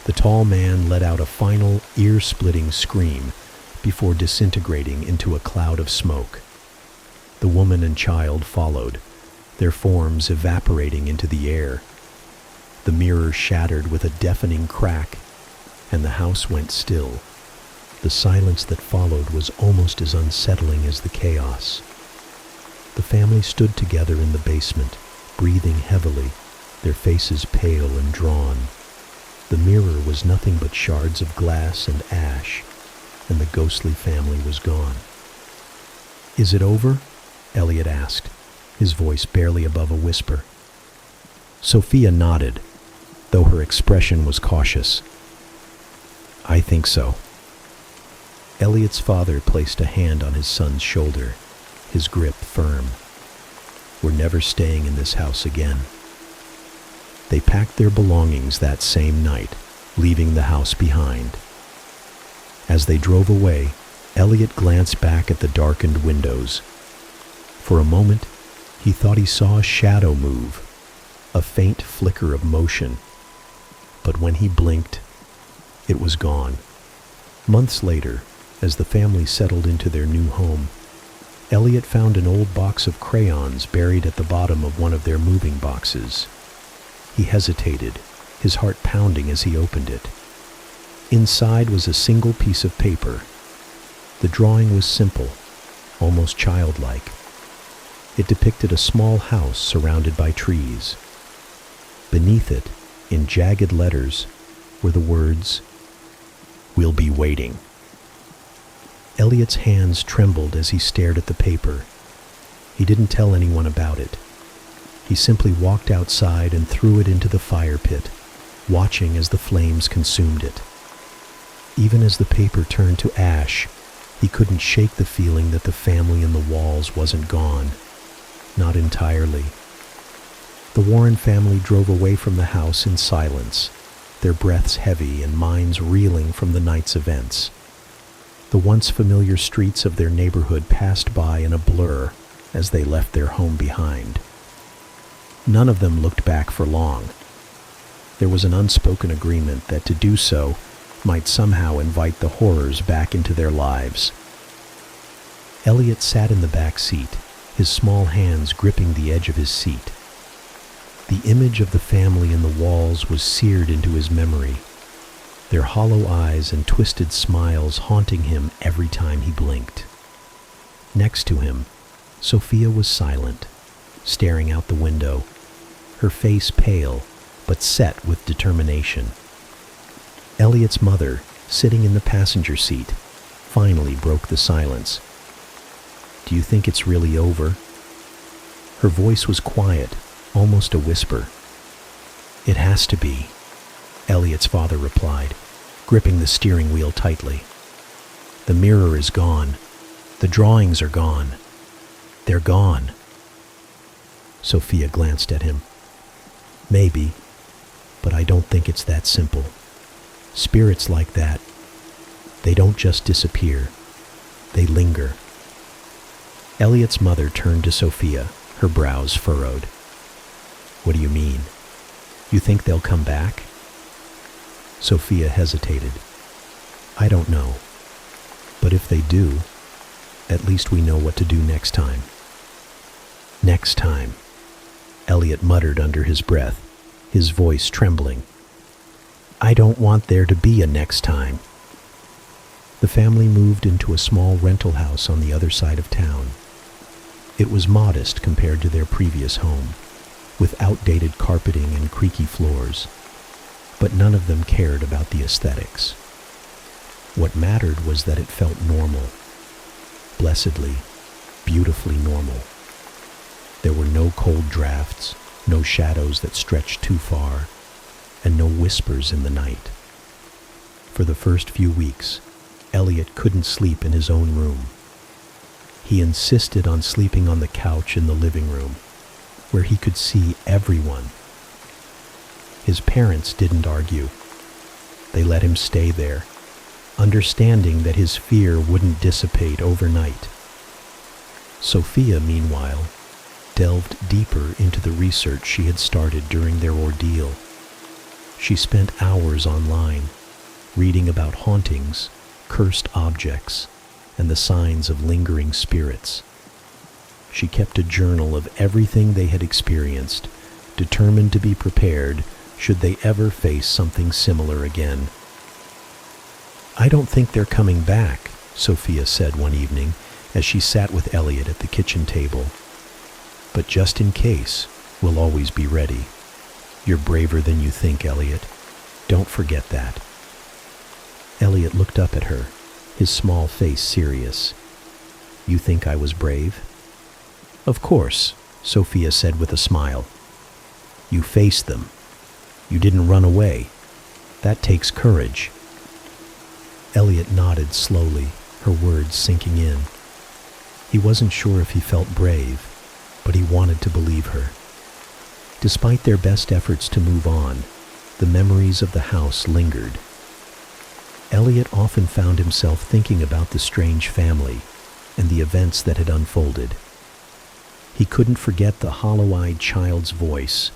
The tall man let out a final, ear-splitting scream before disintegrating into a cloud of smoke. The woman and child followed, their forms evaporating into the air. The mirror shattered with a deafening crack, and the house went still. The silence that followed was almost as unsettling as the chaos. The family stood together in the basement, breathing heavily, their faces pale and drawn. The mirror was nothing but shards of glass and ash, and the ghostly family was gone. "Is it over?" Elliot asked, his voice barely above a whisper. Sophia nodded, though her expression was cautious. "I think so." Elliot's father placed a hand on his son's shoulder, his grip firm. "We're never staying in this house again." They packed their belongings that same night, leaving the house behind. As they drove away, Elliot glanced back at the darkened windows. For a moment, he thought he saw a shadow move, a faint flicker of motion. But when he blinked, it was gone. Months later, as the family settled into their new home, Elliot found an old box of crayons buried at the bottom of one of their moving boxes. He hesitated, his heart pounding as he opened it. Inside was a single piece of paper. The drawing was simple, almost childlike. It depicted a small house surrounded by trees. Beneath it, in jagged letters, were the words, "We'll be waiting." Elliot's hands trembled as he stared at the paper. He didn't tell anyone about it. He simply walked outside and threw it into the fire pit, watching as the flames consumed it. Even as the paper turned to ash, he couldn't shake the feeling that the family in the walls wasn't gone. Not entirely. The Warren family drove away from the house in silence, their breaths heavy and minds reeling from the night's events. The once familiar streets of their neighborhood passed by in a blur as they left their home behind. None of them looked back for long. There was an unspoken agreement that to do so might somehow invite the horrors back into their lives. Elliot sat in the back seat, his small hands gripping the edge of his seat. The image of the family in the walls was seared into his memory, their hollow eyes and twisted smiles haunting him every time he blinked. Next to him, Sophia was silent, staring out the window, her face pale but set with determination. Elliot's mother, sitting in the passenger seat, finally broke the silence. "Do you think it's really over?" Her voice was quiet, almost a whisper. "It has to be," Elliot's father replied, gripping the steering wheel tightly. "The mirror is gone. The drawings are gone. They're gone." Sophia glanced at him. "Maybe, but I don't think it's that simple. Spirits like that, they don't just disappear. They linger." Elliot's mother turned to Sophia, her brows furrowed. "What do you mean? You think they'll come back?" Sophia hesitated. "I don't know. But if they do, at least we know what to do next time." "Next time," Elliot muttered under his breath, his voice trembling. "I don't want there to be a next time." The family moved into a small rental house on the other side of town. It was modest compared to their previous home, with outdated carpeting and creaky floors, but none of them cared about the aesthetics. What mattered was that it felt normal, blessedly, beautifully normal. There were no cold drafts, no shadows that stretched too far, and no whispers in the night. For the first few weeks, Elliot couldn't sleep in his own room. He insisted on sleeping on the couch in the living room, where he could see everyone. His parents didn't argue. They let him stay there, understanding that his fear wouldn't dissipate overnight. Sophia, meanwhile, delved deeper into the research she had started during their ordeal. She spent hours online, reading about hauntings, cursed objects, and the signs of lingering spirits. She kept a journal of everything they had experienced, determined to be prepared should they ever face something similar again. "I don't think they're coming back," Sophia said one evening as she sat with Elliot at the kitchen table. "But just in case, we'll always be ready. You're braver than you think, Elliot. Don't forget that." Elliot looked up at her, his small face serious. "You think I was brave?" "Of course," Sophia said with a smile. "You faced them. You didn't run away. That takes courage." Elliot nodded slowly, her words sinking in. He wasn't sure if he felt brave, but he wanted to believe her. Despite their best efforts to move on, the memories of the house lingered. Elliot often found himself thinking about the strange family and the events that had unfolded. He couldn't forget the hollow-eyed child's voice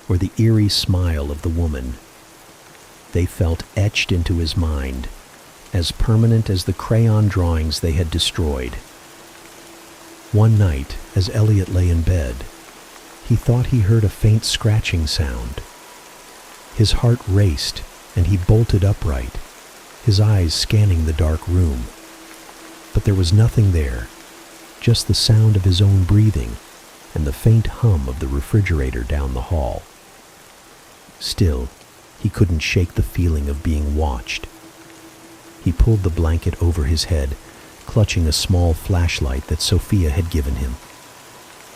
or the eerie smile of the woman. They felt etched into his mind, as permanent as the crayon drawings they had destroyed. One night, as Elliot lay in bed, he thought he heard a faint scratching sound. His heart raced, and he bolted upright, his eyes scanning the dark room. But there was nothing there, just the sound of his own breathing and the faint hum of the refrigerator down the hall. Still, he couldn't shake the feeling of being watched. He pulled the blanket over his head, clutching a small flashlight that Sophia had given him.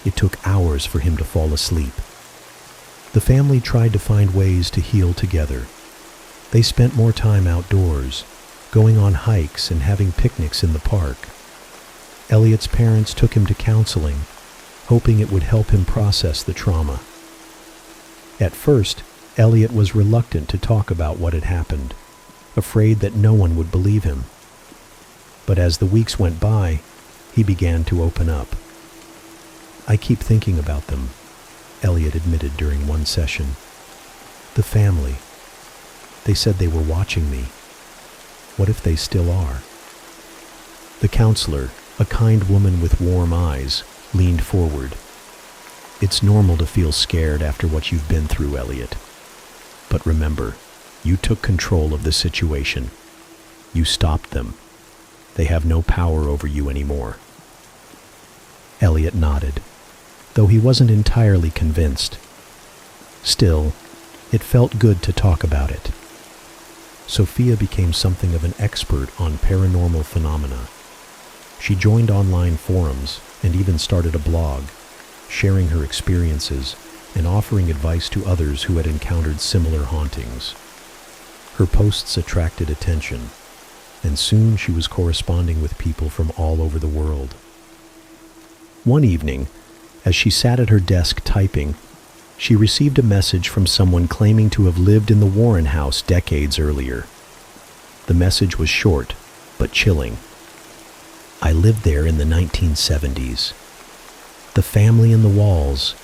It took hours for him to fall asleep. The family tried to find ways to heal together. They spent more time outdoors, going on hikes and having picnics in the park. Elliot's parents took him to counseling, hoping it would help him process the trauma. At first, Elliot was reluctant to talk about what had happened, afraid that no one would believe him. But as the weeks went by, he began to open up. "I keep thinking about them," Elliot admitted during one session. "The family. They said they were watching me. What if they still are?" The counselor, a kind woman with warm eyes, leaned forward. "It's normal to feel scared after what you've been through, Elliot. But remember, you took control of the situation. You stopped them. They have no power over you anymore." Elliot nodded, though he wasn't entirely convinced. Still, it felt good to talk about it. Sophia became something of an expert on paranormal phenomena. She joined online forums and even started a blog, sharing her experiences and offering advice to others who had encountered similar hauntings. Her posts attracted attention, and soon she was corresponding with people from all over the world. One evening, as she sat at her desk typing, she received a message from someone claiming to have lived in the Warren house decades earlier. The message was short, but chilling. "I lived there in the 1970s. The family in the walls,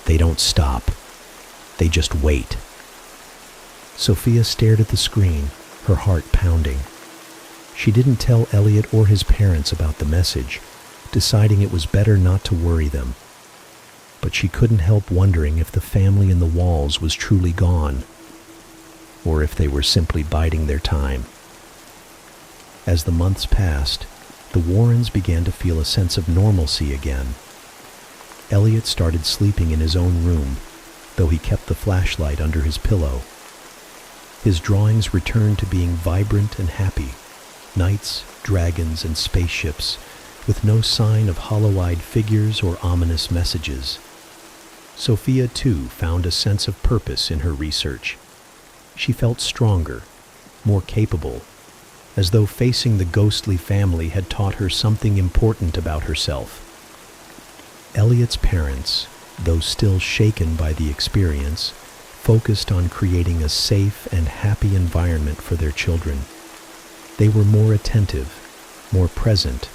they don't stop. They just wait." Sophia stared at the screen, her heart pounding. She didn't tell Elliot or his parents about the message, deciding it was better not to worry them. But she couldn't help wondering if the family in the walls was truly gone, or if they were simply biding their time. As the months passed, the Warrens began to feel a sense of normalcy again. Elliot started sleeping in his own room, though he kept the flashlight under his pillow. His drawings returned to being vibrant and happy, Knights, dragons, and spaceships, with no sign of hollow-eyed figures or ominous messages. Sophia, too, found a sense of purpose in her research. She felt stronger, more capable, as though facing the ghostly family had taught her something important about herself. Elliot's parents, though still shaken by the experience, focused on creating a safe and happy environment for their children. They were more attentive, more present,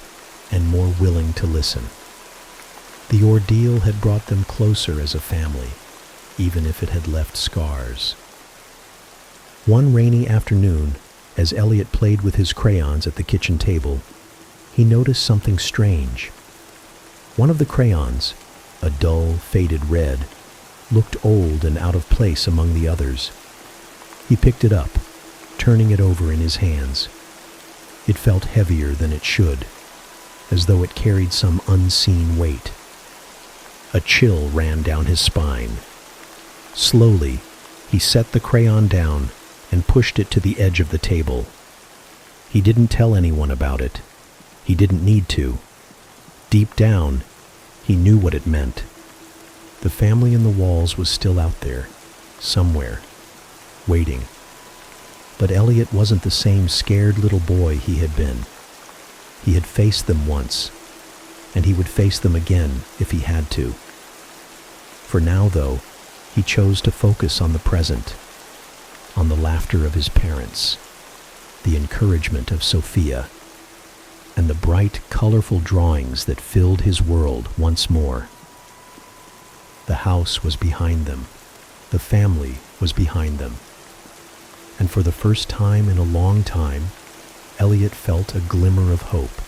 and more willing to listen. The ordeal had brought them closer as a family, even if it had left scars. One rainy afternoon, as Elliot played with his crayons at the kitchen table, he noticed something strange. One of the crayons, a dull, faded red, looked old and out of place among the others. He picked it up, turning it over in his hands. It felt heavier than it should, as though it carried some unseen weight. A chill ran down his spine. Slowly, he set the crayon down and pushed it to the edge of the table. He didn't tell anyone about it. He didn't need to. Deep down, he knew what it meant. The family in the walls was still out there, somewhere, waiting. But Elliot wasn't the same scared little boy he had been. He had faced them once, and he would face them again if he had to. For now, though, he chose to focus on the present, on the laughter of his parents, the encouragement of Sophia, and the bright, colorful drawings that filled his world once more. The house was behind them. The family was behind them. And for the first time in a long time, Elliot felt a glimmer of hope.